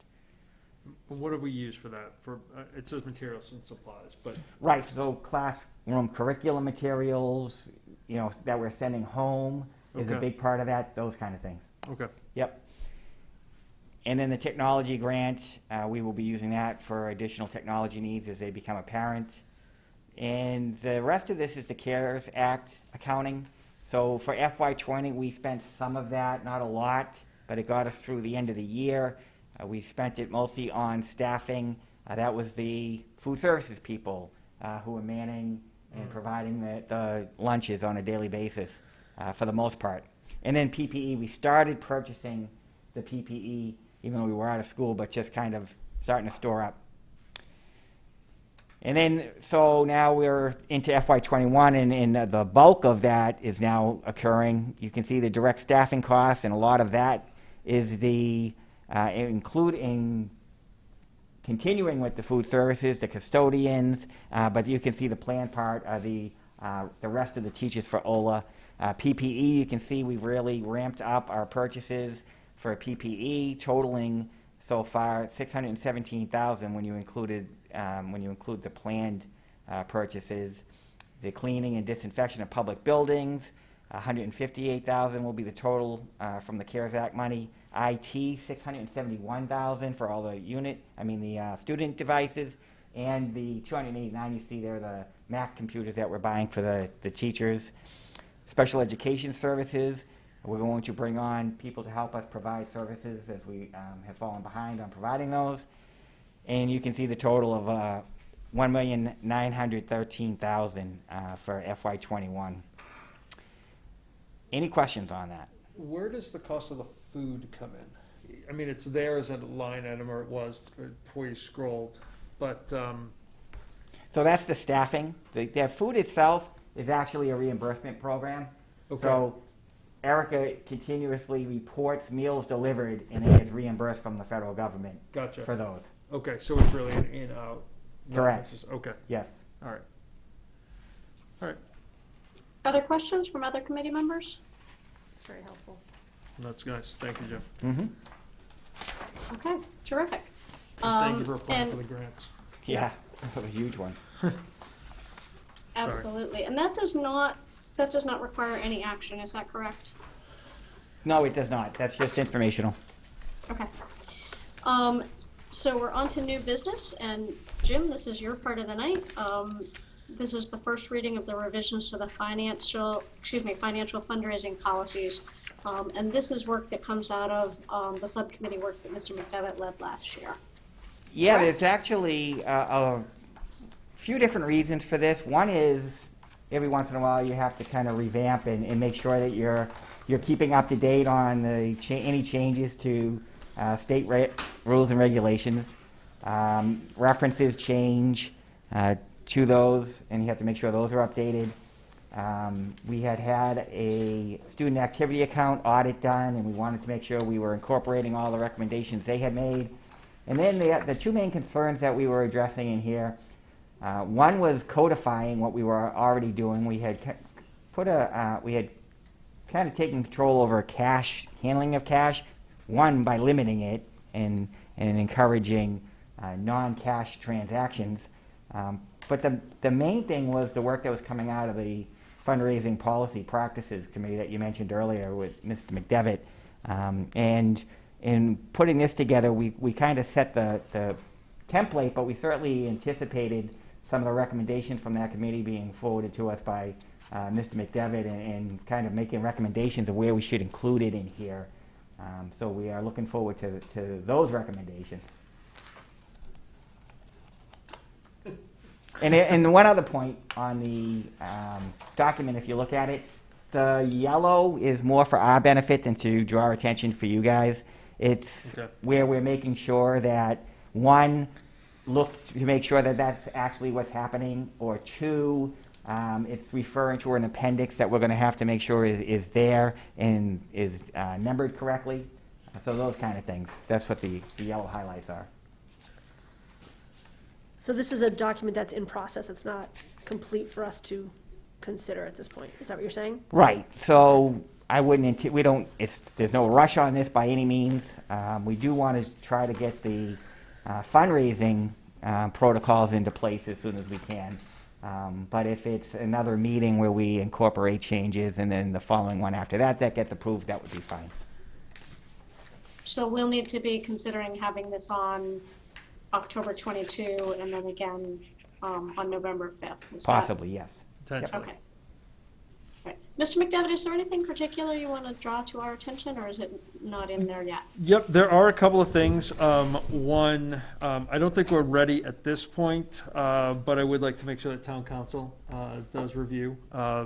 What have we used for that? For it says materials and supplies, but right. So classroom curriculum materials, that we're sending home is a big part of that. Those kind of things. Okay. Yep. And then the technology grant, we will be using that for additional technology needs as they become apparent. And the rest of this is the CARES Act accounting. So for FY20, we spent some of that, not a lot, but it got us through the end of the year. We spent it mostly on staffing. That was the food services people who were manning and providing the lunches on a daily basis for the most part. And then PPE, we started purchasing the PPE even though we were out of school, but just kind of starting to store up. And then, so now we're into FY21, and the bulk of that is now occurring. You can see the direct staffing costs, and a lot of that is the including continuing with the food services, the custodians, but you can see the planned part of the rest of the teachers for OLA. PPE, you can see we've really ramped up our purchases for PPE, totaling so far $617,000 when you include the planned purchases. The cleaning and disinfection of public buildings, $158,000 will be the total from the CARES Act money. IT, $671,000 for all the student devices, and the $289 you see there, the Mac computers that we're buying for the teachers. Special education services, we're going to bring on people to help us provide services as we have fallen behind on providing those. And you can see the total of $1,913,000 for FY21. Any questions on that? Where does the cost of the food come in? I mean, it's there as a line item, or it was before you scrolled, but... So that's the staffing. The food itself is actually a reimbursement program. Okay. So Erica continuously reports meals delivered, and it gets reimbursed from the federal government. Gotcha. For those. Okay, so it's really an in-out. Correct. Okay. Yes. All right. All right. Other questions from other committee members? It's very helpful. That's nice. Thank you, Jim. Mm-hmm. Okay, terrific. Thank you for applying for the grants. Yeah, that's a huge one. Absolutely. And that does not require any action, is that correct? No, it does not. That's just informational. Okay. So we're on to new business, and Jim, this is your part of the night. This is the first reading of the revisions to the financial fundraising policies. And this is work that comes out of the subcommittee work that Mr. McDevitt led last year. Yeah, Correct? there's actually a few different reasons for this. One is every once in a while you have to kind of revamp and make sure that you're keeping up to date on any changes to state rules and regulations. References change to those, and you have to make sure those are updated. We had a student activity account audit done, and we wanted to make sure we were incorporating all the recommendations they had made. And then the two main concerns that we were addressing in here, one was codifying what we were already doing. We had kind of taken control over handling of cash, one by limiting it and encouraging non-cash transactions. But the main thing was the work that was coming out of the Fundraising Policy Practices Committee that you mentioned earlier with Mr. McDevitt. And in putting this together, we kind of set the template, but we certainly anticipated some of the recommendations from that committee being forwarded to us by Mr. McDevitt and kind of making recommendations of where we should include it in here. So we are looking forward to those recommendations. And one other point on the document, if you look at it, the yellow is more for our benefit than to draw attention for you guys. It's where we're making sure that, one, look to make sure that that's actually what's happening, or two, it's referring to an appendix that we're going to have to make sure is there and is numbered correctly. So those kind of things. That's what the yellow highlights are. So this is a document that's in process. It's not complete for us to consider at this point. Is that what you're saying? Right. So I wouldn't. There's no rush on this by any means. We do want to try to get the fundraising protocols into place as soon as we can. But if it's another meeting where we incorporate changes and then the following one after that gets approved, that would be fine. So we'll need to be considering having this on October 22 and then again on November 5th. Possibly, yes. Potentially. Okay. Right. Mr. McDevitt, is there anything particular you want to draw to our attention, or is it not in there yet? Yep, there are a couple of things. One, I don't think we're ready at this point, but I would like to make sure that Town Council does review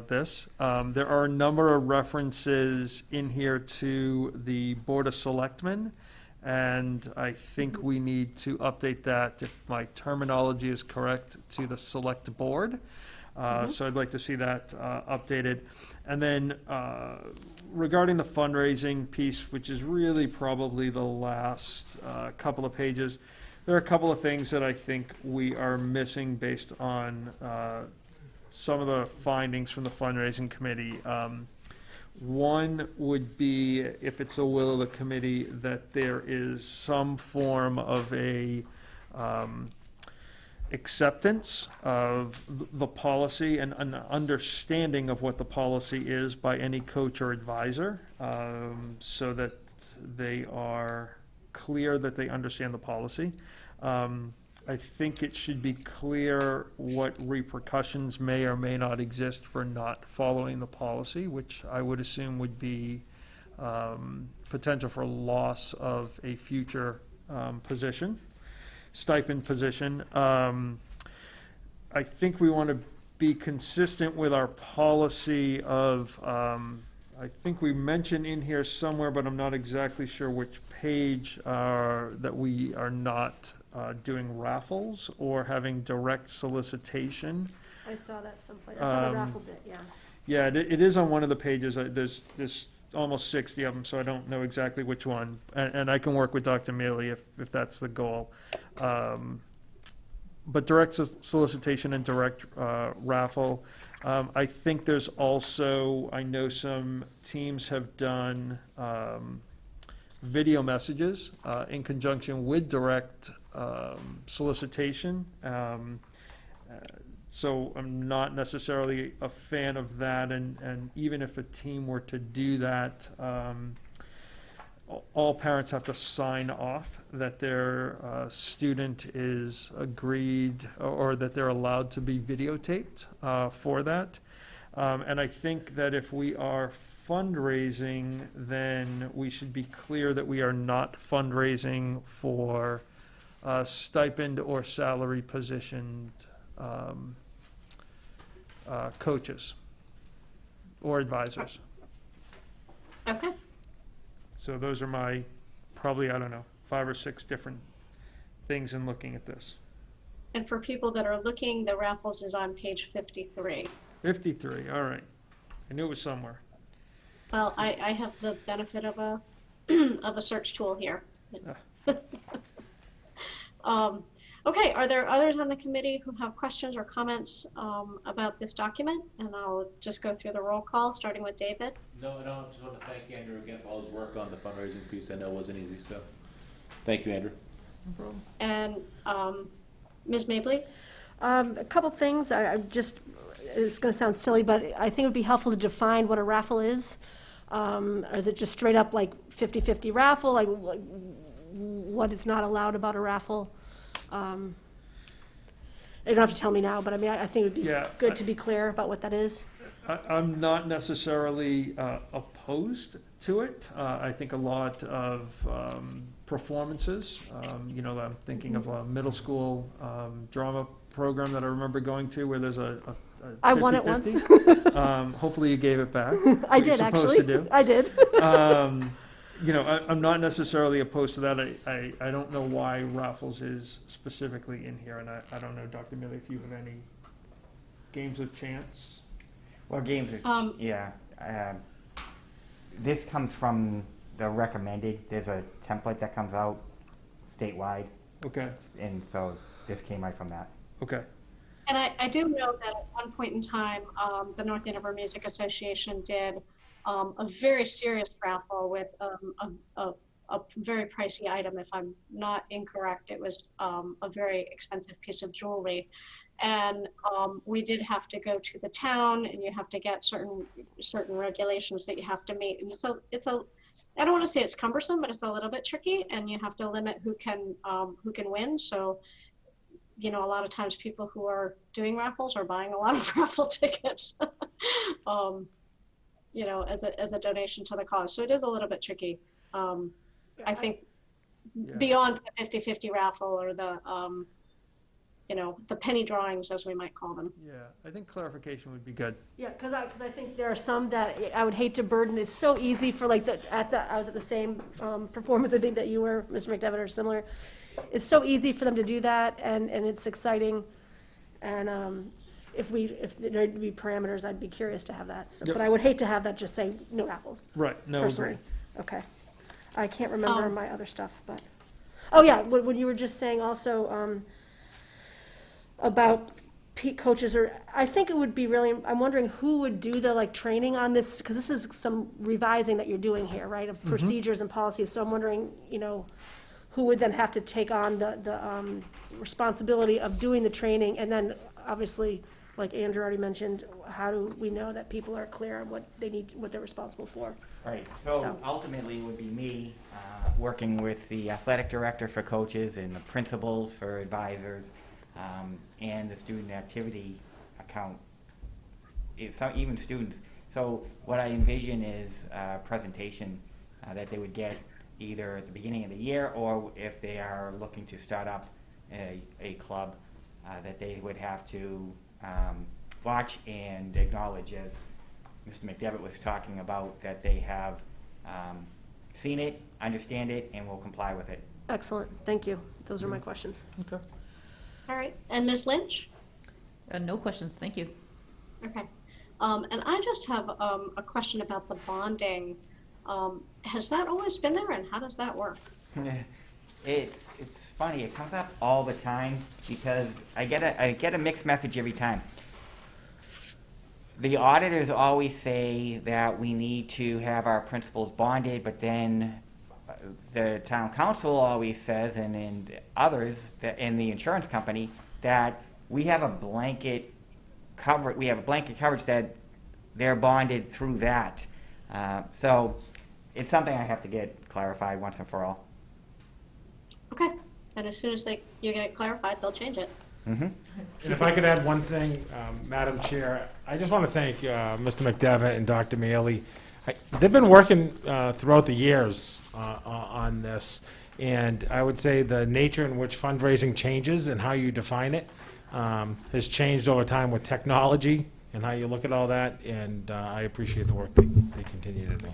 this. There are a number of references in here to the Board of Selectmen And I think we need to update that, if my terminology is correct, to the select board. So I'd like to see that updated. And then regarding the fundraising piece, which is really probably the last couple of pages, there are a couple of things that I think we are missing based on some of the findings from the fundraising committee. One would be, if it's the will of the committee, that there is some form of a acceptance of the policy and an understanding of what the policy is by any coach or advisor, so that they are clear that they understand the policy. I think it should be clear what repercussions may or may not exist for not following the policy, which I would assume would be potential for loss of a future stipend position. I think we want to be consistent with our policy of, I think we mentioned in here somewhere, but I'm not exactly sure which page, that we are not doing raffles or having direct solicitation. I saw that someplace. I saw the raffle bit, yeah. Yeah, it is on one of the pages. There's almost 60 of them, so I don't know exactly which one. And I can work with Dr. Mealy if that's the goal. But direct solicitation and direct raffle. I think there's also, I know some teams have done video messages in conjunction with direct solicitation. So I'm not necessarily a fan of that, and even if a team were to do that, all parents have to sign off that their student is agreed or that they're allowed to be videotaped for that. And I think that if we are fundraising, then we should be clear that we are not fundraising for stipend or salary positioned coaches or advisors. Okay. So those are my, probably, I don't know, 5 or 6 different things in looking at this. And for people that are looking, the raffles is on page 53. 53, all right. I knew it was somewhere. Well, I have the benefit of a of a search tool here. Okay, are there others on the committee who have questions or comments about this document? And I'll just go through the roll call, starting with David. No, I just want to thank Andrew again for all his work on the fundraising piece. I know it wasn't easy, so thank you, Andrew. No problem. And Ms. Mabley? A couple things. I just, it's going to sound silly, but I think it would be helpful to define what a raffle is. Is it just straight up like 50-50 raffle? Like what is not allowed about a raffle? You don't have to tell me now, but I mean, I think it would be good to be clear about what that is. I'm not necessarily opposed to it. I think a lot of performances, I'm thinking of a middle school drama program that I remember going to where there's a 50-50. I won it once. Hopefully you gave it back. I did, actually. I did. I'm not necessarily opposed to that. I don't know why raffles is specifically in here, and I don't know, Dr. Miller, if you have any games of chance. Well, games of, this comes from the recommended. There's a template that comes out statewide. Okay. And so this came right from that. Okay. And I do know that at one point in time, the North Andover Music Association did a very serious raffle with a very pricey item. If I'm not incorrect, it was a very expensive piece of jewelry. And we did have to go to the town, and you have to get certain regulations that you have to meet. And I don't want to say it's cumbersome, but it's a little bit tricky, and you have to limit who can win. So, a lot of times people who are doing raffles are buying a lot of raffle tickets, as a donation to the cause. So it is a little bit tricky. I think beyond the 50-50 raffle or the the penny drawings, as we might call them. Yeah, I think clarification would be good. Yeah, because I think there are some that I would hate to burden. It's so easy for I was at the same performance, I think, that you were, Mr. McDevitt, or similar. It's so easy for them to do that, and it's exciting. And if there would be parameters, I'd be curious to have that. So, Yep. But I would hate to have that just say no apples. Right, no, Personally. agree. Okay. I can't remember my other stuff, but, oh yeah, when you were just saying also about coaches, or I think it would be really, I'm wondering who would do the training on this, because this is some revising that you're doing here, right, of procedures and policies. So I'm wondering, who would then have to take on the responsibility of doing the training, and then obviously, like Andrew already mentioned, how do we know that people are clear on what they need, what they're responsible for? Right, so ultimately it would be me working with the athletic director for coaches and the principals for advisors, and the student activity account, even students. So what I envision is a presentation that they would get either at the beginning of the year, or if they are looking to start up a club, that they would have to watch and acknowledge, as Mr. McDevitt was talking about, that they have seen it, understand it, and will comply with it. Excellent, thank you. Those are my questions. Okay. All right, and Ms. Lynch? No questions, thank you. Okay, and I just have a question about the bonding. Has that always been there, and how does that work? It's funny, it comes up all the time because I get a mixed message every time. The auditors always say that we need to have our principals bonded, but then the town council always says, and others, in the insurance company, that we have a blanket coverage that they're bonded through that. So it's something I have to get clarified once and for all. Okay, and as soon as you get it clarified, they'll change it. Mm-hmm. And if I could add one thing, Madam Chair, I just want to thank Mr. McDevitt and Dr. Mealy. They've been working throughout the years on this, and I would say the nature in which fundraising changes and how you define it has changed over time with technology and how you look at all that, and I appreciate the work they continue to do.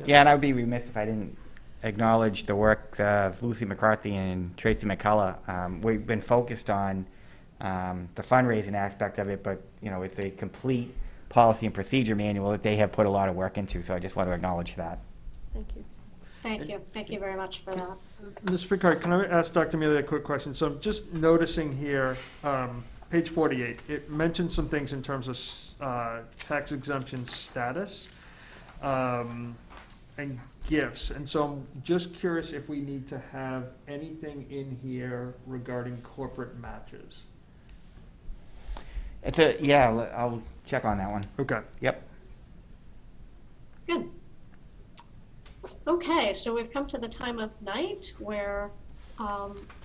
Yeah, and I would be remiss if I didn't acknowledge the work of Lucy McCarthy and Tracy McCullough. We've been focused on the fundraising aspect of it, but it's a complete policy and procedure manual that they have put a lot of work into, so I just want to acknowledge that. Thank you. Thank you. Thank you very much for that. Mr. Picard, can I ask Dr. Mealy a quick question? So I'm just noticing here, page 48, it mentions some things in terms of tax exemption status and gifts. And so I'm just curious if we need to have anything in here regarding corporate matches. I'll check on that one. Okay. Yep. Good. Okay, so we've come to the time of night where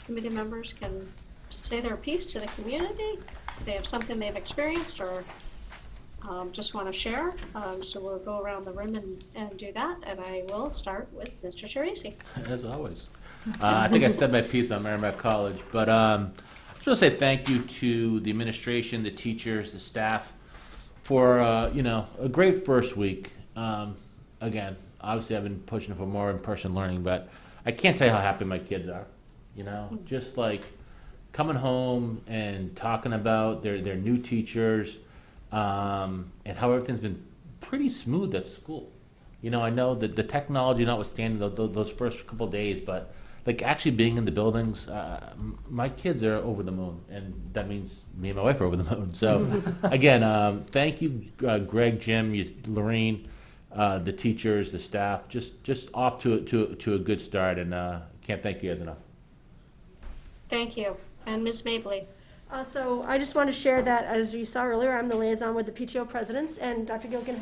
committee members can say their piece to the community. They have something they've experienced or just want to share. So we'll go around the room and do that. And I will start with Mr. Teresi. As always. I think I said my piece on Merrimack College, but I just want to say thank you to the administration, the teachers, the staff for a great first week. Again, obviously I've been pushing for more in-person learning, but I can't tell you how happy my kids are. Just like coming home and talking about their new teachers, and how everything's been pretty smooth at school. I know that the technology notwithstanding those first couple of days, but like actually being in the buildings, my kids are over the moon, and that means me and my wife are over the moon. So again, thank you, Greg, Jim, Lorene, the teachers, the staff, just off to a good start, and can't thank you guys enough. Thank you. And Ms. Mabley. So I just want to share that, as you saw earlier, I'm the liaison with the PTO presidents, and Dr. Gilkin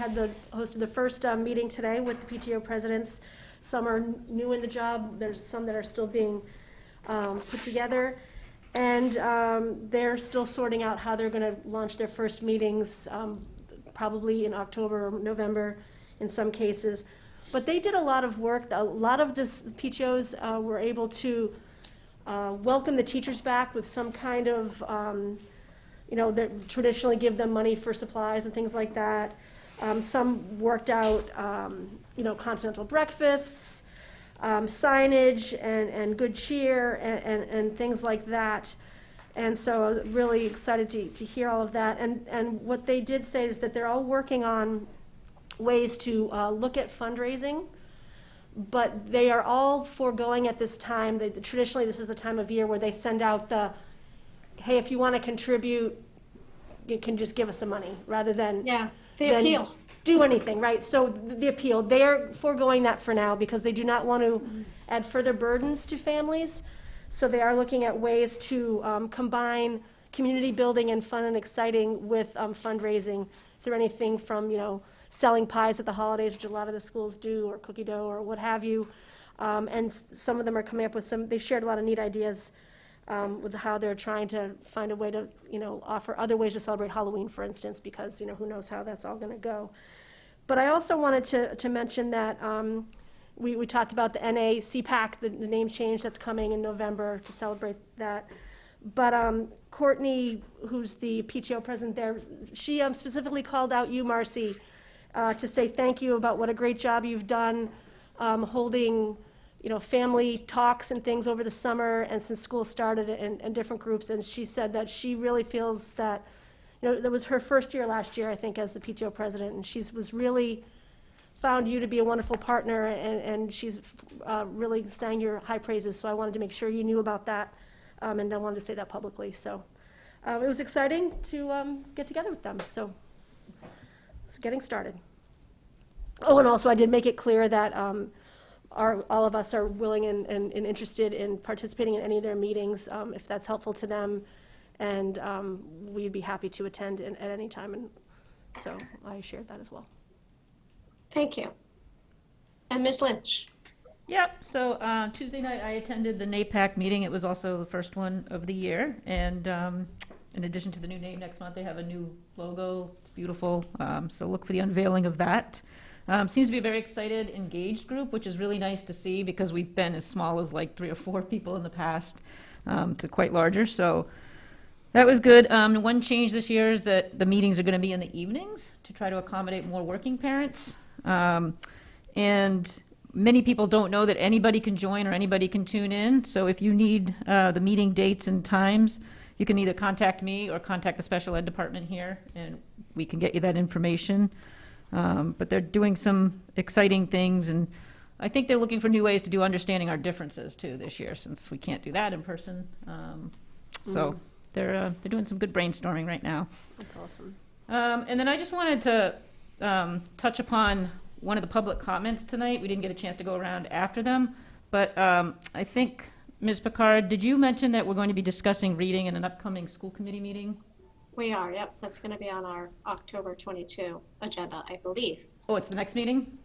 hosted the first meeting today with the PTO presidents. Some are new in the job. There's some that are still being put together, and they're still sorting out how they're going to launch their first meetings, probably in October or November in some cases. But they did a lot of work. A lot of the PTOs were able to welcome the teachers back with some kind of, they traditionally give them money for supplies and things like that. Some worked out, continental breakfasts, signage and good cheer and things like that. And so really excited to hear all of that. And what they did say is that they're all working on ways to look at fundraising, but they are all foregoing at this time. Traditionally, this is the time of year where they send out the, hey, if you want to contribute, you can just give us some money, rather than the appeal. Do anything, right? So the appeal, they're foregoing that for now because they do not want to add further burdens to families. So they are looking at ways to combine community building and fun and exciting with fundraising through anything from, selling pies at the holidays, which a lot of the schools do, or cookie dough, or what have you. And some of them are coming up with they shared a lot of neat ideas with how they're trying to find a way to, offer other ways to celebrate Halloween, for instance, because, who knows how that's all going to go. But I also wanted to mention that we talked about the NA CPAC, the name change that's coming in November to celebrate that. But Courtney, who's the PTO president there, she specifically called out you, Marcy, to say thank you about what a great job you've done holding, family talks and things over the summer and since school started and different groups. And she said that she really feels that, that was her first year last year, I think, as the PTO president, and she was really found you to be a wonderful partner, and she's really sang your high praises. So I wanted to make sure you knew about that, and I wanted to say that publicly. So it was exciting to get together with them. So it's getting started. Oh, and also I did make it clear that all of us are willing and interested in participating in any of their meetings if that's helpful to them, and we'd be happy to attend at any time. And so I shared that as well. Thank you. And Ms. Lynch? Yep, so Tuesday night I attended the NAPAC meeting. It was also the first one of the year, and in addition to the new name next month, they have a new logo. It's beautiful, so look for the unveiling of that. Seems to be a very excited, engaged group, which is really nice to see because we've been as small as like 3 or 4 people in the past to quite larger, so that was good. One change this year is that the meetings are going to be in the evenings to try to accommodate more working parents. And many people don't know that anybody can join or anybody can tune in. So if you need the meeting dates and times, you can either contact me or contact the special ed department here, and we can get you that information. But they're doing some exciting things, and I think they're looking for new ways to do understanding our differences too this year, since we can't do that in person. So they're doing some good brainstorming right now. That's awesome. And then I just wanted to touch upon one of the public comments tonight. We didn't get a chance to go around after them, but I think, Ms. Picard, did you mention that we're going to be discussing reading in an upcoming school committee meeting? We are, yep. That's going to be on our October 22 agenda, I believe. Oh, it's the next meeting?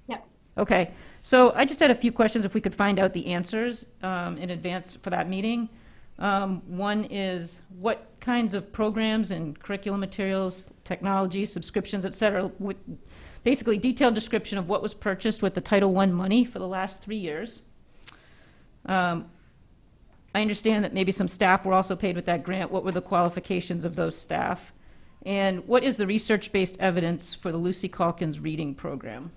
Yep. Okay, so I just had a few questions if we could find out the answers in advance for that meeting. One is, what kinds of programs and curriculum materials, technology, subscriptions, et cetera, basically detailed description of what was purchased with the Title I money for the last 3 years. I understand that maybe some staff were also paid with that grant. What were the qualifications of those staff? And what is the research-based evidence for the Lucy Calkins reading program?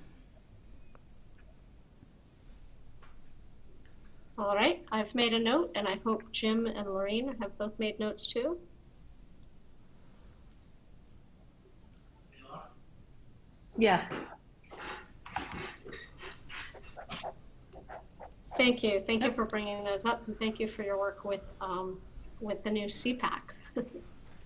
All right, I've made a note, and I hope Jim and Lorraine have both made notes too. Yeah. Thank you. Thank you for bringing those up, and thank you for your work with the new CPAC.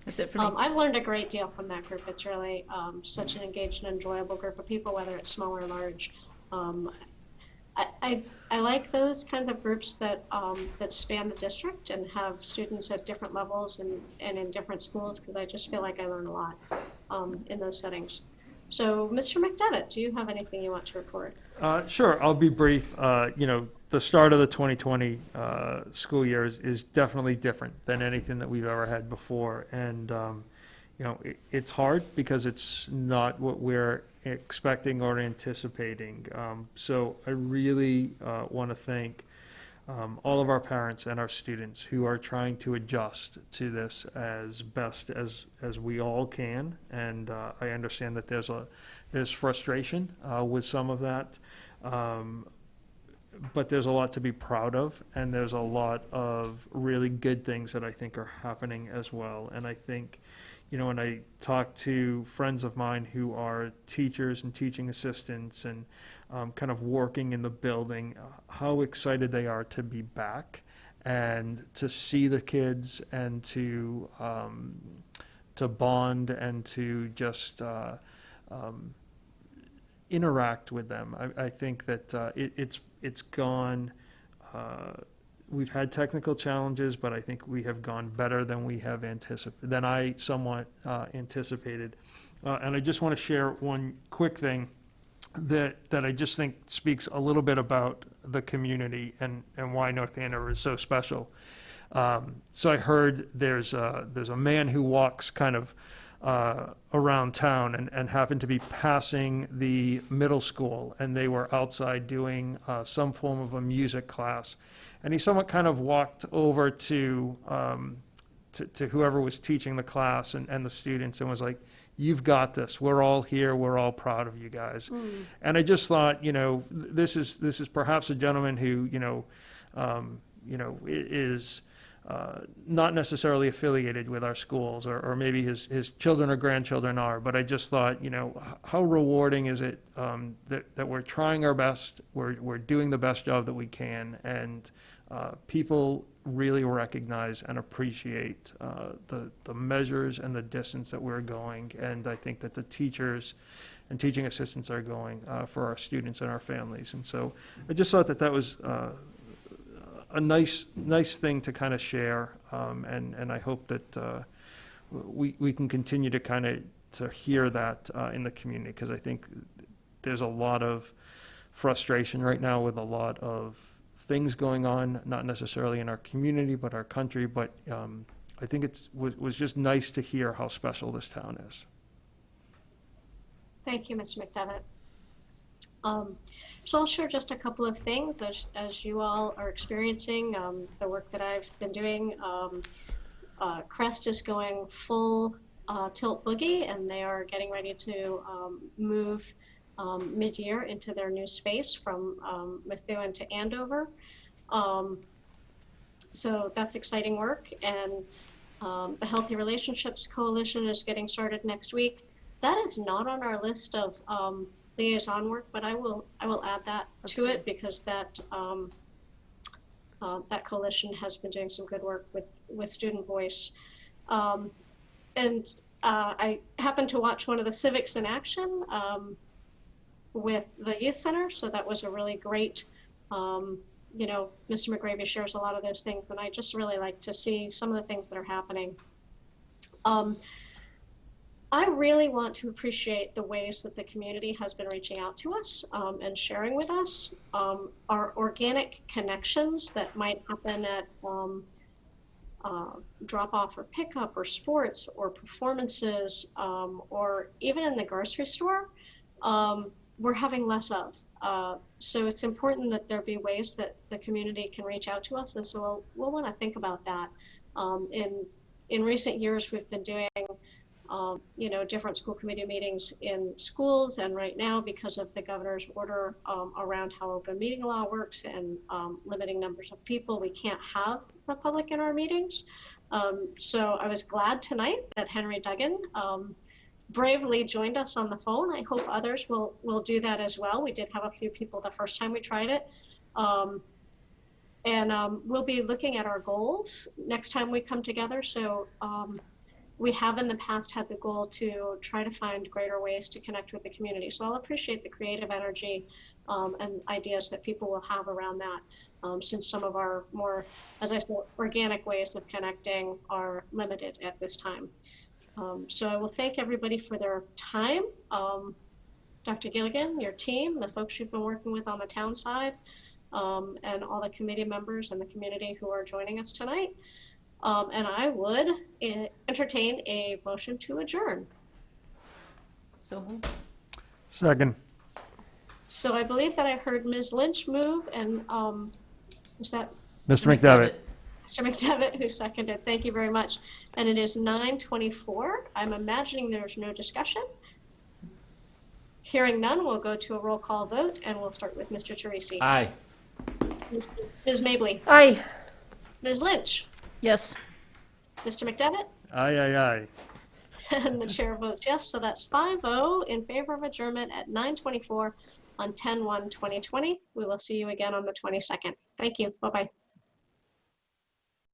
That's it for me. I've learned a great deal from that group. It's really such an engaged and enjoyable group of people, whether it's small or large. I like those kinds of groups that that span the district and have students at different levels and in different schools, because I just feel like I learn a lot in those settings. So, Mr. McDevitt, do you have anything you want to report? Sure, I'll be brief. The start of the 2020 school year is definitely different than anything that we've ever had before. And, it's hard because it's not what we're expecting or anticipating. So I really want to thank all of our parents and our students who are trying to adjust to this as best as we all can. And I understand that there's frustration with some of that, but there's a lot to be proud of, and there's a lot of really good things that I think are happening as well. And I think, when I talk to friends of mine who are teachers and teaching assistants and kind of working in the building, how excited they are to be back and to see the kids and to bond and to just interact with them. I think that it's gone. We've had technical challenges, but I think we have gone better than we have than I somewhat anticipated. And I just want to share one quick thing that I just think speaks a little bit about the community and why North Andover is so special. So I heard there's a man who walks kind of around town and happened to be passing the middle school, and they were outside doing some form of a music class. And he somewhat kind of walked over to whoever was teaching the class and the students and was like, "You've got this. We're all here. We're all proud of you guys." And I just thought, this is perhaps a gentleman who, is not necessarily affiliated with our schools, or maybe his children or grandchildren are. But I just thought, how rewarding is it that we're trying our best, we're doing the best job that we can, and people really recognize and appreciate the measures and the distance that we're going. And I think that the teachers and teaching assistants are going for our students and our families. And so I just thought that was a nice thing to kind of share, and I hope that we can continue to kind of to hear that in the community, because I think there's a lot of frustration right now with a lot of things going on, not necessarily in our community but our country. But I think it was just nice to hear how special this town is. Thank you, Mr. McDevitt. So I'll share just a couple of things as you all are experiencing the work that I've been doing. Crest is going full tilt boogie, and they are getting ready to move mid-year into their new space from Methuen to Andover. So that's exciting work. And the Healthy Relationships Coalition is getting started next week. That is not on our list of liaison work, but I will add that to it, because that that coalition has been doing some good work with student voice. And I happened to watch one of the Civics in Action with the Youth Center, so that was a really great, Mr. McGravy shares a lot of those things, and I just really like to see some of the things that are happening. I really want to appreciate the ways that the community has been reaching out to us and sharing with us our organic connections that might happen at drop-off or pickup or sports or performances or even in the grocery store. We're having less of. So it's important that there be ways that the community can reach out to us, and so we'll want to think about that. In recent years, we've been doing different school committee meetings in schools, and right now, because of the governor's order around how open meeting law works and limiting numbers of people, we can't have the public in our meetings. So I was glad tonight that Henry Duggan bravely joined us on the phone. I hope others will do that as well. We did have a few people the first time we tried it. And we'll be looking at our goals next time we come together. So we have in the past had the goal to try to find greater ways to connect with the community. So I'll appreciate the creative energy and ideas that people will have around that, since some of our more, as I said, organic ways of connecting are limited at this time. So I will thank everybody for their time. Dr. Gilligan, your team, the folks you've been working with on the town side, and all the committee members and the community who are joining us tonight. And I would entertain a motion to adjourn. So moved. Second. So I believe that I heard Ms. Lynch move, and Is that Mr. McDevitt. Mr. McDevitt who seconded? Thank you very much. And it is 9:24. I'm imagining there's no discussion. Hearing none, we'll go to a roll call vote, and we'll start with Mr. Teresi. Aye. Ms. Mably. Aye. Ms. Lynch. Yes. Mr. McDevitt. Aye, aye, aye. And the chair votes yes, so that's 5-0 in favor of adjournment at 9:24 on 10/1/2020. We will see you again on the 22nd. Thank you. Bye-bye.